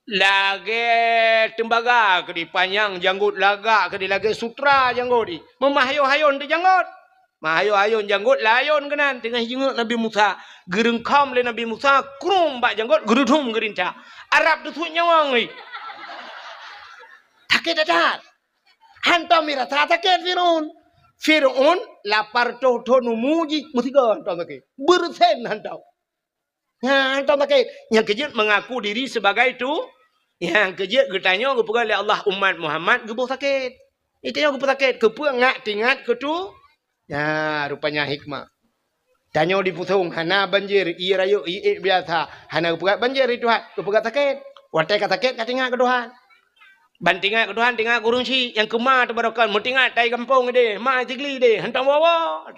Speaker 1: Lagi tembaga ke di panjang janggut lagak ke di lagi sutra janggut di memahayu-hayun di janggut mahayu-hayun janggut layun kenan tengah jenguk Nabi Musa gerengkam le Nabi Musa krum bak janggut gerudum gerinca Arab tu nyawang ni takut dadat hantam mira takut Fir'aun lapar to numuji mutiga hantam takut bersen hantam. Hantam takut yang kejut mengaku diri sebagai itu yang kejut getanya kepuga oleh Allah umat Muhammad gebuh sakit. Itu yang gebuh sakit kepuga ngak tingat ke tu. Ya rupanya hikmah. Tanya di pusung hana banjir i rayu i biasa hana kepuga banjir itu kepuga sakit. Watai kata sakit katingat ke Tuhan. Bantingat ke Tuhan tinggal kurung si yang kemar tu barokan mutingat tai kampung de ma jigli de hantam wawa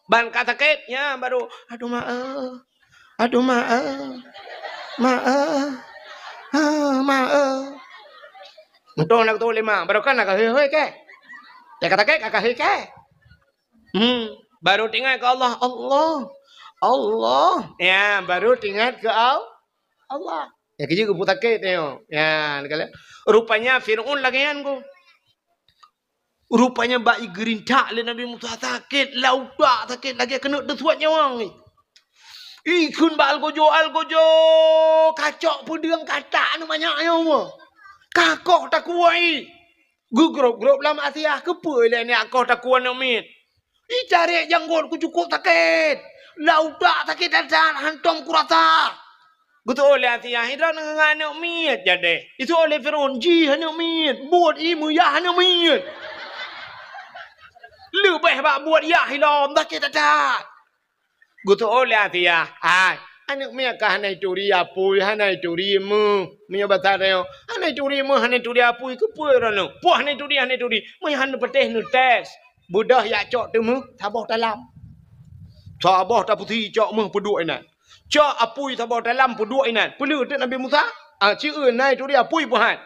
Speaker 1: ban kata sakit ya baru aduh maaf. Untuk nak tu lima, baru kan nak hei ke? Dia kata ke, kakak hei ke? Baru tinggal ke Allah. Ya, baru tinggal ke Allah. Ya kerja ke putak ke tengok. Ya, rupanya Fir'aun lagi kan ko. Rupanya bayi gerintak le Nabi Musa sakit, laudak sakit lagi kena desuat nyawang ni. Ikun ba algojo kacok pudeng kata anu banyak yo. Kakok tak kuai. Gugrop lam Asia kepe le ni akok tak kuan amit. Cari janggut ku cukup sakit. Laudak sakit dan hantom kurasa. Gutu oleh Asia hidra ngano mit jade. Itu oleh Fir'aun ji hanu mit. Buat imu ya hanu mit. Lebih bak buat ya hilom sakit tak. Gutu oleh Asia. Hai. Anak mereka hanai turi apui, hanai turi mu. Mia batareo. Hanai turi mu, hanai turi apui ke pui rano. Puh hanai turi. Mui hanai peteh nu tes. Budah ya cok temu, tabah dalam. Tabah tak putih cok mu peduk inan. Cok apui tabah dalam peduk inan. Perlu tu Nabi Musa. Cik nai turi apui puhan.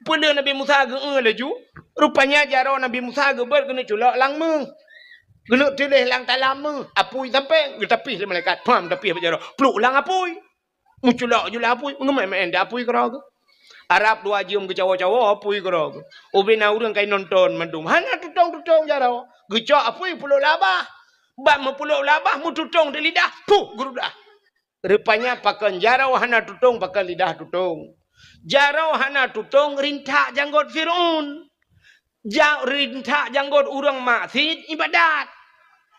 Speaker 1: Perlu Nabi Musa ge laju. Rupanya jaro Nabi Musa ge ber kena culak lang mu. Kena tilih lang talam mu. Apui sampai ke tepi le malaikat. Pam tepi berjaro. Peluk lang apui. Muculak je lah apui. Mengemai enda apui kera ke. Arab dua jam ke cawa-cawa apui kera ke. Ubina urang kai nonton mendum. Hana tutong jaro. Gecak apui peluk labah. Bak mempeluk labah mu tutong di lidah. Puh gerudah. Rupanya pakai jarau hana tutong pakai lidah tutong. Jarau hana tutong rintak janggut Fir'aun. Rintak janggut urang maksiat ibadat.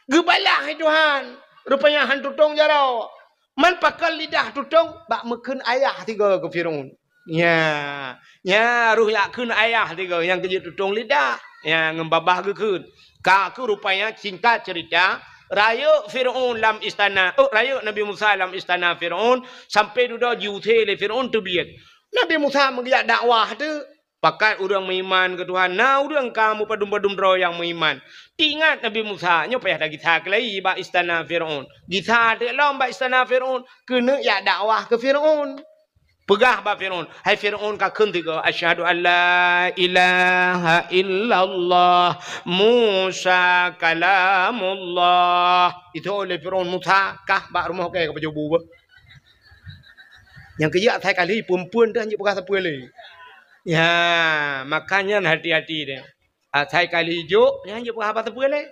Speaker 1: Gebalah Tuhan. Rupanya han tutong jarau. Man pakai lidah tutong bak meken ayah tiga ke Fir'aun. Ya ruh yakin ayah tiga yang kerja tutong lidah. Ya ngembabah gekeun. Kak rupanya singkat cerita Raya Fir'aun dalam istana. Oh, raya Nabi Musa dalam istana Fir'aun. Sampai duduk juthe le Fir'aun terbiat. Nabi Musa mengiak dakwah tu. Pakat orang beriman ke Tuhan. Nah, orang kamu padum-padum roh yang beriman. Ingat Nabi Musa. Nyo payah dah kita kelai ba istana Fir'aun. Kita ada lah ba istana Fir'aun. Kena ya dakwah ke Fir'aun. Pegah ba Fir'aun. Hai Fir'aun ka keun tiga. Asyhadu an la ilaha illallah. Musa kalamullah. Itu oleh Fir'aun Musa. Kah ba rumah ke baju bu. Yang kerja atas kali perempuan dah hanya perkara apa lagi. Ya, makanya hati-hati dia. Atas kali hijau, dia hanya perkara apa lagi.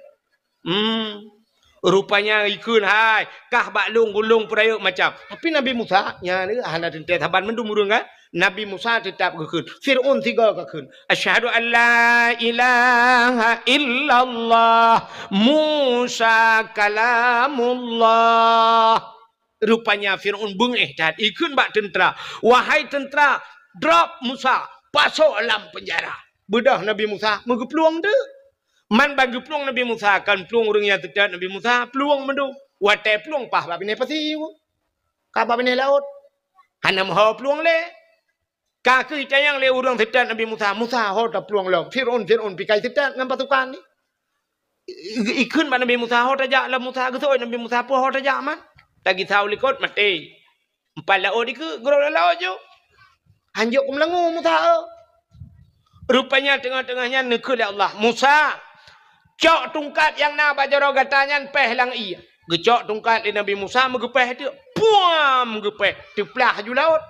Speaker 1: Rupanya ikun hai kah baklung gulung perayuk macam. Tapi Nabi Musa nya ni hana tentet haban mendum urang kan. Nabi Musa tetap keun. Firaun tiga keun. Asyhadu an la ilaha illallah Musa kalamullah. Rupanya Firaun bengeh dan ikun bak tentera. Wahai tentera, drop Musa, pasok dalam penjara. Bedah Nabi Musa mengepeluang tu. Man bagi peluang Nabi Musa kan peluang orang yang terdekat Nabi Musa peluang mendu watai peluang pah bab ini pasti ka bab ini laut hana mau peluang le ka ke yang le orang terdekat Nabi Musa ho ta peluang lo Firaun pikai terdekat ngam pasukan ni ikun ba Nabi Musa ho ta ja la Musa gesoi Nabi Musa po ho ta ja man lagi tahu likot mati empat laut diku gro laut jo hanjuk kumlangu Musa rupanya tengah-tengahnya nekul ya Allah Musa cok tungkat yang na bajaro katanya peh lang iya. Gecok tungkat di Nabi Musa megepeh tu. Puam megepeh. Teplah ju laut.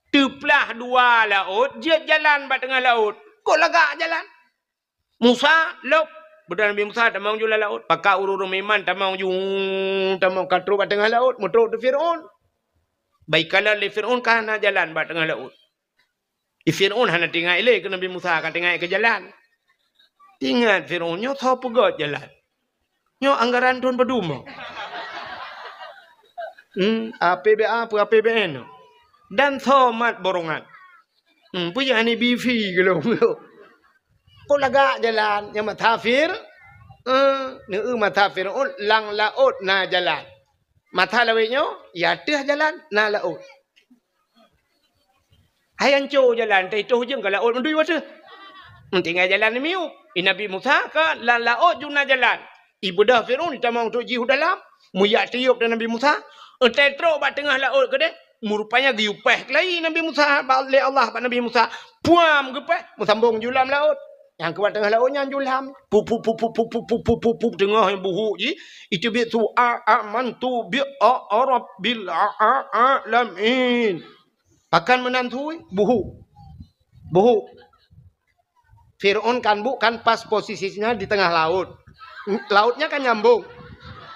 Speaker 1: Teplah dua laut. Dia jalan bat tengah laut. Kok lagak jalan? Musa lop. Bedah Nabi Musa tak mau jula laut. Pakak urur meman tak mau katru bat tengah laut. Mutro tu Fir'aun. Baiklah le Fir'aun kan jalan bat tengah laut. Fir'aun hana tinggal ile ke Nabi Musa kan tinggal ke jalan. Ingat Fir'aun nyo tau pegot jalan. Nyo anggaran tuan berduma. APBA apa APBN. Dan thomat borongan. Punya ni BV kalau. Kok lagak jalan yang matafir. Mata Fir'aun lang laut na jalan. Mata lawe nyo ya teh jalan na laut. Hai anco jalan teh tu jeung ka laut mendui wase. Tinggal jalan ni miu. Nabi Musa ke laut juna jalan. Ibu dah Fir'aun kita mau untuk jihu dalam. Muyak tiup dan Nabi Musa. Tetro bat tengah laut ke deh. Rupanya giupeh kelai Nabi Musa. Oleh Allah pak Nabi Musa. Puam gepeh. Sambung julam laut. Yang kebat tengah lautnya julam. Pup tengah yang buhuk je. Itu bitu amantu bi'arabbil alamin. Akan menantui buhuk. Fir'aun kan bukan pas posisinya di tengah laut. Lautnya kan nyambung.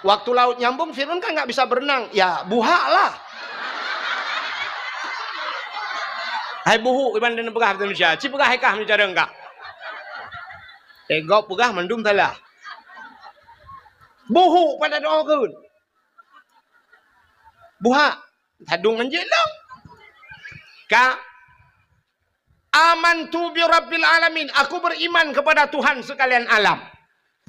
Speaker 1: Waktu laut nyambung, Fir'aun kan nggak bisa berenang. Ya, buhak lah. Hai buhuk iban dan pegah Indonesia. Ci pegah hekah mencara enggak. Tegok pegah mendum salah. Buhuk pada doa kun. Buhak. Hadung anjelang. Ka amantu bi rabbil alamin. Aku beriman kepada Tuhan sekalian alam.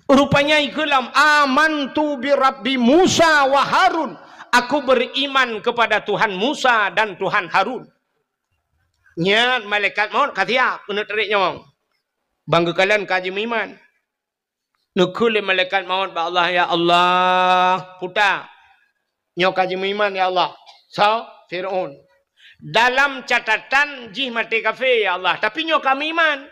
Speaker 1: Rupanya ikulam amantu bi rabbi Musa wa Harun. Aku beriman kepada Tuhan Musa dan Tuhan Harun. Nya malaikat maut katia kena terik nyawang. Bangga kalian kaji iman. Nukul malaikat maut ba Allah ya Allah. Puta. Nyo kaji iman ya Allah. So Fir'aun. Dalam catatan jih mati kafir ya Allah. Tapi nyo kami iman.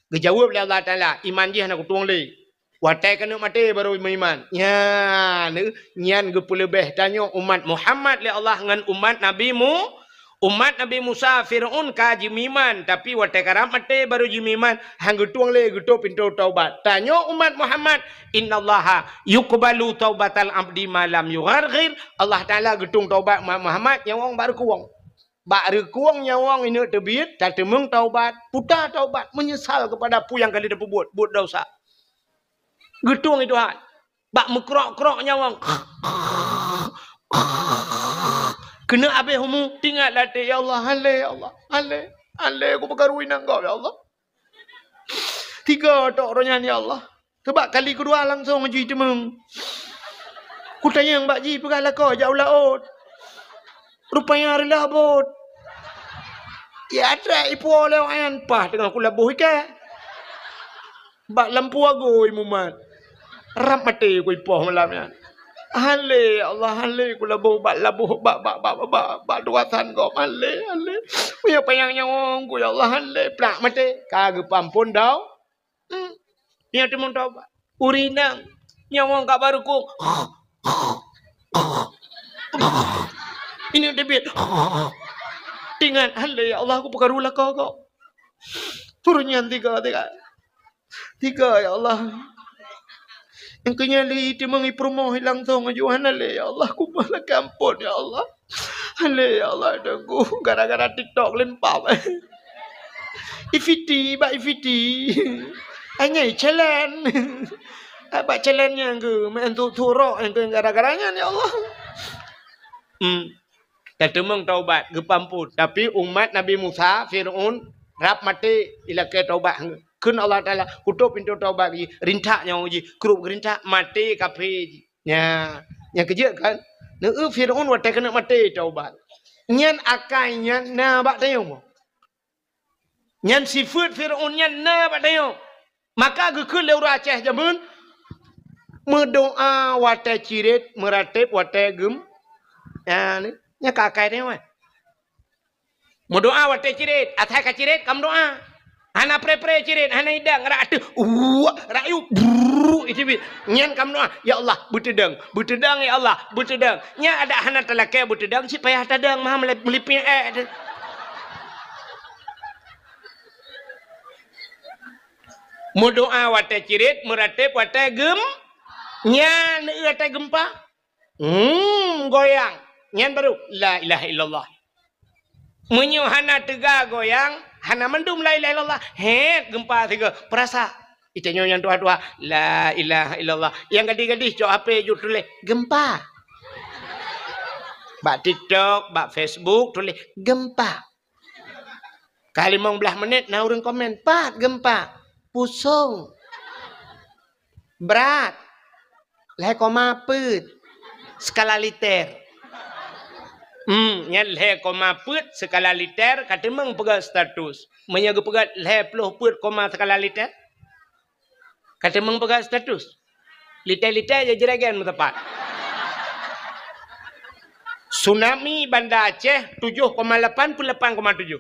Speaker 1: Gejawab oleh Allah Ta'ala. Iman jih nak tuang le. Watai kena mati baru iman. Ya, nyan gepu lebih tanya umat Muhammad le Allah dengan umat Nabimu. Umat Nabi Musa Fir'aun kaji iman. Tapi watai karam mati baru iman. Hang getuang le getu pintu taubat. Tanya umat Muhammad. Innallaha yuqbalu taubatal abdi malam yugharghir. Allah Ta'ala getung taubat Muhammad. Yang orang baru kuang. Baru kuang nyawang ini terbit. Tak temung taubat. Putar taubat. Menyesal kepada apa yang kali dia buat. Buat dosa. Getung itu hal. Bak mekrok-krok nyawang. Kena habis humu. Tinggal latih. Ya Allah. Halai ya Allah. Halai. Aku berkaruin engkau ya Allah. 3 tok orangnya ya Allah. Sebab kali kedua langsung mencuci temung. Ku tanya yang Mbak Ji pergalah kau jauh laut. Rupanya hari labut. Ya ada ipu oleh wayan pah tengah ku labuh ikan. Bak lampu agoi mumat. Rap mati ku ipoh malamnya. Hale Allah hale ku labuh bak duatan kau hale. Punya payang nyawong ku ya Allah hale plak mati. Kagak pampun dau. Nya temung tau bak. Urinang nyawong kak baru ku. Ini debit. Dengan hale ya Allah aku pekarulah kau. Turunnya tiga ya Allah. Yang kenyali itu mengipromo hilang tong ajuan hale ya Allah aku malah kampun ya Allah. Hale ya Allah aku gara-gara TikTok lempap. Ifiti. Hanya challenge. Apa challenge-nya ke? Mentu turok yang gara-garanya ya Allah. Ketemung taubat gepamput. Tapi umat Nabi Musa, Fir'aun, rap mati ila ke taubat. Kun Allah Ta'ala kutup pintu taubat lagi. Rintak yang uji. Kerup rintak mati kafe. Yang kerja kan. Fir'aun watai kena mati taubat. Nyan akai nyan na bak tayong. Nyan sifat Fir'aun nyan na bak tayong. Maka gekun leu Aceh jamun. Mendoa watai cirit meratip watai gem. Nya kakai ni wan. Mendoa watai cirit, atai ka cirit kam doa. Hana pre cirit, hana idang ra atu. Rayu itu bi. Nyan kam doa, ya Allah butedang ya Allah, butedang. Nya ada hana talakai butedang si payah tadang mah melipin Mendoa watai cirit, meratip watai gem. Nya watai gempa. Goyang. Nyan baru la ilaha illallah. Menyu hana tega goyang, hana mendum la ilaha illallah. Gempa tiga perasa. Itanyo yang tua-tua la ilaha illallah. Yang gadis-gadis cok HP ju tulis gempa. Bak TikTok, bak Facebook tulis gempa. Kali 15 menit na urang komen, "Pak, gempa." Pusung. Berat. Leh koma put. Skala liter. Nya leh koma put skala liter kata meng pegat status. Menyaga pegat leh puluh put koma skala liter. Kata meng pegat status. Liter-liter je jeragan tepat. Tsunami Banda Aceh 7,8 pun 8,7.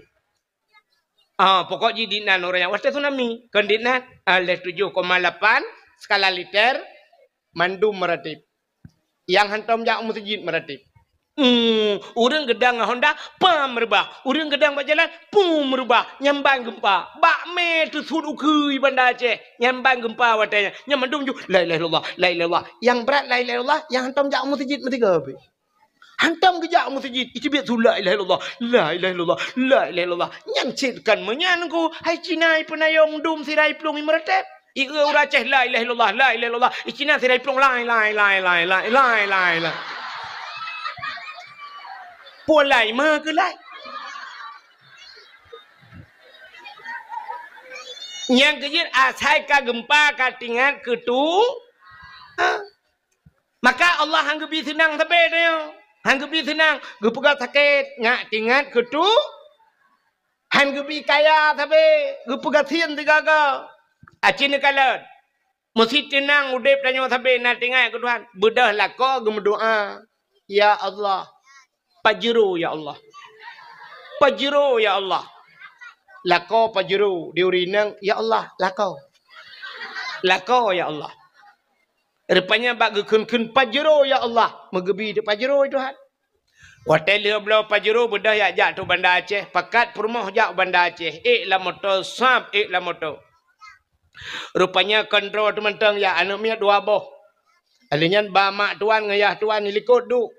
Speaker 1: Pokok jadi nan orang yang wasda tsunami. Kandinan leh 7,8 skala liter mandum meratip. Yang hantam jak masjid meratip. Urang gedang Honda pam merubah. Urang gedang berjalan pum merubah. Nyambang gempa. Bakme tu sudu kui Banda Aceh. Nyambang gempa watanya. Nyamandum ju la ilaha illallah, la ilaha illallah. Yang berat la ilaha illallah, yang hantam jak masjid mesti gabe. Hantam gejak masjid. Itu biar tu la ilaha illallah, la ilaha illallah, la ilaha illallah. Yang citkan menyanku hai Cina penayong dum sirai plung meratip. Ika ura Aceh la ilaha illallah, la ilaha illallah. Cina sirai plung la. Polai mah ke lai. Yang kejir asai ka gempa ka tingat ke tu. Maka Allah hanggebi senang sampai dia. Hanggebi senang. Gepegat sakit ngak tingat ke tu. Hanggebi kaya sampai gepegat sien tiga-tiga. Acin kalat. Mesti tenang udip tanya sampai nak tingat ke Tuhan. Bedah lah kau gemedoa. Ya Allah. Pajero ya Allah. Pajero ya Allah. Lako pajero diurinang ya Allah lako. Lako ya Allah. Rupanya bak gekun pajero ya Allah. Megebi de pajero Tuhan. Hotel dia belau pajero bedah ya jak tu Banda Aceh. Pakat permoh jak Banda Aceh. La motor sab la motor. Rupanya kontrol teman-teman ya anak miat dua boh. Alinyan ba mak tuan ngayah tuan nilikot du.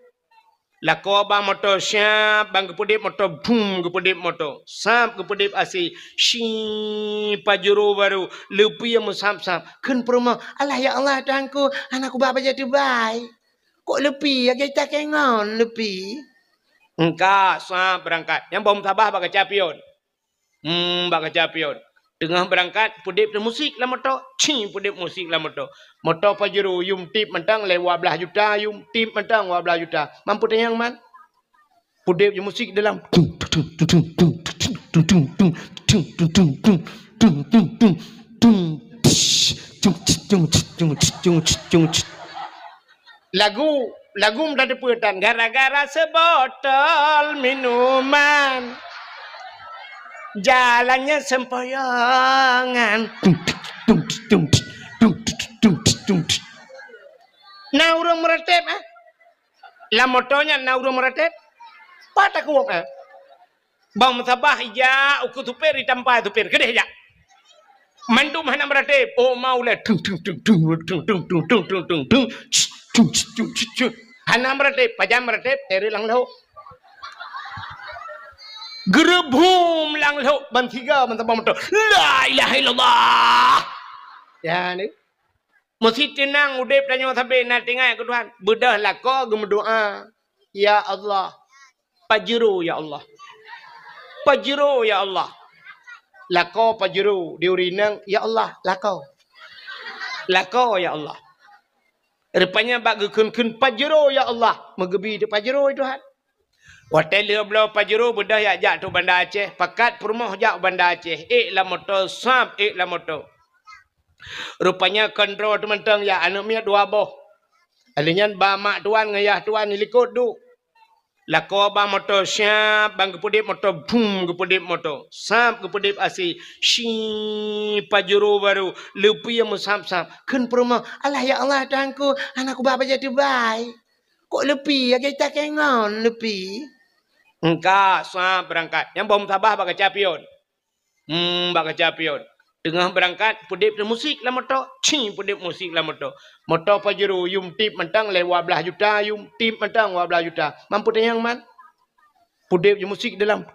Speaker 1: Lako ba motor siap bang kepudip motor boom kepudip motor sap kepudip asi shi pajero baru lepi yang musap-sap kun perma Allah ya Allah Tuhanku anakku bapa jadi baik kok lepi ya kita kengon lepi engkau sap berangkat yang bom tabah bak capion bak capion Tengah berangkat, pudip de musik lah motor. Pudip musik lah motor. Motor Pajero, yum tip mentang lewat belah juta, yum tip mentang lewat belah juta. Mampu tanyang man? Pudip je musik dalam. Lagu mendadak putan gara-gara sebotol minuman. Jalannya sempoyongan. Nah urang meretep lah motonya nah urang meretep. Patah kuok bang sabah ya ukut tupir ditampai tupir kedeh ya. Mandu mana meretep oh mau le tung tung tung tung tung tung tung tung tung tung tung hana meretep pajam meretep teri lang lo. Gerebum lang lo bantiga mentabang motor. La ilaha illallah. Ya ni. Mesti tenang udip tanya sampai nak tinggal ke Tuhan. Bedah lah kau berdoa. Ya Allah. Pajero ya Allah. Pajero ya Allah. Lako pajero diurinang ya Allah lako. Lako ya Allah. Rupanya bak gekun pajero ya Allah. Megebi de pajero Tuhan. Hotel dia belau Pajero bedah ya jak tu Bandar Aceh. Pakat perumah jak Bandar Aceh. Lah motor sab lah motor. Rupanya kontrol teman-teman ya anak miat dua boh. Alinya ba mak tuan ngayah tuan ilikut du. Lako ba motor siap bang kepudip motor boom kepudip motor. Sab kepudip asi. Shi Pajero baru lepi yang musab-sab. Kun perumah. Alah ya Allah tuanku anakku bapa jadi baik. Kok lepi ya kita kengon lepi. Engkau sah berangkat. Yang bom tabah bak capion. Bak capion. Tengah berangkat pudip de musik lah motor. Pudip musik lah motor. Motor Pajero yum tip mentang lewat belah juta, yum tip mentang lewat belah juta. Mampu tanyang man? Pudip je musik dalam.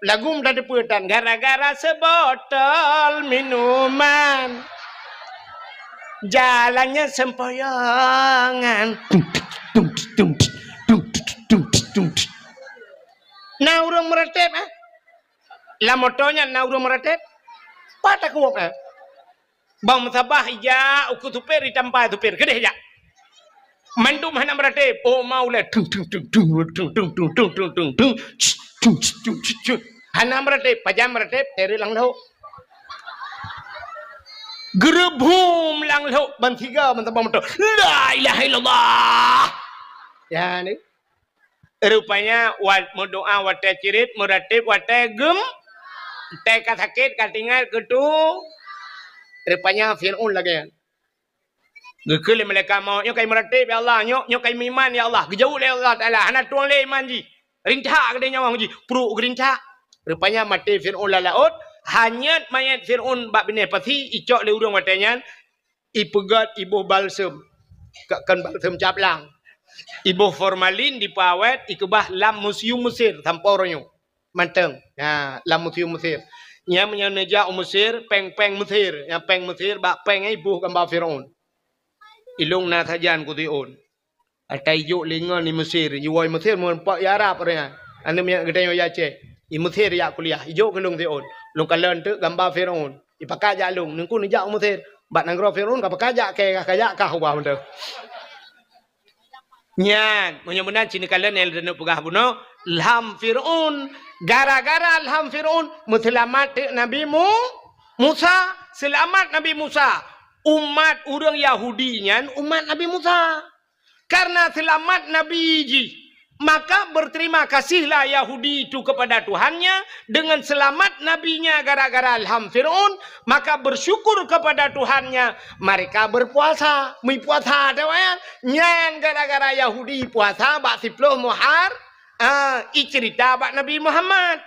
Speaker 1: Lagu mendadak putan gara-gara sebotol minuman. Jalannya sempoyongan. Nah urang meretep lah motonya nah urang meretep. Patah kuok bang sabah ya ukut tupir ditampai tupir kedeh ya. Mandu mana meretep oh mau le tung tung tung tung tung tung tung tung tung tung hana meretep pajam meretep teri lang lo. Gerebum lang lo bantiga mentabang motor. La ilaha illallah. Ya ni. Rupanya wat doa wate cirit meretep wate gem. Teka sakit katingal ketu. Rupanya Fir'aun lagi. Gekele mereka mau nyok kai meretep ya Allah nyok kai iman ya Allah. Gejauh le Allah Taala hana tuang le iman ji. Rincak ke nyawang ji. Pru gerincak. Rupanya mati Fir'aun lalaut. Hanya mayat Fir'aun bak bini pasti icok le urang watanya. Ipegat ibu balsem. Kan balsem caplang. Ibu formalin dipawet ikebah lam museum Mesir tamporonyo. Manteng. Ya, lam museum Mesir. Nya menyeja Mesir peng-peng Mesir. Yang peng Mesir bak peng ibu gambar Fir'aun. Ilung na sajan ku tiun. Atai juk lingon ni Mesir. Yuwai Mesir mun pak ya Arab orangnya. Anu minyak gedeyo ya Aceh. I Mesir ya kuliah. Ijuk ke lung tiun. Lung kalen tu gambar Fir'aun. Ipakai jak lung. Nungku ni jak Mesir. Bat nanggro Fir'aun ka pakai jak ke kajak kah ubah benda. Nyan, menyambunan cini kalian yang renuk pegah buno, ilham Fir'aun, gara-gara ilham Fir'aun, selamat Nabi Musa, selamat Nabi Musa, umat orang Yahudi nyan, umat Nabi Musa, karena selamat Nabi ji, maka berterima kasihlah Yahudi itu kepada Tuhannya dengan selamat nabinya gara-gara ilham Fir'aun, maka bersyukur kepada Tuhannya mereka berpuasa, puasa dewan nyan gara-gara Yahudi puasa bak 10 Muharram cerita bak Nabi Muhammad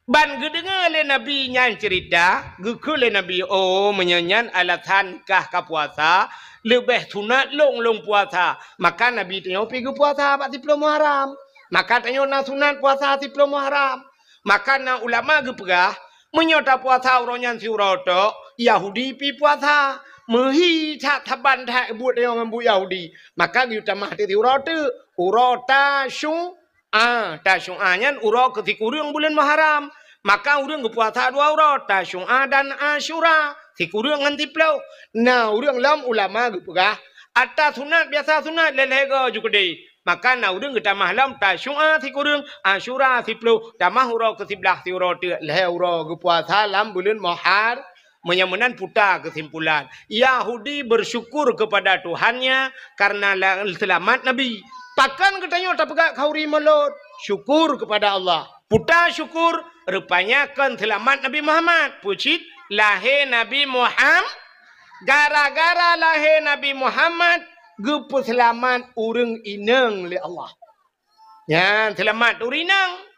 Speaker 1: ban gedengar le Nabi nyan cerita gekule Nabi oh menyanyan alasan kah ka puasa lebih sunat long puasa. Maka Nabi tanya pergi puasa 10 Muharram. Maka tanya na sunat puasa 10 Muharram. Maka na ulama gepegah menyota puasa orangnya si uroto Yahudi pi puasa. mehi tak taban tak buat dia orang bu Yahudi. Maka kita mah ti urau tu urau tasyu'a nyan urau ketika urang bulan Muharram. Maka urang puasa dua urau tasyu'a dan Asyura. Tikurang ngan tiplau. Nah urang lam ulama gepegah atas sunat biasa sunat lelega juga deh. Maka na urang kita mahlam tasyu'a tikurang Asyura tiplau. Tamah urau ke sebelah ti urau tu leh urau puasa lam bulan Muharram. Menyamunan putar kesimpulan Yahudi bersyukur kepada Tuhannya karena selamat Nabi. Pakan katanya tak pegak kauri melut syukur kepada Allah. Putar syukur rupanya kan selamat Nabi Muhammad. Pucit lahir Nabi Muhammad. Gara-gara lahir Nabi Muhammad gepu selamat urang inang le Allah. Ya selamat urinang.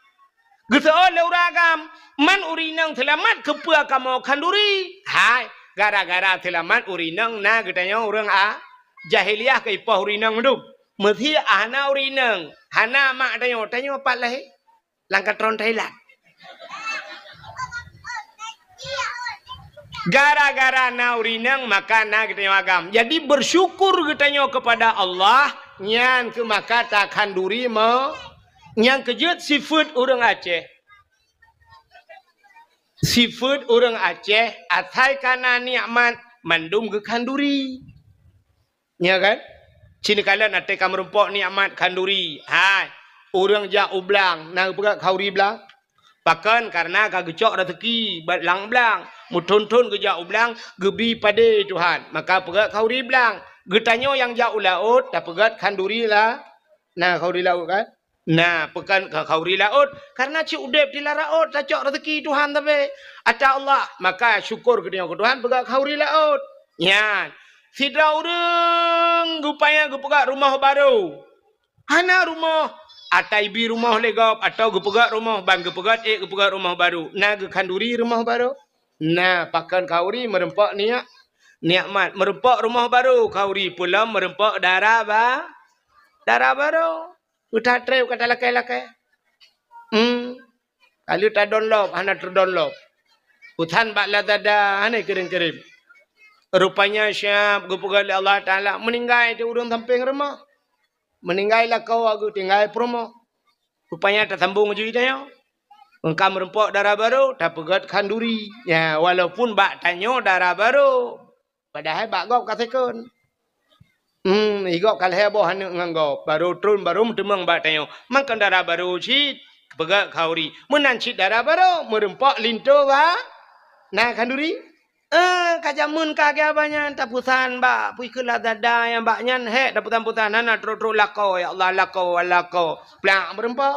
Speaker 1: Gesol le uragam man urinang selamat kepua kamu kanduri. Hai gara-gara selamat urinang na katanya orang jahiliyah ke ipah urinang tu. Mesti ana urinang. Hana mak tanya apa lah langkat tron Thailand. Gara-gara na urinang maka na katanya agam. Jadi bersyukur katanya kepada Allah nyan ke maka tak kanduri mau yang kejut seafood orang Aceh. Seafood orang Aceh atai kana nikmat mandum ke kanduri. Ya kan? Cina kala nate kamerumpok nikmat kanduri. Hai, orang jak ublang, nang pegak kauri belang. Pakan karena kagecok rezeki batlang belang. Muton-ton ke jak ublang gebi pada Tuhan. Maka pegak kauri belang. Getanyo yang jak ulaut tak pegat kanduri lah. Nah, kauri laut kan? Nah, pekan kauri laut karena ci udep di laut cocok rezeki Tuhan tapi ada Allah maka syukur ke dia ke Tuhan pegak kauri laut. Ya. Sidra urang gupaya gupegak rumah baru. Hana rumah ataibi rumah legap atau gupegak rumah bang gupegak gupegak rumah baru. Nah ge kanduri rumah baru. Nah, pakan kauri merempak nikmat merempak rumah baru kauri pula merempak darah baru. Udah treo kata lakai-lakai. Kalau tak download, hana terdownload. Hutan bakla dada, hana kirim-kirim. Rupanya syab, gupugali Allah Ta'ala. Meninggal itu urang samping rumah. Meninggal lah kau, aku tinggal promo. Rupanya tak sambung je dia. Engkau merempok darah baru, tak pegat kanduri. Ya, walaupun bak tanya darah baru. Padahal bak gop katakan. Igok kalau heboh hanya nganggap baru turun baru mentemang batanya makan darah baru cit pegak kauri menancit darah baru merempak linto nah kanduri kajamun kagak banyak tapusan bak puikelah dada yang baknya dapat tapusan nana tro lakau ya Allah lakau plak merempak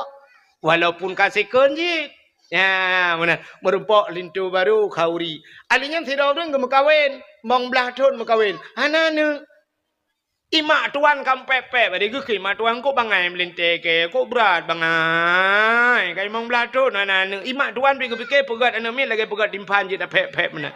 Speaker 1: walaupun kasih kunjit ya mana merempak linto baru kauri alinya tidak orang kemekawin mong belah tun mekawin anana imak tuan kam pepe bagi ke imak tuan ko bangai melinte ke ko berat bangai kai mong blato nana imak tuan pikir pegat ana mi lagi pegat timpan je dah pep mana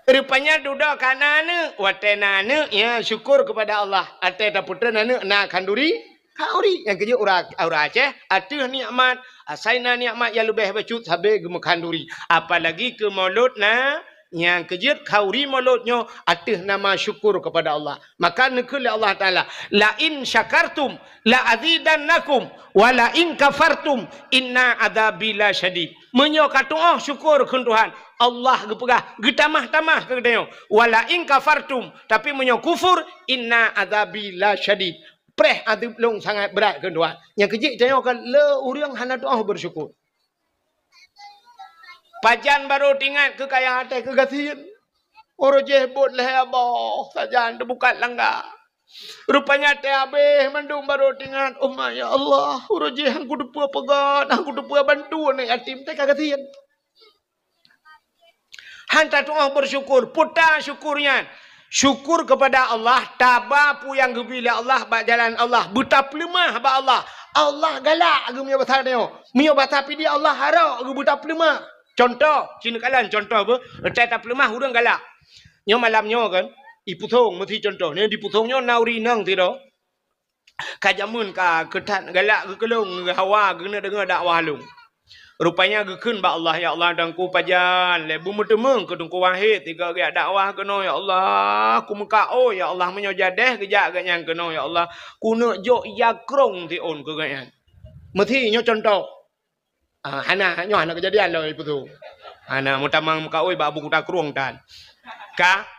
Speaker 1: rupanya duda kanana watena ya syukur kepada Allah ate ta putra nana na kanduri kauri yang kerja ura Aceh atuh nikmat asaina nikmat yang lebih becut sabe gem kanduri apalagi ke maulud na yang kejut kauri mulutnya atih nama syukur kepada Allah. Maka nekul Allah Ta'ala la in syakartum la azidannakum wa la in kafartum inna adzabi la syadid. Menyo kata syukur ke Tuhan. Allah gepegah getamah-tamah ke dia. Wa la in kafartum tapi menyo kufur inna adzabi la syadid. Preh adab long sangat berat ke Tuhan. Yang kejut dia kan le urang hana doa bersyukur. Pajan baru tinggal ke kaya hati kegasian. Orang jebut lah abah. Sajan terbuka langgar. Rupanya habis mandung baru tinggal. Oh ya Allah. Orang jeh aku dupua pegat. Aku dupua bantu ni yatim. Tak kegasian. Hantar doa bersyukur. Putar syukurnya. Syukur kepada Allah. Tabapu yang gebila Allah. Bak jalan Allah. Buta pelemah bak Allah. Allah galak. Aku punya bahasa dia. Punya bahasa dia Allah harap. Aku buta pelemah. Contoh, Cina kalan contoh apa? Tak pelemah urang galak. Nyo malamnya kan, iputhong mesti contoh. Ni diputhongnya nauri nang tidak. Kajamun ka ketat galak ke kelong hawa kena dengar dakwah lung. Rupanya gekun ba Allah ya Allah dan ku pajan le bumi temeng ke dengku wahid tiga ge dakwah keno ya Allah ku muka oh ya Allah menyo jadeh kejak ganyan keno ya Allah ku nak jok yakrong ti on ke ganyan mesti nyo contoh hana nyo hana kejadian lo ibu tu hana mutamang muka oi ba buku takrong dan ka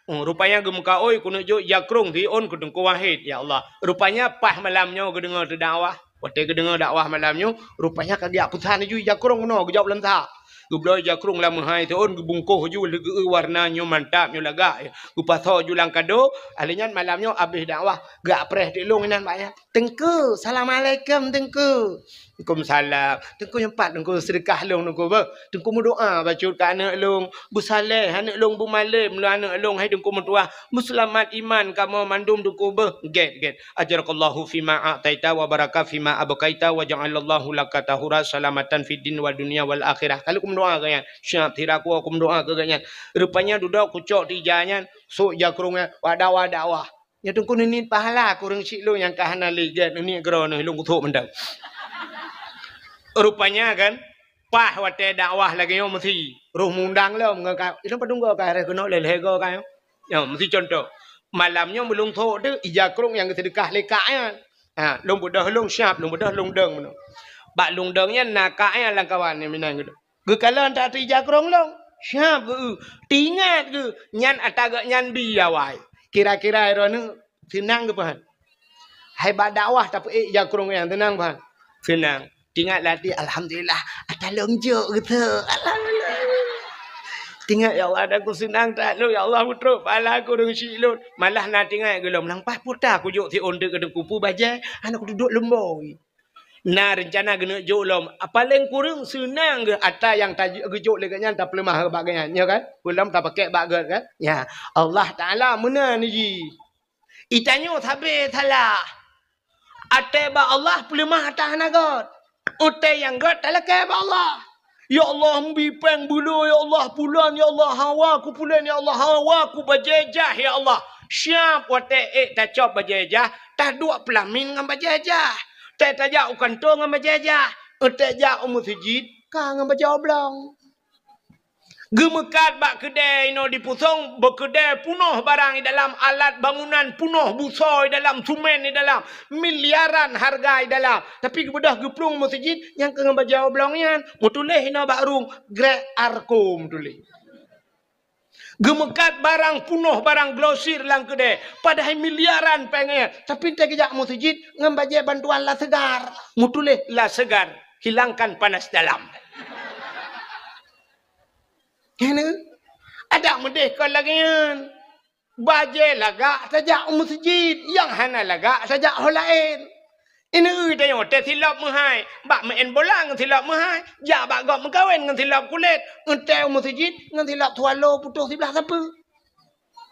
Speaker 1: rupanya ge muka oi ku nak jok yakrong ti on ke dengku wahid ya Allah rupanya pah malamnyo ke dengar tu dakwah waktu kedengar dakwah malamnya, rupanya kagak putan ju jakrong no, gejauh lentah. Gubloi jakrong lama hai tu on gebungkuh ju lege warnanya mantap nyo laga. Gupaso ju lang kado, alinyan malamnya habis dakwah, gak preh dilung nan bayar. Tengku, assalamualaikum tengku. Waalaikumsalam. Tengku nyempat tengku sedekah long tengku ba. Tengku berdoa baca ke anak long, bu saleh anak long bu malim lu anak long hai tengku mentua. Muslimat iman kamu mandum tengku ba. Get. Ajarakallahu fima a'taita wa baraka fima abqaita wa ja'alallahu laka tahura salamatan fid din wal dunya wal akhirah. Kalau aku mendoa ganyan, syap tiraku aku mendoa ke ganyan. Rupanya duduk kucok tijanya, sok jakrungnya wadawa. Ya tengku ni pahala kurang sik lu yang kahana ligat ni gero ni long kutuk mendang. Rupanya kan pah wate dakwah lagi yo mesti roh mundang lo ngaka itu padunggo ka re kena lelego ka yo mesti contoh malamnya belum tho tu ijakrung yang sedekah lekaknya long budah long syap long budah long deng meno bak long dengnya nakaknya lang kawan ni minang gitu ge kala tak ijakrung long syap ge tingat ge nyan ataga nyan biawai kira-kira ero ni senang ke pahan hai bak dakwah tapi ijakrung yang tenang pahan senang Tingat latih, alhamdulillah, ada longjok gitu. Alhamdulillah. Tingat ya Allah, aku senang tak lu ya Allah putruk, pala aku dengan silut. Malah nak tingat gelom langpah putar aku juk ti onde ke kupu bajai, anak aku duduk lemboi. Nah rencana gena juk lom, paling kurang senang ke ata yang tajuk juk leganya tak pelemah bagian, ya kan? Pulam tak pakai bagat kan? Ya, Allah Taala mana ni ji? Itanyo thabe thalah. Ate ba Allah pelemah atah nagot. Utai yang god adalah kaya Allah. Ya Allah mbipeng bulu ya Allah pulan ya Allah hawa ku pulan ya Allah hawa ku bajajah ya Allah. Siap wate tak cop bajajah tak dua pelamin ngam bajajah. Tak tajak ukan to ngam bajajah. Utai jak masjid ka ngam bajau blong. Gemekat bak kedai no di pusong berkedai punuh barang di dalam alat bangunan punuh busoi dalam sumen di dalam miliaran harga di dalam tapi kemudah geplung masjid yang kena bajau blongnya mutuleh no bakrung grek arko mutuleh gemekat barang punuh barang glosir lang kedai padahal miliaran pengen tapi tak kejak masjid ngam bajai bantuan la segar mutuleh la segar hilangkan panas dalam. Kena ada merdeka lagi kan. Bajai lagak saja masjid yang hana lagak saja hal lain. Ini dia yang tersilap mahai. Bak main bola ngan silap mahai. Ja bak gak mengkawin ngan silap kulit. Entai masjid ngan silap tualo putus sebelah siapa?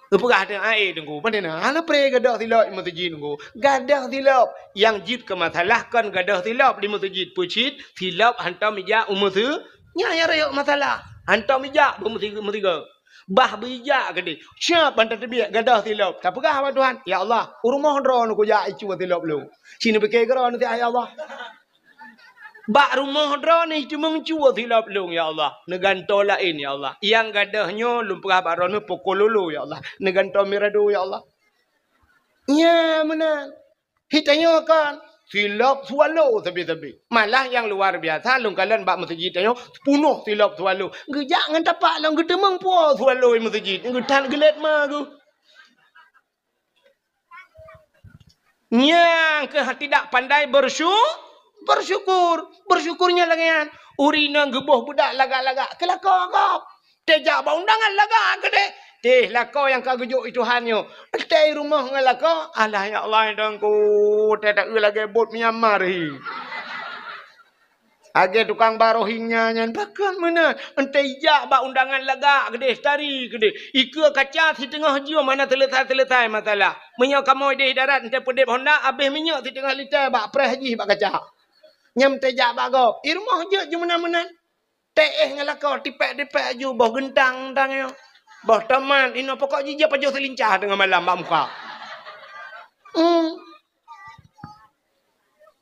Speaker 1: Perah dengan air tunggu. Mana hala pre gadah silap di masjid tunggu. Gadah silap yang jid ke masalah kan gadah silap di masjid pucit silap hantam meja umur tu. Nya rayok masalah. Hantar bijak bertiga. Bah bijak ke dia. Siap hantar terbiak gadah tilap. Tak pegah apa Tuhan? Ya Allah. Rumah drone aku jak icu tilap lu. Sini pakai gerak nanti ya Allah. Bak rumah drone ni cuma mencuba tilap lu ya Allah. Neganto lain ya Allah. Yang gadahnya lumpah bak drone pukul lulu ya Allah. Neganto miradu ya Allah. Ya mana? Hitanya kan. Silap swallow tapi. Malah yang luar biasa lungkalan bak masjid tanya penuh silap swallow. Gejak ngan tapak lang getemang puas swallow di masjid. Getan gelet mah tu. Yang ke tidak pandai bersyukur. Bersyukurnya lagi kan. Urina geboh budak lagak-lagak. Kelakar kau. Tejak ba undangan lagak ke dek. Teh lako yang kau gejuk itu hanyo. Teh rumah ngan lako. Alah ya Allah dangku. Teh tak lagi bot Myanmar hi. Age tukang barohingnya nyan bahkan mana. Entah jak bak undangan lagak ke deh tari ke deh. Ika kaca di tengah jiwa mana teletai masalah. Menyok kamu di darat entah pedep Honda habis minyak di tengah litai bak preh haji bak kaca. Nyam teh jak bak go. Irmah je mana-mana. Teh ngalako tipek-tipek aju boh gentang tangyo. Bah teman, ini pokok jijak pajau selincah tengah malam mak muka.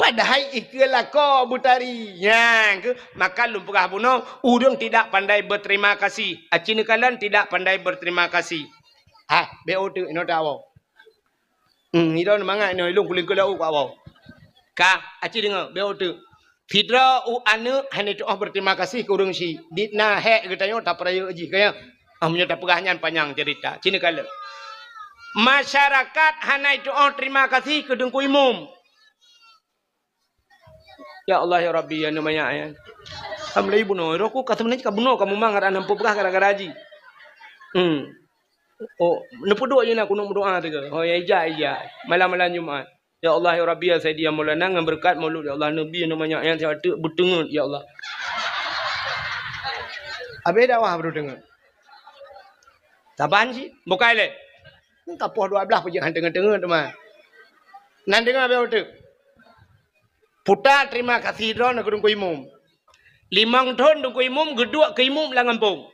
Speaker 1: Padahal ikalah kau butari. Ya, ke? Maka lumpurah bunuh. Urang tidak pandai berterima kasih. Acina kalian tidak pandai berterima kasih. Beo tu ino tahu. Ino mangai ino ilung kuling kulau kau. Ka, aci dengar beo tu. Fidra anu hanya tu berterima kasih ke urang si. Ditna hek katanya tak peraya aji kaya. Amnya tak perahnya panjang cerita. Cina kala. Masyarakat hanya itu terima kasih ke dengku imum. Ya Allah ya Rabbi ya namanya ya. Amlai bunuh. Aku kata mana cakap bunuh kamu mangar anam pupukah gara-gara haji. Oh, nepu doa je nak kuno berdoa tu ke. Oh ya ija. Malam-malam Jumaat. Ya Allah ya Rabbi ya Sayyidi ya Maulana dengan berkat maulud ya Allah Nabi namanya yang saya berdengar ya Allah. Abe dakwah baru dengar. Taban sih, bukai le. Tak poh 12 pergi dengar-dengar teman. Nan dengar abe tu. Puta terima kasih ron aku dengku imum. 5 tahun dengku imum, gedua ke imum lah ngampung.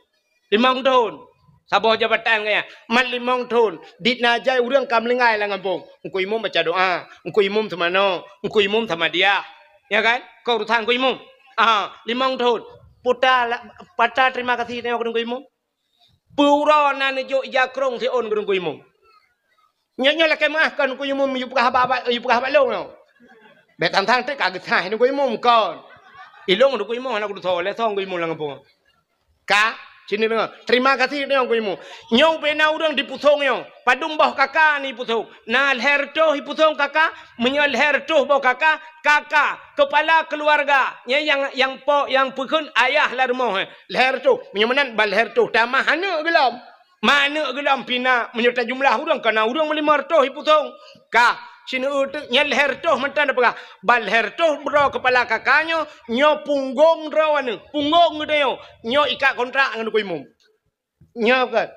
Speaker 1: 5 tahun. Sabah jabatan kaya. Man 5 tahun. Dit najai urang kamlingai lah ngampung. Engku imum baca doa. Engku imum sama no. Engku imum sama dia. Ya kan? Kau urutan engku imum. 5 tahun. Puta terima kasih aku dengku imum. Pura na nejo jakrong si on aku dengku imum. Nyonya lah kemahkan engku imum yu perahabat long. Betang-tang tu kagak thai dengku imum kon. Ilong dengku imum anak kudu thole thong ku imum lang ngampung. Ka sini dengar. Terima kasih dengan ku imum. Nyau bena urang di pusong nyau. Padung bawah kakak ni pusong. Na hertoh di pusong kakak. Menyol hertoh bawah kakak. Kakak kepala keluarga. Yang pekun ayah lah rumah. Hertoh. Menyemenan bal hertoh. Tamah mana gelam. Mana gelam pina. Menyertai jumlah urang. Karena urang melimar toh di pusong. Ka. Sini utuk nyal hertoh mantan apa? Bal hertoh bro kepala kakaknya nyo punggung rawan punggung dia nyo ikat kontrak dengan ku imum. Nyo kan.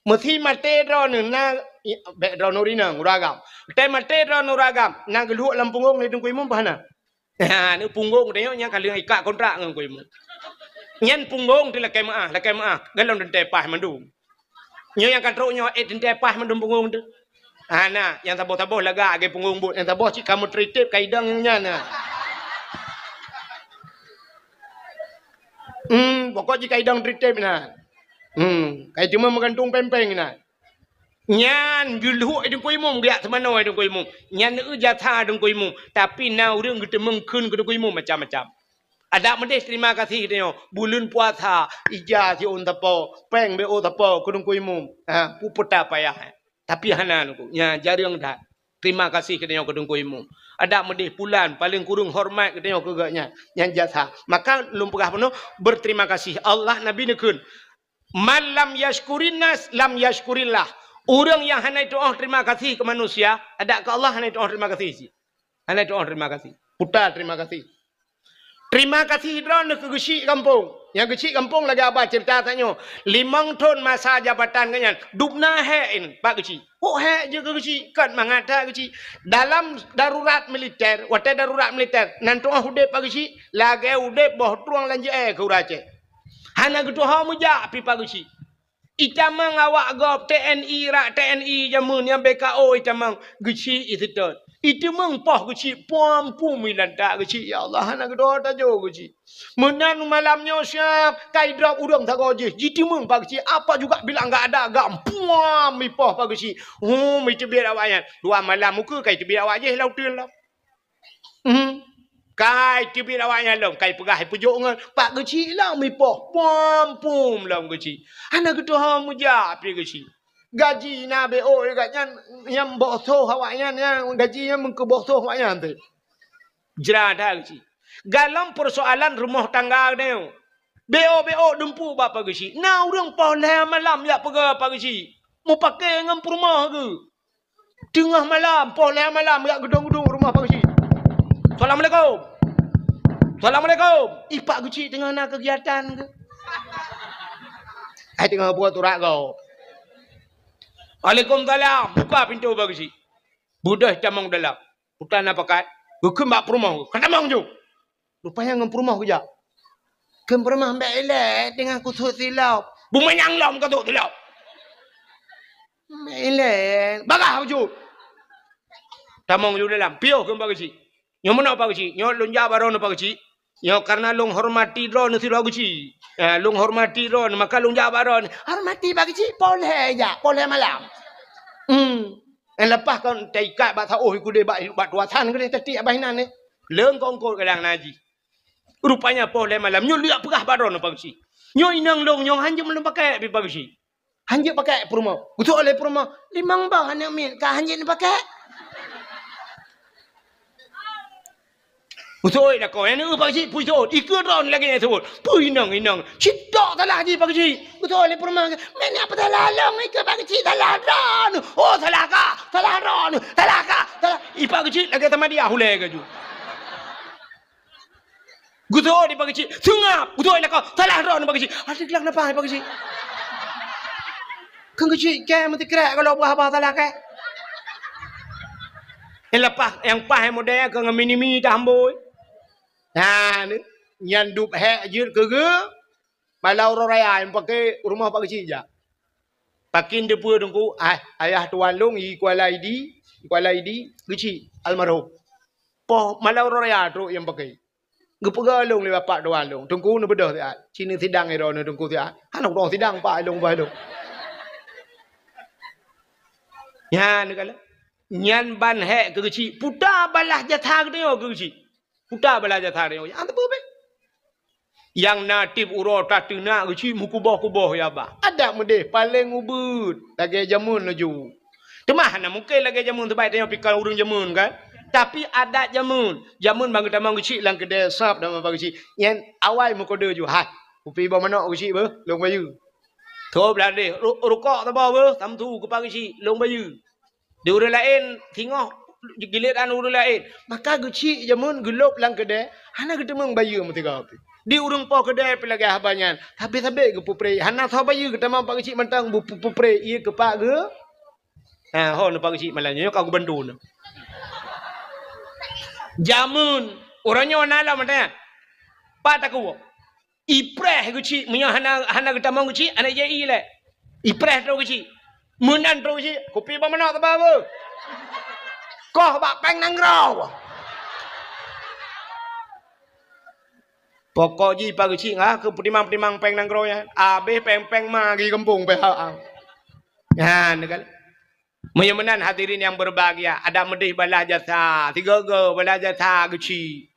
Speaker 1: Mesti mate rawan na background orina uragam. Te mate rawan uragam na geluak lam punggung ni ku imum bahana. Ha ni punggung dia nya kali ikat kontrak dengan ku imum. Nyen punggung tu lakai maah galon den tepah mandu. Nyo yang katrok nyo den tepah mandu punggung tu. Nah, yang taboh-taboh laga age punggung but. Yang taboh cik kamu tritip kaidangnya nah. Pokok cik kaidang tritip nah. Kai cuma menggantung pempeng nah. Nyan guluh edung ku imum dia semano edung ku imum. Nyan jatha edung ku imum. Tapi na urang kita mengkun edung ku imum macam-macam. Ada mendes terima kasih dia. Bulan puasa ija si on tapo, peng be o tapo edung ku imum. Puputa payah. Tapi hanan ku nya jarang dah. Terima kasih ke dia ke dengku imum. Ada medih pulan paling kurung hormat ke dia ke gaknya yang jasa. Maka lumpurah penuh berterima kasih. Allah Nabi nekun. Man lam yashkurin nas lam yashkurillah. Orang yang hanai doa terima kasih ke manusia, ada ke Allah hanai doa terima kasih sih. Hanai doa terima kasih. Putar terima kasih. Terima kasih drone ke gesi kampung. Yang gesi kampung lagi apa cerita tanya. 5 tahun masa jabatan kanyan. Dupna hein Pak gesi. Oh he je ke gesi kan mangata gesi. Dalam darurat militer, wate darurat militer. Nanti hudep Pak gesi lagi hudep boh tuang lanje ke urace. Hana gitu ha muja pi Pak gesi. Itamang awak gop TNI rak TNI jamun yang BKO itamang gesi itu tu. Itu mengpah kecil, puam milanta kecil. Ya Allah, nak doa tak jauh kecil. Menan malamnya siap, kaidrak udang tak gaji. Jitu mengpah kecil, apa juga bilang enggak ada, agak puam mipah pak kecil. Itu biar awaknya. 2 malam muka, kai itu biar awak je, lautin lah. Kai itu biar awaknya lah. Kai pegah, pujuk dengan, pak kecil lah mipah, puam lah kecil. Anak doa mujab kecil. Gaji na BO degatnya yang bosoh awaknya yang gajinya mengkebosoh awaknya nanti. Jerada gaji. Dalam persoalan rumah tangga dia. BO dempu bapa gaji. Na urang poleh malam ya pega apa gaji. Mau pakai ngam rumah ke? Tengah malam poleh malam ya gedung-gedung rumah apa gaji. Assalamualaikum. Assalamualaikum. Ipak gaji tengah nak kegiatan ke? Ai tengah buat turak kau. Waalaikumsalam. Buka pintu bagi. Budah camang dalam. Putan apa kat? Kembak perumah. Kenamang je. Rupanya ngam perumah kejap. Kem perumah mbak elek dengan kusut silau. Bumanyang lam katuk silau. Mbak elek. Bagah je. Tamang je dalam. Piuh kembak bagi. Nyo mana pak kecil? Nyo lung jabaron pak kecil. Nyo karena lung hormati ron si ro kecil. Lung hormati ron maka lung jabaron. Hormati pak kecil boleh ya, boleh malam. Lepas kau taikat bat oh iku de bat tuasan ke tadi abahinan ni. Leung kau kadang naji. Rupanya boleh malam. Nyo lihat pegah baron pak kecil. Nyo inang long nyo hanya belum pakai pak kecil. Hanya pakai perumah. Betul oleh perumah. Limang bang anak min kah hanya pakai. Betul dah kau yang pak cik pui tu ikut ron lagi ni sebut pui nang cidak salah ji pak cik betul le permang mana apa salah long ikut pak cik salah ron oh salah ron salah ipak cik lagi sama dia hulai ke ju betul di pak cik sungap betul le kau salah ron pak cik ada kelak napa pak cik kan cik ke mesti kerak kalau apa salah ke yang lepas yang model ke ngamini dah amboi. Nah, nyan dup hek jir ke malau raya yang pakai rumah pak kecil je. Pakin depu dengku ayah tuan long i kuala ID kecil almarhum. Po malau raya tu yang pakai. Gepega long le bapak tuan long. Tengku nu bedah dia. Sini sidang ero nu tengku dia. Anak dong sidang pak long ba long. Ya ni kala. Nyan ban hek ke kecil. Puta balah jatha dia ke kecil. Puta balah jatha dia. Yang tu be. Yang natif urota tuna kecil mukuboh ya ba. Ada mudeh paling ubud lagi jamun laju. Temah na mungkin lagi jamun terbaik dia pikal urang jamun kan. Tapi ada jamun. Jamun bang tamang kecil lang kedai sap dan bang kecil. Yang awal mukoda ju. Ha. Upi ba manok kecil be long bayu. Tho belade rukok ta ba be tam tu ke pagi kecil long bayu. Di urang lain tengok giliran urang lain. Maka kecil jamun gelop lang kedai. Hana ketemu bayu mesti kau. Di urang po kedai pelagi habanyan. Habis-habis ke pupre. Hana tho bayu ke tamang pak kecil mentang pupre ia ke pak ke. Ha ho no pak kecil malanya kau bantu no. Jamun orangnya nala mana? Pak tak kau. Ipreh kecil punya hana kita mau kecil anak je ile. Ipreh tu kecil. Munan tu kecil. Kopi ba mana tak apa. Kau bak peng nang raw. Pokok ji pak kecil ngah ke petimang peng nang raw ya. Abe peng magi kampung pe ha. Ya negal. Menyamanan hadirin yang berbahagia. Ada medih balah jasa. 3 balah jasa kecil.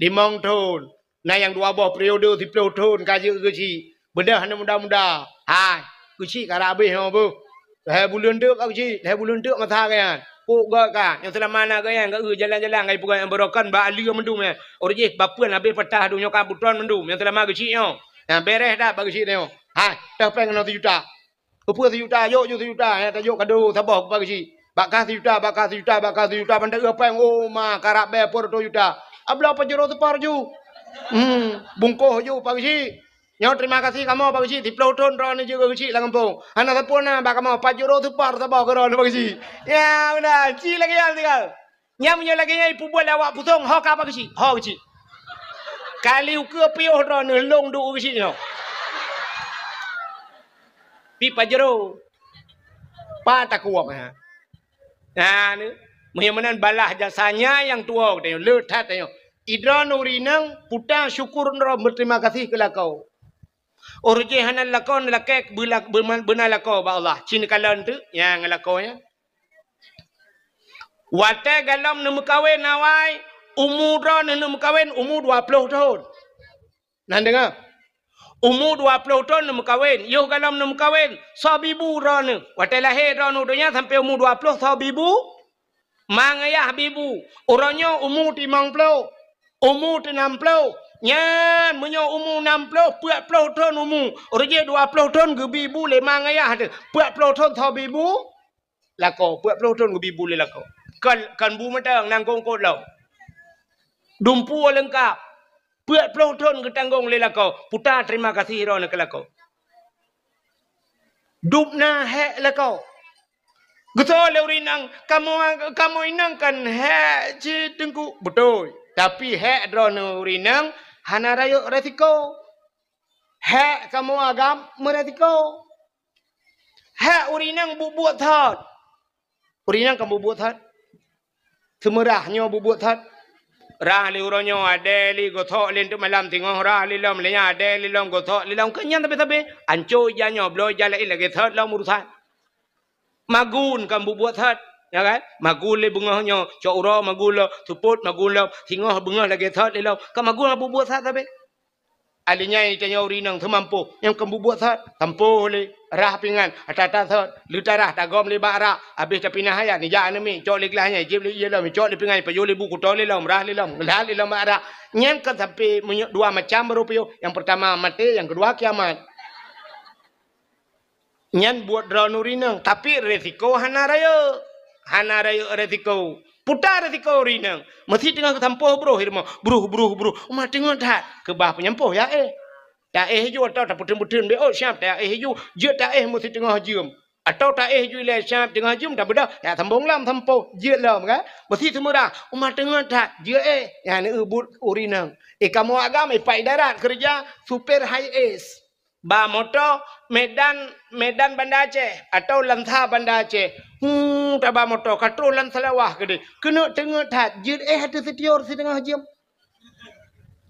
Speaker 1: 5 tahun. Nah yang 2 buah periode 30 tahun kaji kecil. Bedah hanya muda-muda. Hai. Kecil kara habis apa? Dah bulan tu kecil. Dah bulan tu mata kan. Puk gak kan. Yang telah mana kan. Gak jalan-jalan. Gak punya yang berokan. Ba alia mendum ya. Orang je bapuan habis patah dunia kabutuan mendum. Yang telah mana kecil. Yang beres dah bagi kecil ni. Hai. Dah pengen 1 juta. Apa 1 juta, yuk 1 juta, ya tak yuk kado sabah bagi si. Bakah 1 juta, bakah 1 juta, pandai apa yang ma karab be por 2 juta. Abla apa jero tu par ju. Bungkoh ju bagi si. Nyo terima kasih kamu bagi si, di peloton ron je bagi si lah kampung. Ana sapuna bak kamu pa jero tu par sabah ke ron bagi si. Ya udah, ci lagi yang tinggal. Nyam nyo lagi nyai pu buat awak pusong ho ka bagi si. Ho bagi si. Kali uke piuh ron long du bagi si nyo. Pi pajero pa tak kuat ha. Nah ni menyamanan balah jasanya yang tua tengok letat tengok. Idran urinang puta syukur ro berterima kasih ke lakau. Orje hanan lakon lakek benar lakau ba Allah. Cin kalan tu yang lakau nya. Wate galam nemu kawin nawai umur ron nemu kawin umur 20 tahun. Nan dengar? Umur 20 tahun nak kawin. Yo kalau nak kawin, sabibu ron. Waktu lahir ron udahnya sampai umur 20 sabibu. Mang ayah bibu. Orangnya umur 50. Umur 60. Nyan punya umur 60, 40 tahun umur. Orangnya 20 tahun ke bibu le mang ayah ada. 40 tahun sabibu. Lako, 40 tahun ke bibu le lako. Kan bu matang nang kongkot lau. Dumpu lengkap. 40 tahun ketanggung lelah kau. Putar terima kasih rona ke kau. Dupna hek lah kau. Betul leurinang kamu inang kan hek ci tengku. Betul. Tapi hek rona urinang hana rayo resiko. Hek kamu agam meresiko. Hek urinang buat thot. Urinang kamu buat thot. Semerahnya buat thot. Rah li uronyo ade li gothok lin tu malam tengok rah li lom lenya ade li lom gothok li lom kenyan tapi anco janyo bloy jala ila gethot lom urusan. Magun kan buat thot ya kan? Magun li bungahnya cok uro magun lo tuput magun lo tengok bungah lagi thot li lom. Kan magun buat thot tapi alinya itanya uri nang mampu yang kan buat thot tampo li rah pingan atata thot lutarah tagom li bara habis tapi nahaya ni ja ni cok li kelahnya jib li ye lom cok li pingan payo li buku to li lom rah li lom bara nyen kan sampai dua macam rupio yang pertama mati yang kedua kiamat nyen buat dronuri nang tapi resiko hana raya resiko putar resiko rinang mesti tengah ketampoh bro hirmo bro umat tengok tak kebah penyampoh ya tak ju atau tak putun be oh siap tak ju je tak mesti tengah jum atau tak ju le siap tengah jum tak beda ya sambung lam tampoh je lam kan mesti semua dah umat tengok tak je ya ni ubut urinang kamu agam pai darat kerja super high ace ba motor Medan Banda Aceh atau Lantha Banda Aceh. Tak ba motor katrolan selawah gede. Kena tengok tak jid hati setior setengah jam.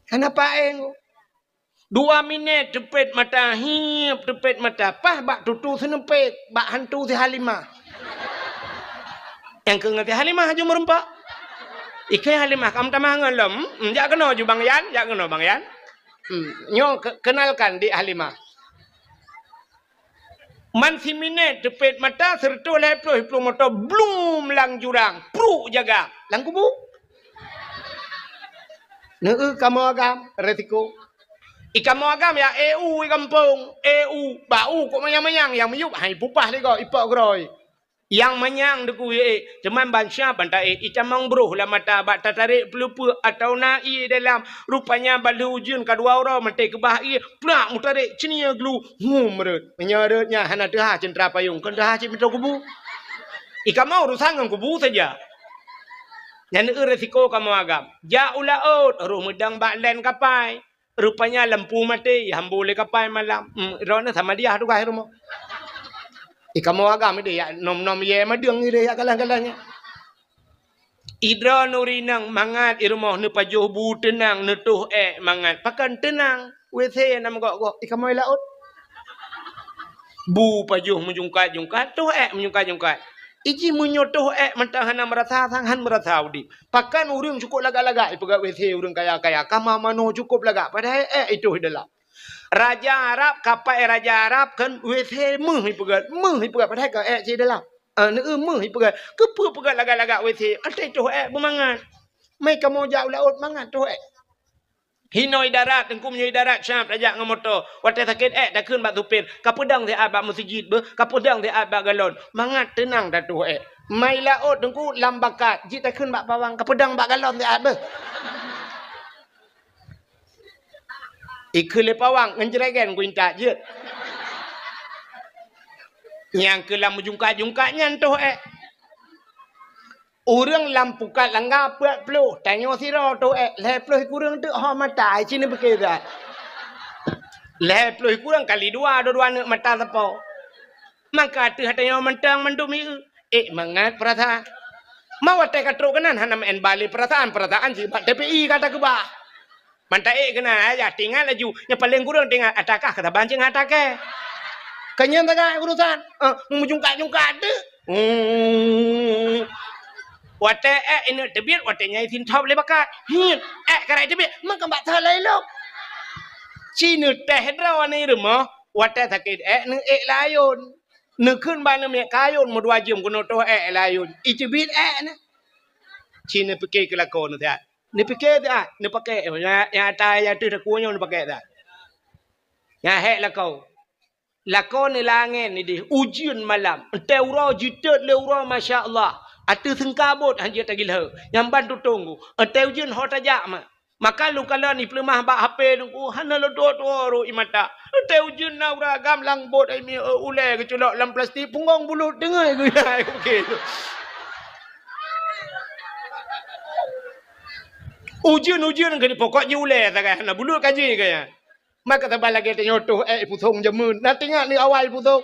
Speaker 1: Kenapa eng? 2 minit tepet mata hiap tepet mata pah bak tutu senepet bak hantu si Halimah. Yang ke ngati Halimah aja merempak. Ikai Halimah kamu tamah ngelem. Jak kena ju Bang Yan, jak kena Bang Yan. Nyo kenalkan di Halimah. Man si minit tepet mata serta leploh hiplo motor blum lang jurang pru jaga lang kubu kamu agam resiko kamu agam ya EU kampung EU bau kok mayang yang meyup hai pupah ni kau ipak groi yang menyang deku cuman bansya bantai icamang bro lah mata bak tarik pelupu atau nai dalam rupanya balu ujun kedua orang mati kebah plak mutarik cenia glu merut menyaratnya hana dah centra payung kan dah cip minta kubu mau urusan dengan kubu saja yang resiko kamu agam ja ulaut ruh medang bak len kapai rupanya lampu mati hambu le kapai malam rona sama dia tu kai rumah kamu agam dia nom ye madung dia kalang-kalangnya. Idra nurinang mangat irmoh ne pajuh bu tenang ne tuh mangat pakan tenang WC nam gok kamu laut. Bu pajuh menjungkat-jungkat tuh menjungkat-jungkat. Iji menyotoh mentah hana merasa sanghan merasa udi. Pakan urang cukup lagak-lagak ipagat WC urang kaya-kaya kama mano cukup lagak padahal itu dalam. Raja Arab kapai Raja Arab kan WC meh ipagat padahal ka si dalam. Meh ipagat kepa pegat lagak-lagak WC ate tu bermangat. Mai kamu jauh laut mangat tu Hinoi darat tengkum nyoi darat syap rajak ngam motor. Wate sakit dah keun bak tupin. Kapedang te abak masjid be, kapedang te abak galon. Mangat tenang dah tu Mai laut tengku lambakat. Jit dah keun bak pawang kapedang bak galon te abak. Ikule pawang ngenjregen kuinta je. Yang ke lam jungkat-jungkatnya tu Orang lampukat langgar puat peluh. Tanya sira tu leh peluh kurang tu ha mata sini berkira. Leh peluh kurang kali dua nak mata tepo. Maka tu hatanya mentang mendumi mangat perasa. Mau te katruk kanan hanam en bali perasaan si TPI kata ke bah. Manta kena aja tinggal laju. Yang paling kurang tinggal atakah kata bancing atake. Kanya tak urusan. Mujungkat-jungkat tu. Wate ini tebir wate nyai tin top le bakat hin karai tebir man kan bak thalai lok cinu teh draw ni rumah wate sakit ni layun ni keun ban ni kayun mo dua jam kuno to layun itebir ni cinu pikir kelakon tu ni pikir dah ni pakai ya tai ya tu takunya ni pakai dah ya lakau lakon ni langen ni di ujian malam teuro jitet leuro masya-Allah atu sengkabut hanya tagilha yang bantu tunggu atau jin hotajak maka lu kala ni pelemah bak HP nunggu hana lo do imata atau jin na uragam langbot ai mi ule keculok dalam plastik punggong bulut dengai okey ujian ke pokoknya ule tak hana bulut kaji kaya maka tabal lagi tenyotoh pusong jamun na tengok ni awal pusong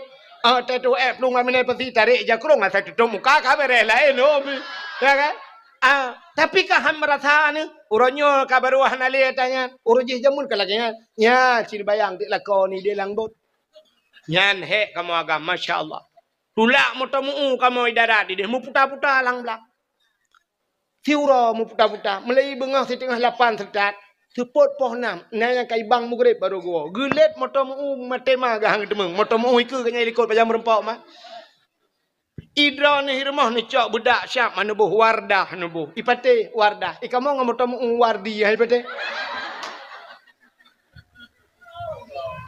Speaker 1: tetu pelungan mana pasti tarik jakrong asa tutup muka kamera lain ya kan Tapi kaham merasa ni, uronyo kabaru hanali tanya, urujih jamun kalagnya. Ya, ciri bayang di lakoni di langbot. Nyan he kamu agam, masya Allah. Tulak motomu kamu idara di deh, mu puta-puta lang belak. Tiura mu puta-puta, melai bengah setengah 8 sertat. Sepot poh 6, nanya kai bang mugrib baru gua. Gelet motomu matema gahang demeng, motomu iku kanya likut pajam rempok mah. Idra ni hirmah ni cak budak siap manubuh wardah nubuh. Ipate wardah. Ikamu ngamotomu wardi hai pate.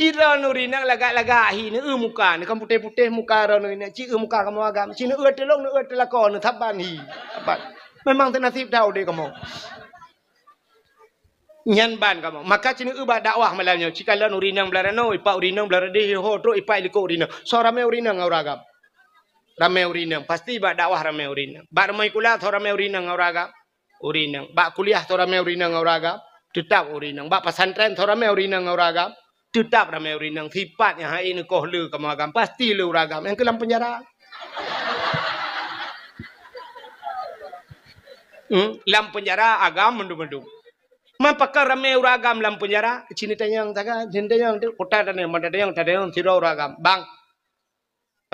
Speaker 1: Idra nurina lagak-lagak hi ni muka ni kamu putih-putih muka ro ni ci muka kamu agam. Ci ni telong ni telakon ni thaban hi. Apa? Memang tenasib dah de kamu. Nyan ban kamu. Maka cini ubah dakwah malamnya. Jika lan urinang belarano, ipa urinang belarade ho tro ipa iliko urinang. So rame urinang auragam. Rame urinang. Pasti ba dakwah rame urinang. Ba ramai kuliah tho rame urinang auragam. Urinang. Ba kuliah tho rame urinang auragam. Tetap urinang. Ba pesantren tho rame urinang auragam. Tetap rame urinang. Sifatnya hai ni koh lu kamu agam. Pasti lu uragam. Yang kelam penjara. Lam penjara agam mendung-mendung. Mapakar ramai uragam dalam penjara. Cini tanyang taga, cini tanyang tu kota tanyang, mana tanyang siro uragam. Bang,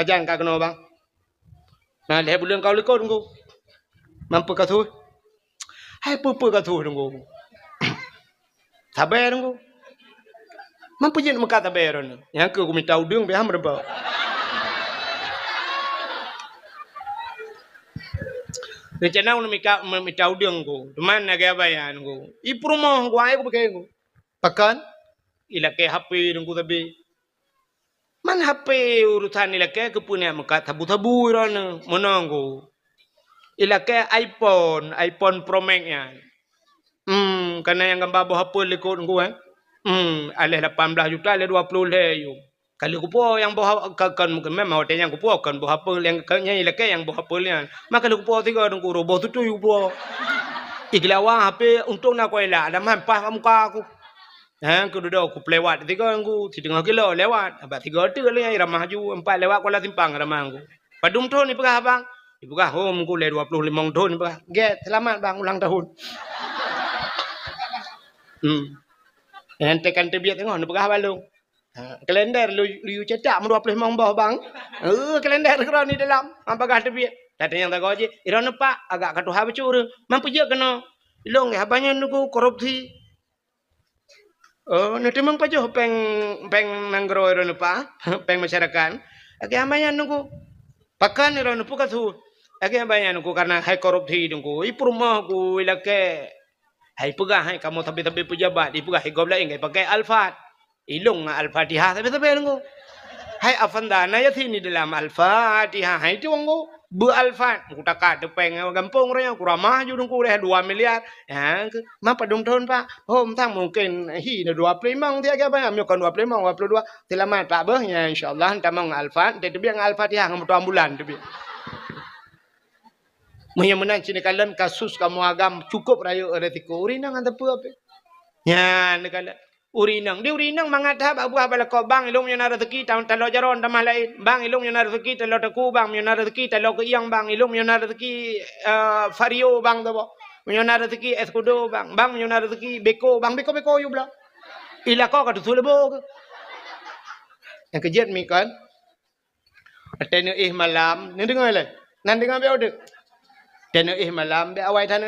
Speaker 1: ajan kau kena bang. Nah, lepas bulan kau lekor tunggu. Mampu kau tu? Hai pupu kau tu tunggu. Sabar tunggu. Mampu je muka sabar ni. Yang aku minta udung biar merba. Rencana aku minta udang ko, teman naga bayan ko. Iprumah ko ay ko pakai ko. Pakan, ilake HP nunggu tapi. Man HP urusan ilake kepunya muka tabu-tabu iran menanggo. Ilake iPhone Pro Max nya. Karena yang gambar bawa HP lekot ko alih 18 juta, alih 20 le yo. Kalau kupo yang bawa kan memang hotel yang kupo kan bawa apa yang kanya ilake yang bawa apa yang maka kalau kupo tiga orang kuro bawa tu kupo iklawa HP untuk nak kau elak ada mampah muka aku aku duduk aku lewat tiga orang ku 3 kilo lewat abang 3 tu le yang ramah ju 4 lewat kola simpang ramah aku padum tu ni pegah abang pegah home ku le 25 tahun pegah get selamat bang ulang tahun yang tekan terbiat tengok ni pegah balung. Kalender lu cetak 25 bawah bang. Kalender kira ni dalam. Apakah tebiat? Tadi yang tak kau je. Iran pak agak katu habis curi. Mampu je kena. Ilong ya banyak nunggu korupsi. Nanti mang pajo peng nanggro Iran pak. Peng masyarakat. Agak banyak nunggu. Pakan Iran pak tu. Agak banyak nunggu karena hai korupsi nunggu. Ipu rumah ku ilake. Hai pegah hai kamu tapi pejabat. Ipegah hai gobla ingai pakai Alfat. Ilung Al-Fatihah tapi nunggu. Hai afanda na ya sini dalam Al-Fatihah. Hai tu nunggu. Al-Fat. Aku takak depeng gampung raya. Aku ramah ju nunggu dah 2 miliar. Ya, mapa dong tahun pak. Tang mungkin hi na 25 dia apa? Ambil kan 25, 22. Selamat pak bah ya insyaallah tamang Al-Fat. Tapi yang Al-Fatihah ngam tu ambulan tapi. Menang sini kalian kasus kamu agam cukup raya resiko. Urinang ada apa? Ya, nekala. Urinang, dia urinang mangatah apa balak bang ilung yang rezeki tahun talo jaron tamah lain bang ilung yang rezeki talo teku bang yang rezeki talo keiyang bang ilung yang rezeki vario bang tu yang rezeki eskudo bang yang rezeki beko you bla ila kau kata sulebo yang kejat mi kan tenu malam ni dengar le nan dengar be ode tenu malam be awai tanu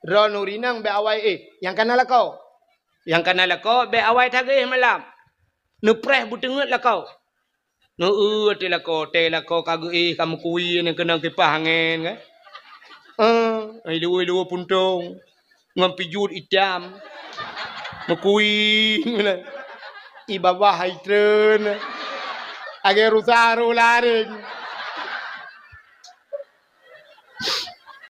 Speaker 1: ron urinang be awai yang kanal kau yang kana lako be awai tagay malam no preh butengut lako no te lako kagui kamu kui yang kena kipas angin kan ai lu puntung ngampi jut itam makui i bawah haitren age rusaru laring